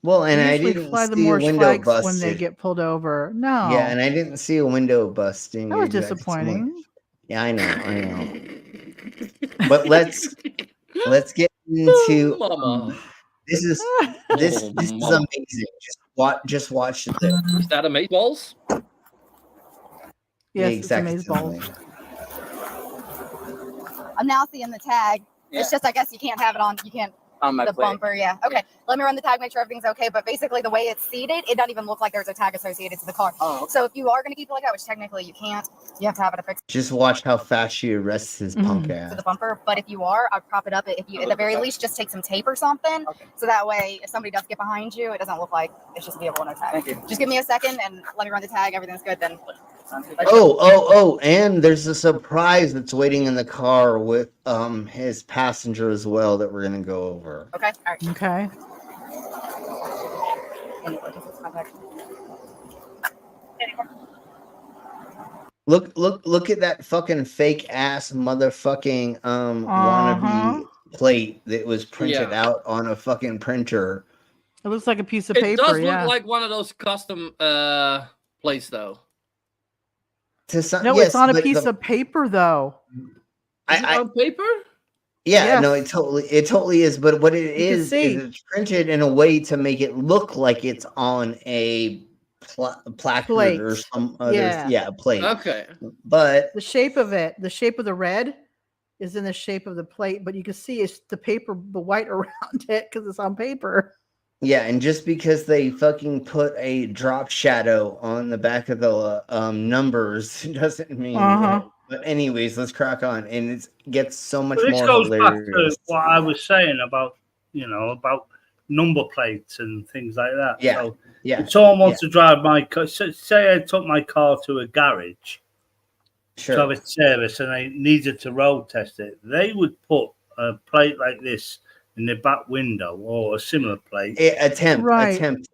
Well, and They I usually didn't fly the see a Moorish window flags busted. when they get pulled over. No. Yeah, and I didn't see a window busting. that was You guys- disappointing. Yeah, I know. But let's get into this is this Oh, is mama. amazing. Just watch this. Is that amazeballs? Yes, Exactly. it's amazeballs. I'm now seeing the tag. It's just, I guess you can't have it on. You can't. On my the plate. bumper, yeah. Okay, let me run the tag, make sure everything's okay. But basically, the way it's seated, it doesn't even look like there's a tag associated to the car. Oh, okay. So if you are going to keep it like that, which technically you can't, you have to have it affixed Just watch how fast she arrests his punk to ass. the bumper. But if you are, I'd prop it up. If you, at the very least, just take some tape or something, so that way, if somebody does get behind you, it doesn't look like it's just a vehicle and no tag. Thank you. Just give me a second and let me run the tag. Everything's good then. Oh, and there's a surprise that's waiting in the car with his passenger as well that we're gonna go over. Okay. All right. Okay. Look at that fucking fake ass motherfucking wannabe plate that was printed Yeah. out on a fucking printer. It looks like a piece of It paper. does Yeah. look like one of those custom plates, though. To some, No, yes, it's on a but piece the- of paper though. Is it on paper? Yeah, Yes. no, it totally is. But what it You can is see. it's printed in a way to make it look like it's on a placard Plate. or some other Yeah. plate. Okay. But The shape of it, the shape of the red, is in the shape of the plate, but you can see it's the paper, the white around it, because it's on paper. yeah, and just because they fucking put a drop shadow on the back of the numbers doesn't mean Uh-huh. But anyways, let's crack on, and it gets so much This more goes back hilarious. to what I was saying about, about number plates and things like that. Yeah, So yeah. if someone wants to drive my car, say I took my car to a garage to have it serviced and they needed to road test it, they would put a plate like this in the back window or a similar plate. Attempt.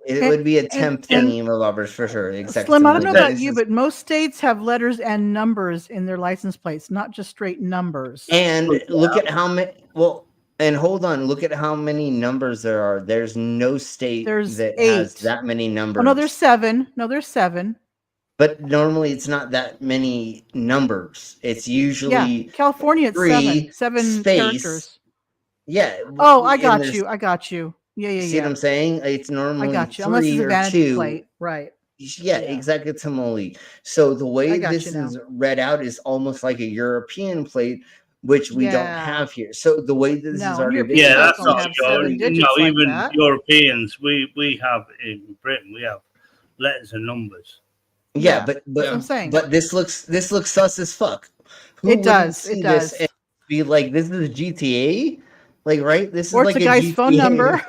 It would be a temp thingy, Robbers, for sure. Exactly. Slim, I don't know about you, but most states have letters and numbers in their license plates, not just straight numbers. And look at how many. Well, and hold on. Look at how many numbers there are. There's no state that 8. has that many numbers. Oh, no, there's 7. No, there's 7. But normally it's not that many numbers. It's usually California. It's 7 characters. Yeah. Oh, I got you. Yeah. See what I'm saying? It's normally I got you. Unless it's a vanity plate, right? Yeah, exactly. Tamale. So the way this is read out is almost like a European plate, which we don't have here. So the way this is already that's not even Europeans. We have in Britain. We have letters and numbers. Yeah, but I'm saying. But this looks sus as fuck. It does. It does. And be like, this is GTA, like, right? This is or like it's a guy's GTA. phone number.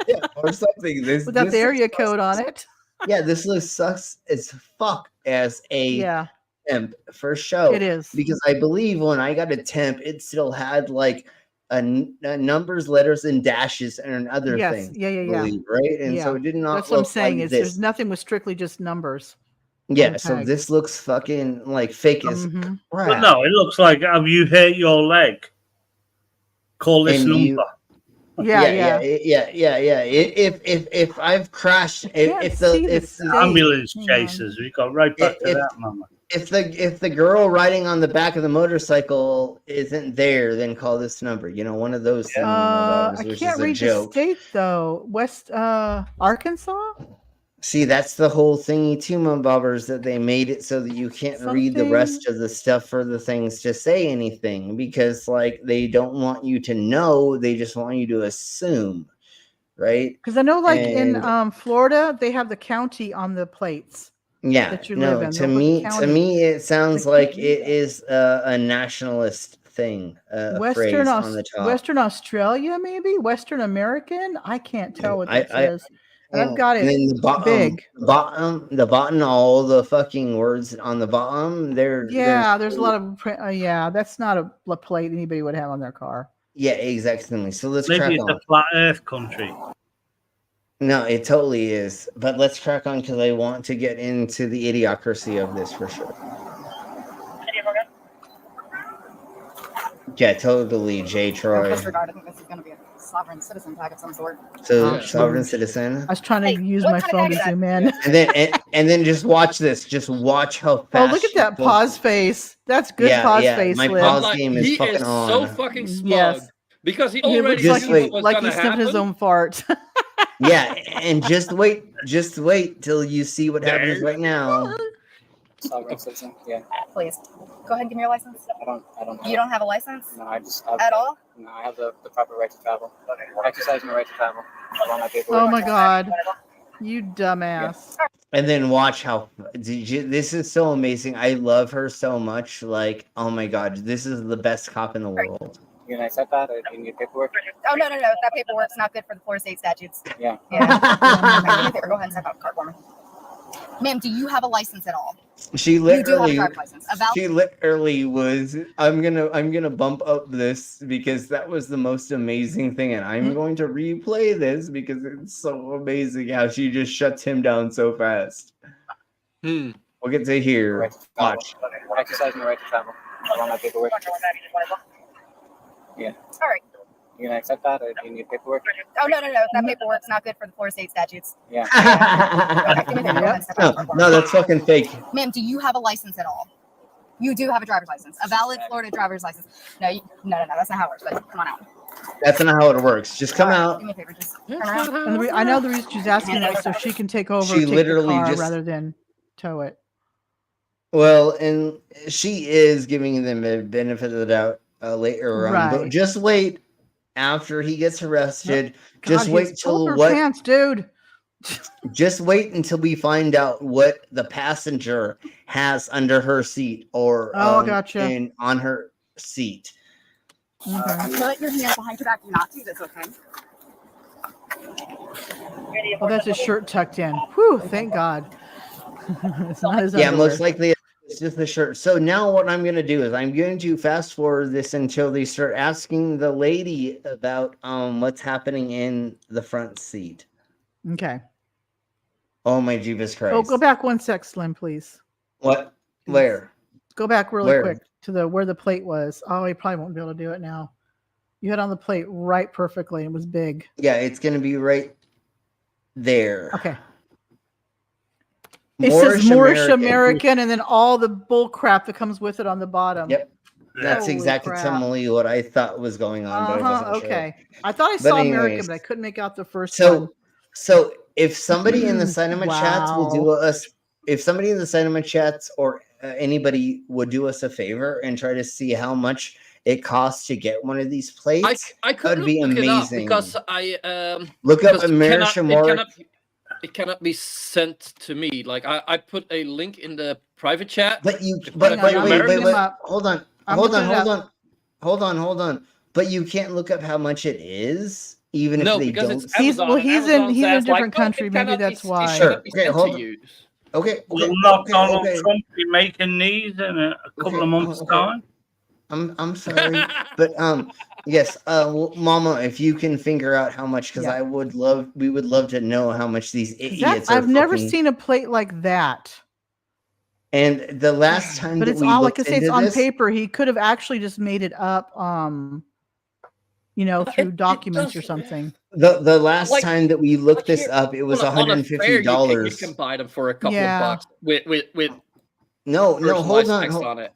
Yeah, or something. Without the area code on it. Yeah, this looks sus as fuck as a temp for show. It is. Because I believe when I got a temp, it still had like a numbers, letters, and dashes and other things. Yeah. Believe, right? And so it did not. That's what I'm saying. Is there's nothing with strictly just numbers. Yeah, so this looks fucking like fake as crap. But no, it looks like, have you hurt your leg? Call this number. Yeah. If I've crashed, if the ambulance chasers, we got right back to that moment. If the girl riding on the back of the motorcycle isn't there, then call this number. One of those things. I can't read the state though. West Arkansas. See, that's the whole thingy too, Mom Bobbers, that they made it so that you can't read the rest of the stuff for the things to say anything, because like they don't want you to know, they just want you to assume, right? Because I know, like in Florida, they have the county on the plates. Yeah, that you live in. To me, it sounds like it is a nationalist thing. Western on the top. Western Australia, maybe Western American. I can't tell what this is. I've got it. And then the bottom, all the fucking words on the bottom. There's a lot of that's not a plate anybody would have on their car. Yeah, exactly. So let's maybe crack it's on. a flat Earth country. No, it totally is. But let's crack on because I want to get into the idiocracy of this for sure. Yeah, totally, J. Troy. Disregard. I think this is going to be a sovereign citizen tag of some sort. So sovereign citizen. I was trying to use my phone to zoom in. And then just watch this. Just watch how fast. Oh, look at that pause face. That's good pause face. My pause game is fucking on. So fucking smug because he already looks knew like he sniffed his own fart. Yeah, and just wait till you see what happens right now. Sovereign citizen, yeah. Please, go ahead and give me your license. I don't. You don't have a license? No, I just. At all? No, I have the proper right to travel. Exercise my right to travel. My paperwork. Oh my god, you dumbass. Yeah. And then watch how this is so amazing. I love her so much. Like, oh my god, this is the best cop in the world. You gonna accept that, or do you need paperwork? Oh no, that paperwork's not good for the Florida state statutes. Yeah. Go ahead and step out the car for me. Ma'am, do you have a license at all? She literally, you do have a driver's license. she literally was. I'm gonna bump up this because that was the most amazing thing, and I'm going to replay this because it's so amazing how she just shuts him down so fast. We'll get to hear. Watch. Exercise my right to travel. My paperwork. Yeah. All right. You gonna accept that, or do you need paperwork? Oh no, that paperwork's not good for the Florida state statutes. Yeah. No, that's fucking fake. Ma'am, do you have a license at all? You do have a driver's license, a valid Florida driver's license. No, that's not how it works. But come on out. That's not how it works. Just come out. Do me a favor, just turn around. And I know the reason she's asking that so she can take over. She literally the car just rather than tow it. Well, and she is giving them a benefit of the doubt later on, but just wait after he gets arrested. God, just wait pull till her what? pants, dude. Just wait until we find out what the passenger has under her seat or gotcha. and on her seat. Put your hands behind your back. Do not do this, okay? Oh, that's his shirt tucked in. Whew, thank God. It's not his Yeah, underwear. most likely it's just the shirt. So now what I'm going to do is I'm going to fast forward this until they start asking the lady about what's happening in the front seat. Okay. Oh my Jeebus Christ. Oh, go back one sec, Slim, please. What? Where? Go back really Where? quick to where the plate was. Oh, you probably won't be able to do it now. You had on the plate right perfectly. It was big. Yeah, it's going to be right there. Okay. It says Moorish American and then all the bull crap that comes with it on the bottom. Yep. That's Holy exactly crap. similarly what I thought was going on, but I wasn't okay. sure. I thought I But saw anyways, American, but I couldn't make out the first one. So if somebody in the cinema chats will do Wow. us, if somebody in the cinema chats or anybody would do us a favor and try to see how much it costs to get one of these plates, I that would be couldn't look it up amazing. because I Look up because American it cannot be sent to me. Like I put a link in the private chat. But you, If but you're wait, American- hold on, I'm hold looking it on. But you can't look up how much it is, even No, if they because don't. it's Amazon, and Amazon he's in a says, different like, country. it Maybe cannot that's be- why. it Sure. cannot be Okay, sent hold to on. you. Will not Donald Trump be making these in a couple of months' time? I'm sorry, but yes, well, Mama, if you can figure out how much, because we would love to know how much these idiots are. I've never fucking- seen a plate like that. And the last time But that it's we all, looked like I say, into it's on this, paper. He could have actually just made it up, through documents or something. the last Like, time that we looked this up, it was on a fair, $150. You can buy them for a couple Yeah. of bucks with No, hold personalized on, text on it.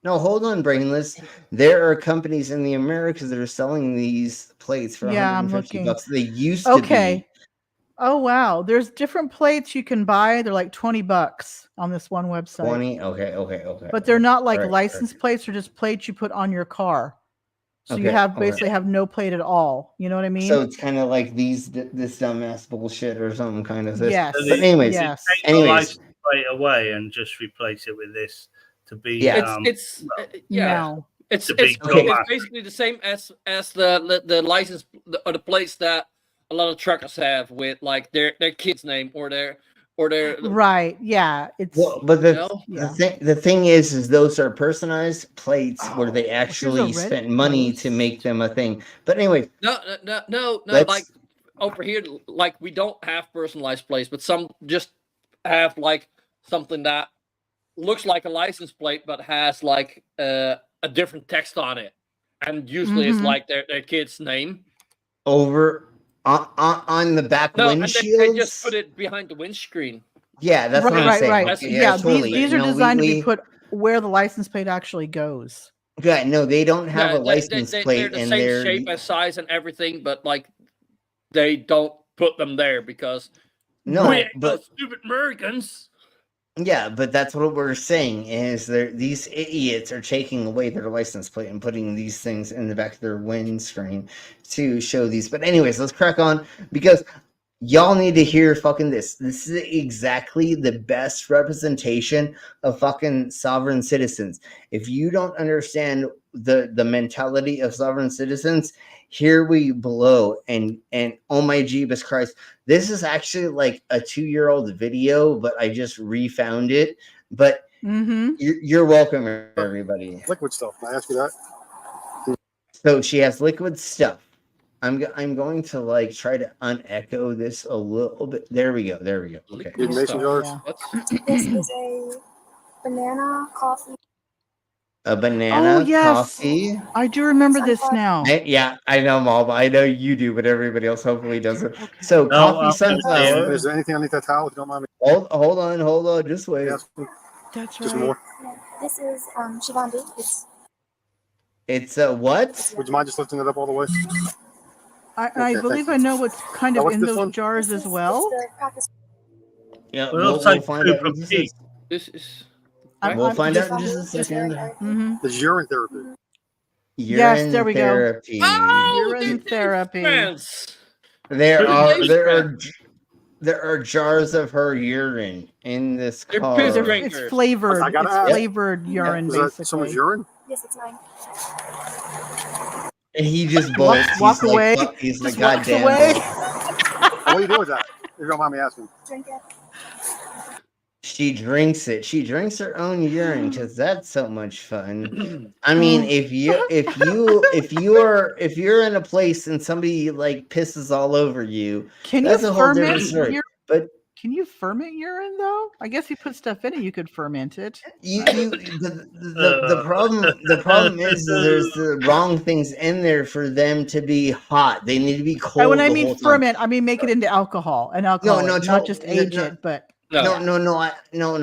No, hold on, Brainless. There are companies in the Americas that are selling these plates for Yeah, I'm 150 looking. bucks. They used to be. Oh wow, there's different plates you can buy. They're like $20 on this one website. 20. Okay. But they're not like All right, license plates; they're just plates you put on your car. So you Okay, have okay. basically have no plate at all. You know what I mean? So it's kind of like this dumbass bullshit or something kind of this. Yes. But anyways, Take the license plate away and just replace it with this to be. Yeah. It's No. It's to be it's basically the same as the license or the plates that a lot of truckers have with like their kid's name or their Right. Yeah. It's but yeah. the thing is those are personalized plates where they actually Reddit spent money to make them a thing. But anyway, No. Let's- Like over here, like we don't have personalized plates, but some just have like something that looks like a license plate but has like a different text on it, and usually it's Mhm. like their kid's name. over on the back No, and windshields. they just put it behind the windscreen. Yeah, that's what I'm saying. Right. Okay, Yeah, totally. these are No, designed to we- be put where the license plate actually goes. Yeah, no, they don't have a license They're plate the and same they're shape and size and everything, but like they don't put them there because No, we ain't but- no stupid Americans. Yeah, but that's what we're saying is these idiots are taking away their license plate and putting these things in the back of their windscreen to show these. But anyways, let's crack on because y'all need to hear fucking this. This is exactly the best representation of fucking sovereign citizens. If you don't understand the mentality of sovereign citizens, here we blow. And oh my Jeebus Christ, this is actually like a 2-year-old video, but I just refound it. But you're welcome, everybody. Liquid stuff. Can I ask you that? So she has liquid stuff. I'm going to like try to unecho this a little bit. There we go. Okay. Mason jars. This is a banana coffee. A banana Oh yes, coffee. I do remember this now. Yeah, I know, Mom. I know you do, but everybody else hopefully doesn't. So coffee sunflower. Is there anything underneath that towel? If you don't mind me. Hold on. Just wait. That's Just right. more. This is Shivandi. It's a what? Would you mind just lifting it up all the way? I Okay, believe thank I know what's kind of what's in this those one? jars as well. Yeah, Well, we'll it's like find out. Cooper in just Pete. This is We'll find out in just a second. Mhm. It's urine therapy. Yes, there we go. Therapy. Urine therapy. friends. There are there are jars of her urine in this They're car. piss It's drinkers. flavored. I gotta It's ask. flavored urine, Is that basically. someone's urine? Yes, it's mine. And he just bolts. Walk He's away. like, fuck, he's like, Just walks goddamn. away. What do you do with that? If you don't mind me asking. Drink it. She drinks it. She drinks her own urine because that's so much fun. I mean, if you're in a place and somebody like pisses all over you, that's a whole different story. But can you ferment urine though? I guess you put stuff in it. You could ferment it. The problem is there's the wrong things in there for them to be hot. They need to be cold. And when I the mean whole time. ferment, I mean make it into alcohol. And alcohol, not just age it, but. No.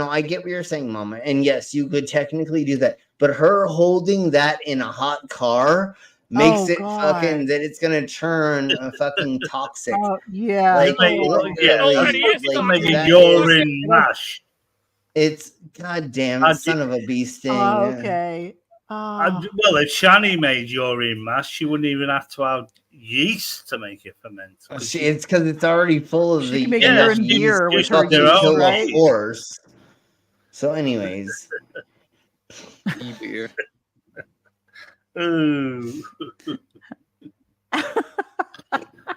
I get what you're saying, Mama. And yes, you could technically do that. But her holding that in a hot car makes it fucking that it's gonna turn fucking toxic. Yeah. Like, making urine mash. It's goddamn son of a bee sting. Okay. Well, if Shani made urine mash, she wouldn't even have to have yeast to make it ferment. It's because it's already full of the urine beer with her yeast, own, right? horse. So, anyways, beer. Ooh. I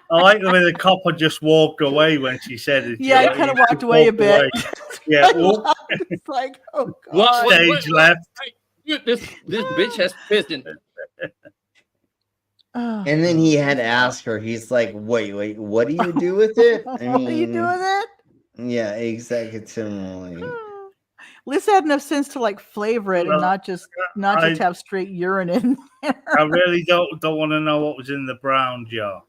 like the way the copper just walked away when she said it. Yeah, he kind of walked away a bit. Yeah, it's like, oh god. Stage left. This bitch has pissed in. And then he had to ask her. He's like, "Wait, what do you do with it? I mean, what do you do with it?" Yeah, exactly. At least I had enough sense to like flavor it and not just have straight urine in there. I really don't want to know what was in the brown jar.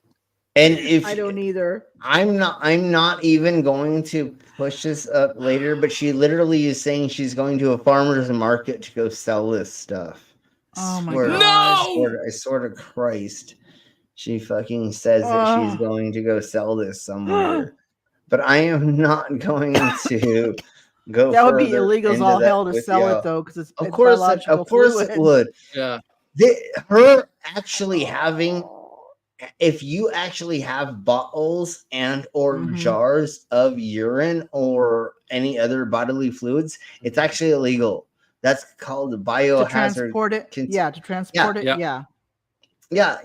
And if I don't either. I'm not even going to push this up later, but she literally is saying she's going to a farmer's market to go sell this stuff. Oh my god! No! I swear to Christ, she fucking says that she's going to go sell this somewhere, but I am not going to go. That would be illegal as all hell to sell it though, because it's of course it would. Yeah, her actually having. If you actually have bottles and or jars of urine or any other bodily fluids, it's actually illegal. That's called a biohazard. To transport it, to transport it, yeah. Because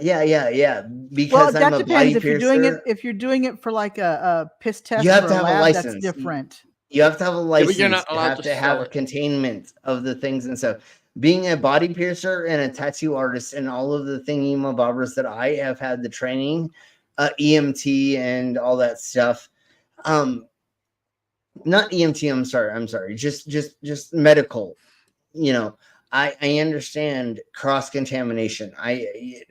that I'm a depends. body If you're doing it for like a piss test, you have for to have lab, a license. That's different. You have to have a license. You're not allowed you have to have a containment of the things and stuff. Being a body piercer and a tattoo artist and all of the thingy-mabobbers that I have had the training, EMT and all that stuff. Not EMT. I'm sorry. Just medical. You know, I understand cross-contamination.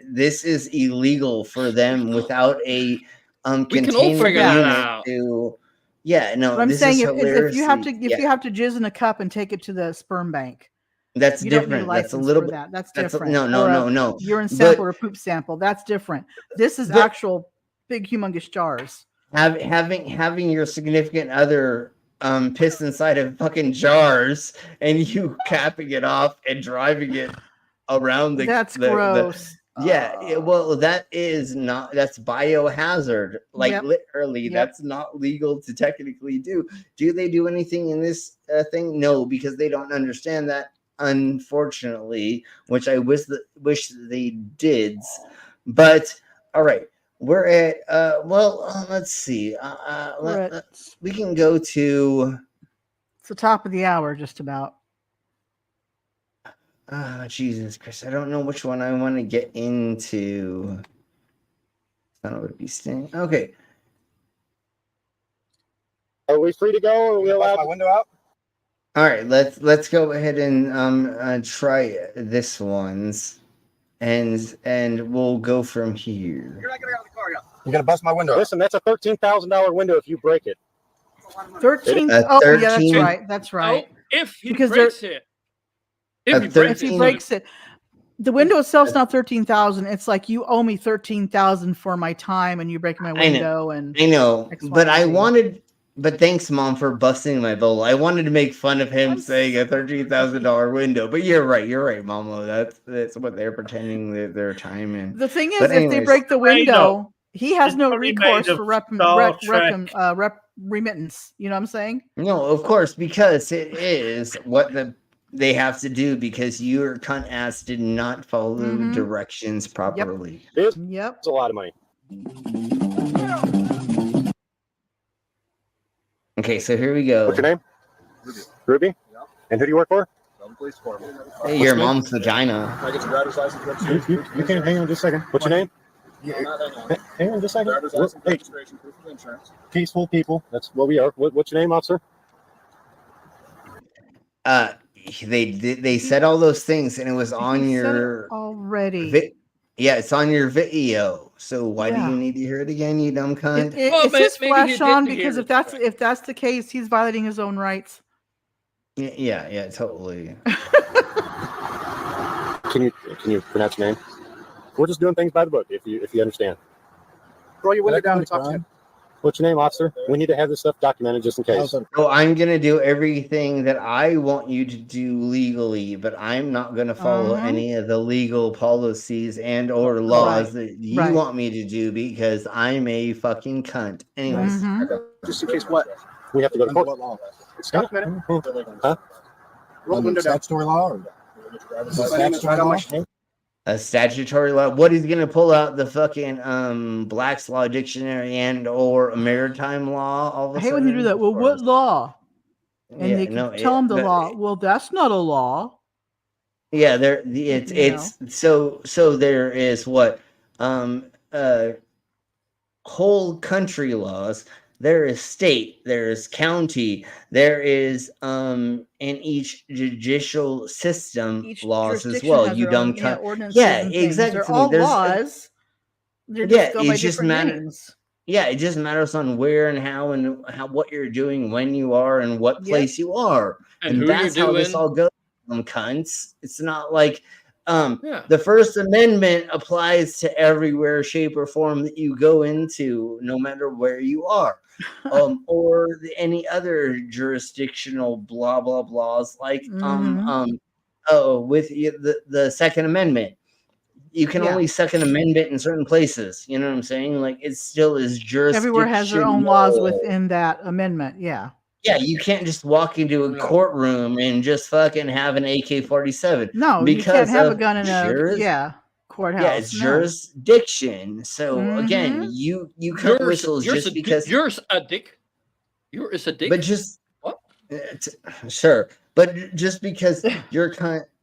This is illegal for them without a we can all figure that out. Yeah, no. What I'm saying is if you have to jizz in a cup and take it to the sperm bank. That's you different. That's a little bit. That's different. No. Urine sample or poop sample. That's different. This is actual big, humongous jars. Having your significant other piss inside of fucking jars and you capping it off and driving it around the. That's gross. Well, that's biohazard. Like literally, that's not legal to technically do. Do they do anything in this thing? No, because they don't understand that. Unfortunately, which I wish they did, but all right, we're at let's see. We can go to it's the top of the hour, just about. Jesus Christ, I don't know which one I want to get into. I don't know what be staying. Okay, are we free to go, or are we allowed my window out? All right, let's go ahead and try this one's, and we'll go from here. You're not gonna get out of the car yet. You're gonna bust my window. Listen, that's a $13,000 window if you break it. 13. Oh, yeah, that's right. Oh, if he breaks it. If he breaks it, the window itself's not 13,000. It's like you owe me 13,000 for my time, and you break my window. I know, but I wanted. But thanks, Mom, for busting my bubble. I wanted to make fun of him saying a $13,000 window, but you're right, Mama. That's what they're pretending their time in. The thing is, if they break the window, He has It's no probably recourse made of for remittance. You know what I'm saying? No, of course, because it is what they have to do because your cunt ass did not follow directions properly. Yep. It's a lot of money. Okay, so here we go. What's your name? Ruby. Yeah. And who do you work for? Police department. Hey, your mom's vagina. Can I get your driver's license registration? You can hang on just a second. What's your name? Hang on just a second. Driver's license registration, proof of insurance. Peaceful people. That's what we are. What's your name, officer? They said all those things, and it was on your already. Yeah, it's on your video. So why do you need to hear it again, you dumb cunt? Is his flash on? Because if that's the case, he's violating his own rights. Yeah, totally. Can you pronounce your name? We're just doing things by the book, if you understand. Roll your window down and talk to him. What's your name, officer? We need to have this stuff documented just in case. So I'm gonna do everything that I want you to do legally, but I'm not gonna follow any of the legal policies and or laws that you want me to do because I'm a fucking cunt. Anyways, just in case what? We have to go to court. What law? It's documented. Huh? Roll the window down. Statutory law or a statutory law. What he's gonna pull out the fucking Black's Law Dictionary and or a maritime law? All of a I hate when you do that. Well, what law? And they can tell him the but law. Well, that's not a law. Yeah, it's so there is what whole country laws. There is state, there is county, there is in each judicial system laws as well. You dumb cunt. Yeah, exactly. They're all laws. They're just go by different names. Yeah, it just matters on where and how what you're doing, when you are, and what place you are, and that's how this all goes. Cunts. It's not like the First Amendment applies to everywhere, shape, or form that you go into, no matter where you are, or any other jurisdictional blah blah blahs like with the Second Amendment. You can only Second Amendment in certain places. You know what I'm saying? Like it still is jurisdiction. Everywhere has their own laws within that amendment. Yeah. Yeah, you can't just walk into a courtroom and just fucking have an AK-47. No, because you can't have a gun in a courthouse. Yeah, it's jurisdiction. So again, you cut whistles just because you're a dick. You're a dick. But just sure, but just because you're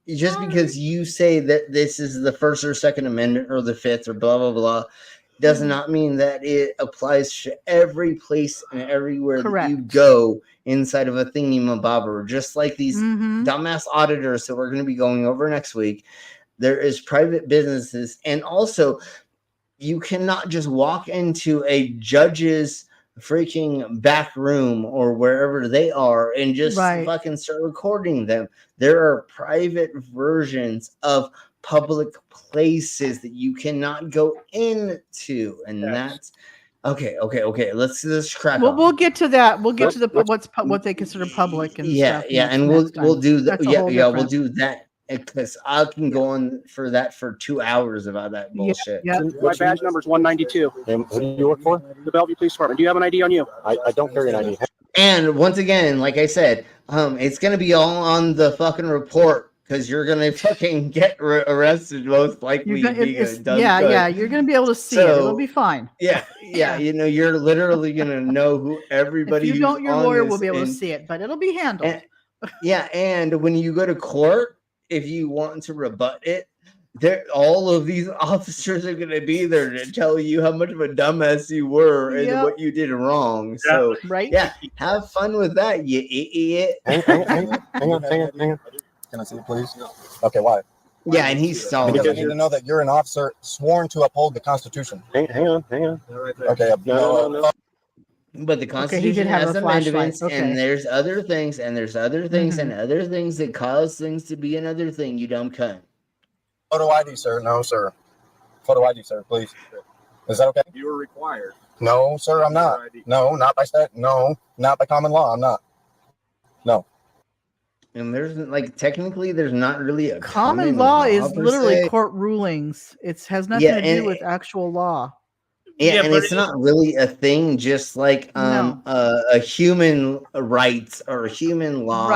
just because you say that this is the First or Second Amendment or the Fifth or blah blah blah. Does not mean that it applies to every place and everywhere that you go inside of a thingy-mabobber. Just like these dumbass auditors that we're going to be going over next week. There is private businesses. And also, you cannot just walk into a judge's freaking back room or wherever they are and just fucking start recording them. There are private versions of public places that you cannot go into, and that's okay. Let's crack. We'll get to that. We'll get to the what they consider public and stuff. And we'll do that. We'll do that because I can go on for that for 2 hours about that bullshit. My badge number is 192. And who do you work for? The Bellevue Police Department. Do you have an ID on you? I don't carry an ID. And once again, like I said, it's gonna be all on the fucking report. Because you're gonna fucking get arrested most likely. You're gonna be able to see it. It'll be fine. Yeah. You know, you're literally gonna know who everybody. If you don't, your lawyer will be able to see it, but it'll be handled. And when you go to court, if you want to rebut it, all of these officers are gonna be there to tell you how much of a dumbass you were and what you did wrong. So have fun with that, you idiot. Hang on. Can I see it, please? Okay, why? Yeah, and he's stalling. Because I need to know that you're an officer sworn to uphold the Constitution. Hang on. Okay, no. But the Constitution has amendments, and there's other things, and there's other things, and other things that cause things to be another thing, you dumb cunt. Photo ID, sir. No, sir. Photo ID, sir, please. Is that okay? You are required. No, sir, I'm not. No, not by stat. No, not by common law. I'm not. No. And there's technically there's not really a common law is literally court rulings. It has nothing to do with actual law. Yeah, and it's not really a thing, just like a human rights or human law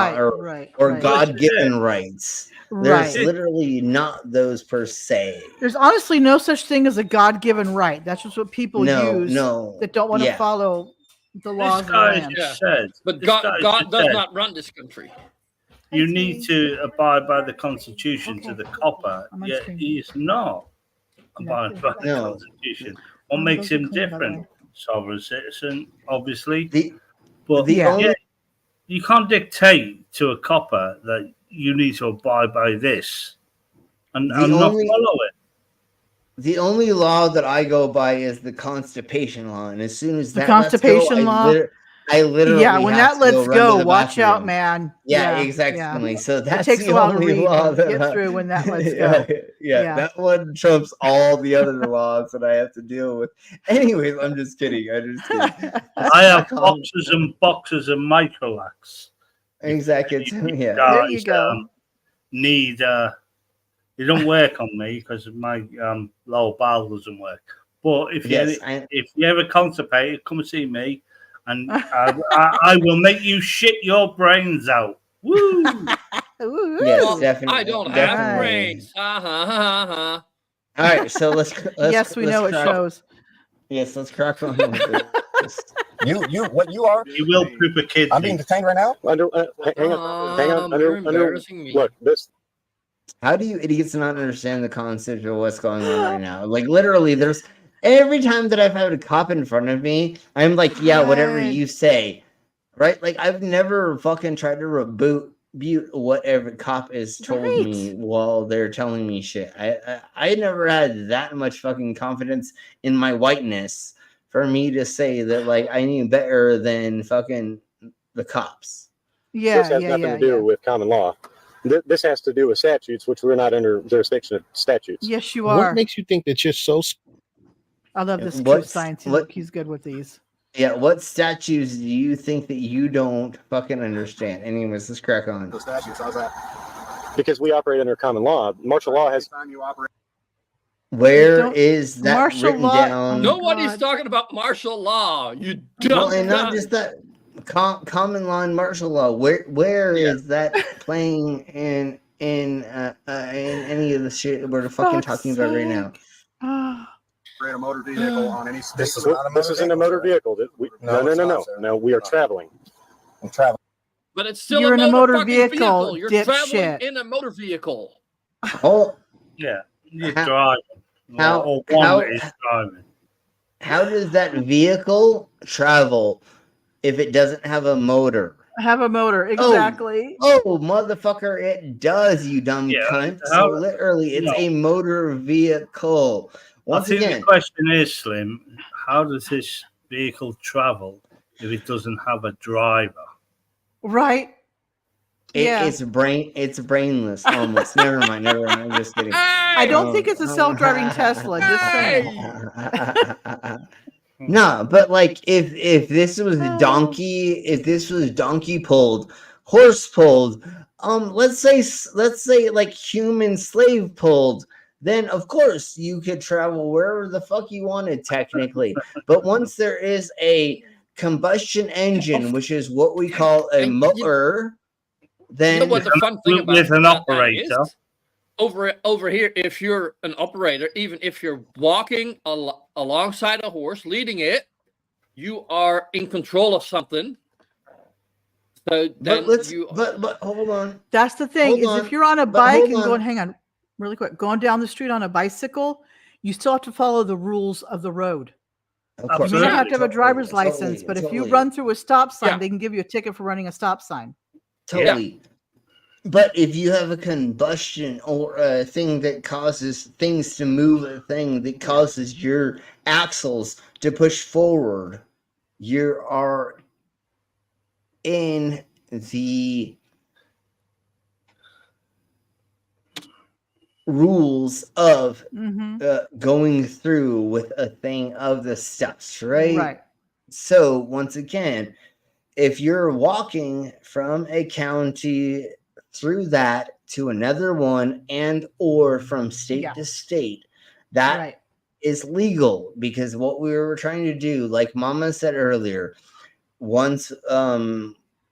or God-given rights. There's literally not those per se. There's honestly no such thing as a God-given right. That's just what people use that don't want to follow the laws of the land. But God does not run this country. You need to abide by the Constitution to the copper. Yet he is not abiding by the Constitution. What makes him different? Sovereign citizen, obviously. You can't dictate to a copper that you need to abide by this and not follow it. The only law that I go by is the constipation law, and as soon as the constipation law, I literally when that lets go, watch out, man. Yeah, exactly. So that's it takes the a while to only read, law that get through when that lets go. That one trumps all the other laws that I have to deal with. Anyways, I'm just kidding. I have boxes and boxes of microlax. Exactly. There you go. It don't work on me because my lower bowel doesn't work. But if you ever constipate, come and see me, and I will make you shit your brains out. Woo! Yes, definitely. I don't have brains. All right, so let's yes, we know it shows. Yes, let's crack on with this. What you are? You will poop a kid. I'm being detained right now. Hang on. Look, this. How do you idiots not understand the concept of what's going on right now? Like literally, there's every time that I've had a cop in front of me, I'm like, yeah, whatever you say, right? Like I've never fucking tried to rebuke whatever cop is told me while they're telling me shit. I never had that much fucking confidence in my whiteness for me to say that like I knew better than fucking the cops. This has nothing to do with common law. This has to do with statutes, which we're not under jurisdiction of statutes. Yes, you are. What makes you think that you're so? I love this true science. He's good with these. Yeah, what statutes do you think that you don't fucking understand? Anyways, let's crack on. The statutes, how's that? Because we operate under common law. Martial law has. Where is that written down? Nobody's talking about martial law. You dumb. Well, and not just that. Common law and martial law. Where is that playing in any of the shit we're fucking talking about right now? A motor vehicle on any. This isn't a motor vehicle. No. We are traveling. I'm traveling. But it's still You're a in a motor vehicle. You're traveling shit. in a motor vehicle. Oh, yeah. You're driving. How does that vehicle travel if it doesn't have a motor? Have a motor, exactly. Oh, motherfucker, it does, you dumb cunt. So literally, it's a motor vehicle. Once again, the question is, Slim, how does this vehicle travel if it doesn't have a driver? Right. It's brainless almost. Never mind. I'm just kidding. I don't think it's a self-driving Tesla. Just saying. No, but like if this was donkey pulled, horse pulled, let's say like human slave pulled, then of course you could travel wherever the fuck you wanted technically. But once there is a combustion engine, which is what we call a motor, then you know what the fun thing about with an operator is? Over here, if you're an operator, even if you're walking alongside a horse, leading it, you are in control of something. So then but hold on. That's the thing if you're on a bike and hang on, really quick, going down the street on a bicycle, you still have to follow the rules of the road. You may not have to have a driver's license, but if you run through a stop sign, they can give you a ticket for running a stop sign. Totally. Yeah. But if you have a combustion or a thing that causes things to move, a thing that causes your axles to push forward, you are in the rules of going through with a thing of the steps, right? Right. So once again, if you're walking from a county through that to another one and or from state to state, that is legal, because what we were trying to do, like Mama said earlier, once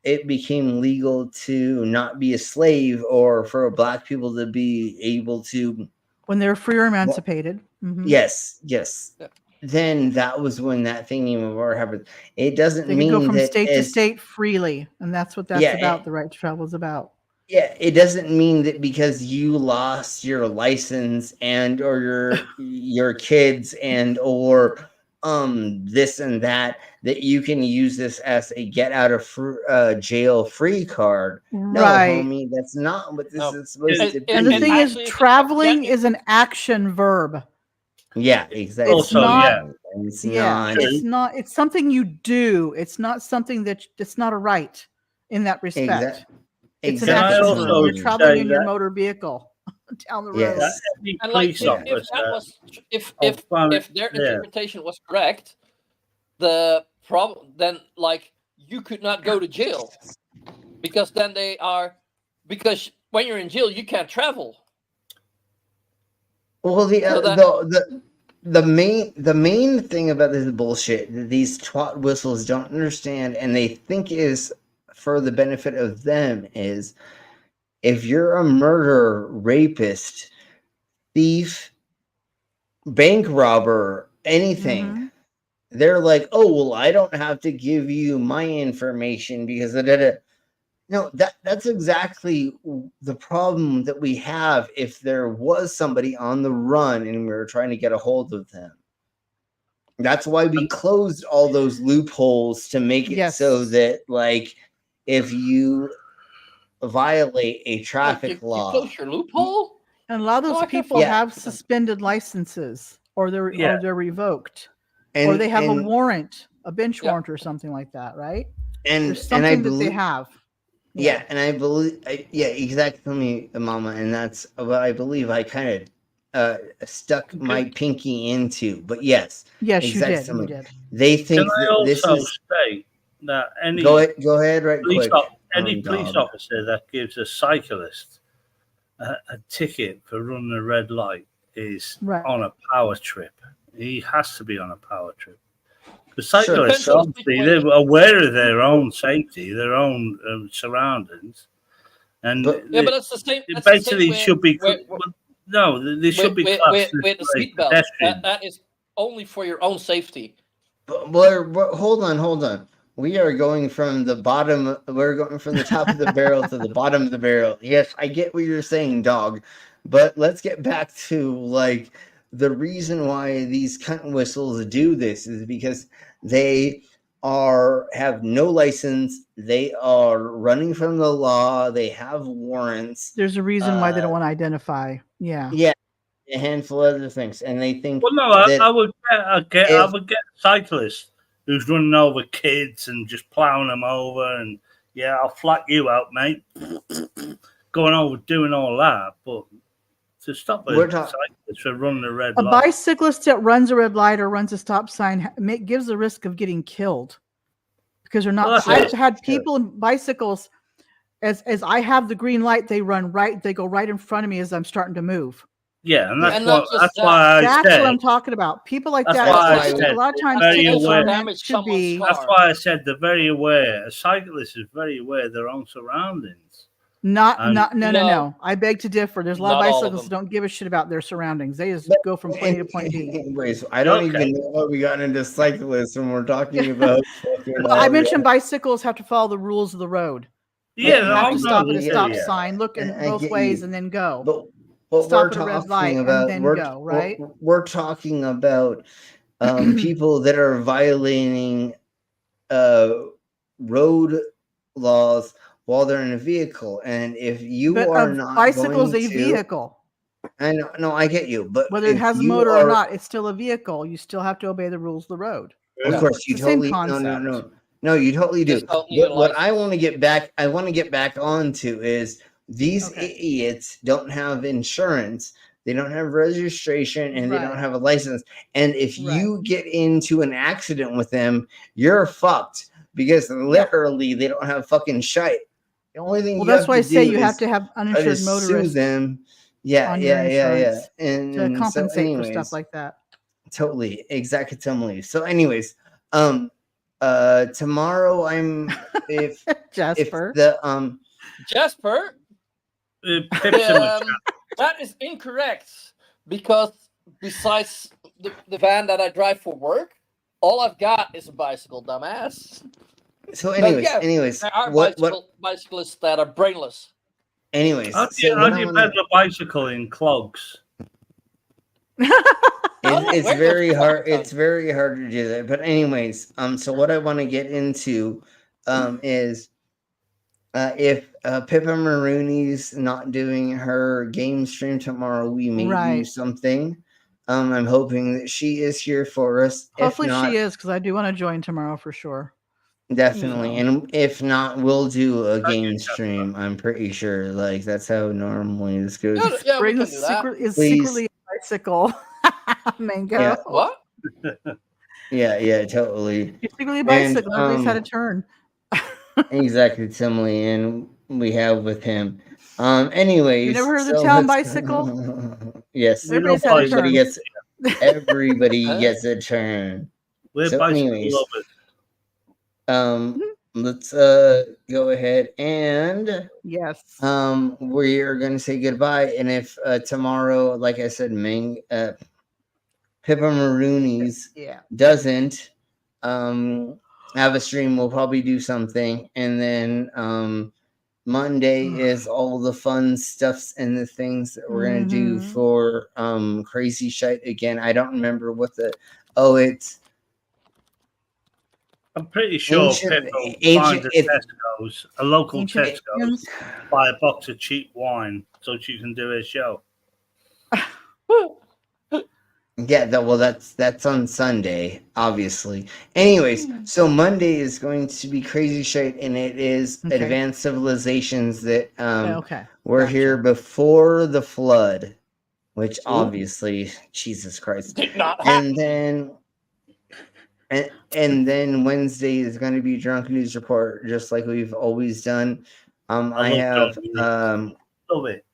it became legal to not be a slave, or for Black people to be able to, when they're free or emancipated. Yes. Then that was when that thingy of happened. It doesn't They can mean go from that state to state freely, and that's what that's about. The right to travel is about. Yeah, it doesn't mean that because you lost your license and or your kids and or this and that you can use this as a get out of jail free card. Right. No, homie, that's not what this is supposed to be. And the thing is, traveling is an action verb. Yeah, exactly. It's not. It's not. It's not. It's something you do. It's not something it's not a right in that respect. It's an action verb. You're traveling in your motor vehicle down the road. And like, if their interpretation was correct, the problem then, like, you could not go to jail because then because when you're in jail you can't travel. Well, the main thing about this bullshit that these twat whistles don't understand, and they think is for the benefit of them, is if you're a murderer, rapist, thief, bank robber, anything, they're like, oh, well, I don't have to give you my information because no, that's exactly the problem that we have if there was somebody on the run and we were trying to get a hold of them. That's why we closed all those loopholes to make it so that, like, if you violate a traffic law, you close your loophole. And a lot of those people have suspended licenses, or they're revoked, or they have a warrant, a bench warrant, or something like that, right? And there's something that they have. Yeah, and I believe, exactly, Mama, and that's what I believe. I kind of stuck my pinky into, but yes, you did. They think Can I also state that any go ahead, right quick. Any police officer that gives a cyclist a ticket for running a red light is on a power trip. He has to be on a power trip. The cyclists, obviously, they're aware of their own safety, their own surroundings, and but that's the same. It basically should be. No, they should be classed with the seatbelt. That is only for your own safety. But hold on. We are going from the bottom. We're going from the top of the barrel to the bottom of the barrel. Yes, I get what you're saying, dog. But let's get back to, like, the reason why these cunt whistles do this is because they have no license. They are running from the law. They have warrants. There's a reason why they don't want to identify. Yeah, a handful of other things, and they think. Well, no, I would get a cyclist who's running over kids and just plowing them over, and I'll flat you out, mate. Going over doing all that, but to stop a cyclist from running a red light. A bicyclist that runs a red light or runs a stop sign gives the risk of getting killed because they're not. I've had people in bicycles, as I have the green light, they run right. They go right in front of me as I'm starting to move. Yeah, and that's why that's what I'm talking about. People like that. A lot of times, should be. That's why I said they're very aware. A cyclist is very aware of their own surroundings. No. I beg to differ. There's a lot of bicyclists who don't give a shit about their surroundings. They just go from point A to point B. Anyways, I don't even know what we got into cyclists when we're talking about. I mentioned bicycles have to follow the rules of the road. Yeah, you have to stop at a stop sign, look in both ways, and then go. But stop at a red light and then go, right? We're talking about people that are violating road laws while they're in a vehicle, and if you are not, bicycle's a vehicle. I know, no, I get you, but whether it has a motor or not, it's still a vehicle. You still have to obey the rules of the road. Of course, you totally no, you totally do. What I want to get back, onto is these idiots don't have insurance, they don't have registration, and they don't have a license. And if you get into an accident with them, you're fucked because literally they don't have fucking shite. The only thing that's why I say you have to have uninsured motorists. Them. And to compensate for stuff like that. Totally, exactly. So, anyways, tomorrow I'm if Jasper. if the Jasper, that is incorrect because besides the van that I drive for work, all I've got is a bicycle, dumbass. So, anyways, there are what bicyclists that are brainless. Anyways, how do you pedal a bicycle in clogs? It's very hard. It's very hard to do that. But anyways, so what I want to get into, is, if Pippa Marooney's not doing her game stream tomorrow, we may do something. I'm hoping that she is here for us. Hopefully if not, she is, because I do want to join tomorrow for sure. definitely. And if not, we'll do a game stream. I'm pretty sure. Like that's how normally this goes. Yeah, we Braden can is do that. secretly a bicycle. Mango. Yeah. What? Yeah, totally. He's secretly a bicycle. Everybody's had a turn. Exactly, Timely, and we have with him. Anyways, You never heard of the town bicycle? Yes, Everybody's had a everybody turn. gets everybody gets a turn. We're So, bicycle anyways, lovers. let's go ahead and we are going to say goodbye. And if tomorrow, like I said, Pippa Marooney's doesn't have a stream, we'll probably do something. And then Monday is all the fun stuffs and the things that we're gonna do for Crazy Shite again. I don't remember what it's I'm pretty sure Pippa will find a Tesco's, a local Tesco's, buy a box of cheap wine so she can do her show. Yeah, that's on Sunday, obviously. Anyways, so Monday is going to be Crazy Shite, and it is advanced civilizations that were here before the flood, which obviously, Jesus Christ. Did not and then and then Wednesday is going to be Drunk News Report, just like we've always done. I have love it.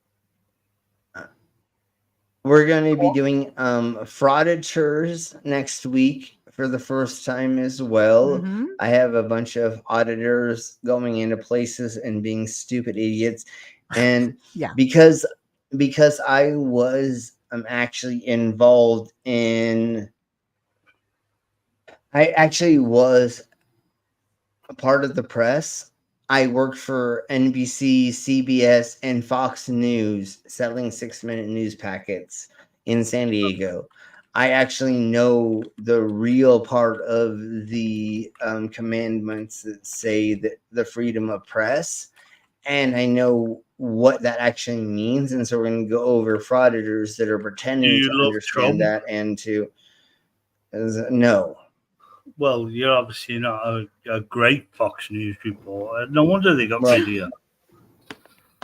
We're going to be doing frauditors next week for the first time as well. I have a bunch of auditors going into places and being stupid idiots. And because I was actually involved in, I actually was a part of the press. I worked for NBC, CBS, and Fox News selling 6-minute news packets in San Diego. I actually know the real part of the commandments that say that the freedom of press, and I know what that actually means. And so we're going to go over frauditors that are pretending to understand that and to no. Well, you're obviously not a great Fox News reporter. No wonder they got rid of you.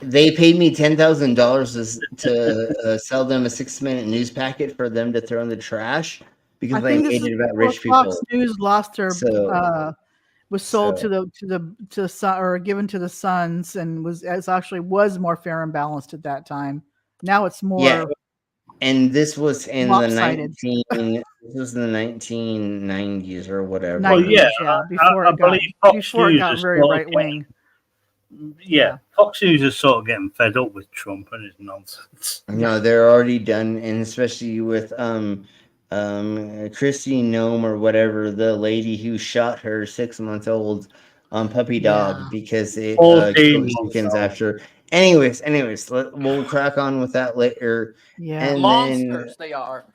They paid me $10,000 to sell them a 6-minute news packet for them to throw in the trash because I hated about rich people. Fox News lost their was sold to the Sun, or given to the Suns, and was more fair and balanced at that time. Now it's more. And this was in the lopsided. This was in the 1990s or whatever. 90s, before it got very right wing. Yeah, Fox News is sort of getting fed up with Trump and his nonsense. No, they're already done, and especially with Christy Nome or whatever, the lady who shot her 6-month-old puppy dog because it killed chickens after. Anyways, we'll crack on with that later. Yeah, and monsters they are.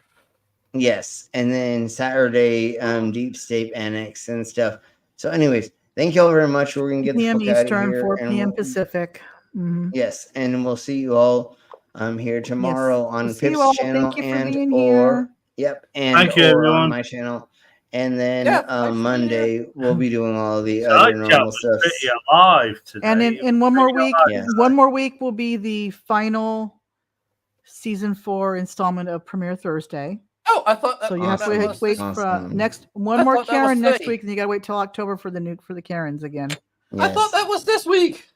Yes, and then Saturday, Deep State Annex and stuff. So, anyways, thank you all very much. We're gonna get the fuck out of Eastern, here. 4 p.m. Pacific. Yes, and we'll see you all here tomorrow on Pip's channel and on my channel. And then Monday we'll be doing all the other normal stuff. Alive today. And in one more week will be the final season 4 installment of Premiere Thursday. Oh, I thought that. So you have to wait for next more Karen next week, and you got to wait till October for the Karens again. Yes. I thought that was this week.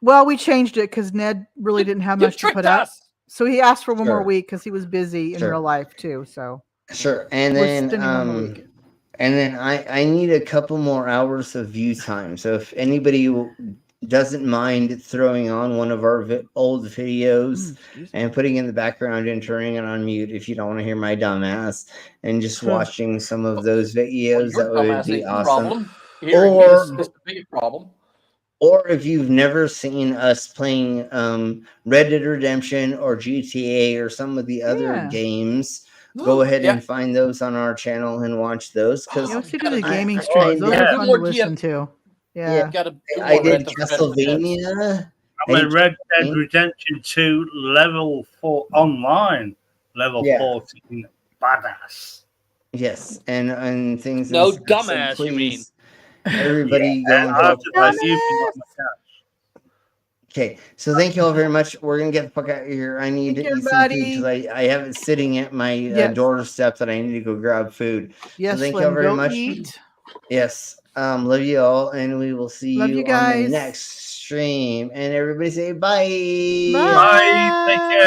Well, we changed it because Ned really didn't have much to put out, so he asked for one more week because he was busy in real life too. So Sure, and then I need a couple more hours of view time. So if anybody doesn't mind throwing on one of our old videos and putting in the background and turning it on mute if you don't want to hear my dumb ass and just watching some of those videos, that would be awesome. It's the biggest problem. Or if you've never seen us playing Red Dead Redemption or GTA or some of the other games, go ahead and find those on our channel and watch those. Because let's do the gaming streams. Those are fun to listen to. Yeah. I did Castlevania. I'm a Red Dead Redemption 2 level 4 online, level 14 badass. Yes, and things. No and dumbass, so you mean? Everybody go. Okay, so thank you all very much. We're gonna get the fuck out of here. I need to eat some food because I have it sitting at my doorstep that I need to go grab food. Yes, so thank you all very much. Eat. Yes, love you all, and we will see you on the next stream. And everybody say bye. Bye. Take care.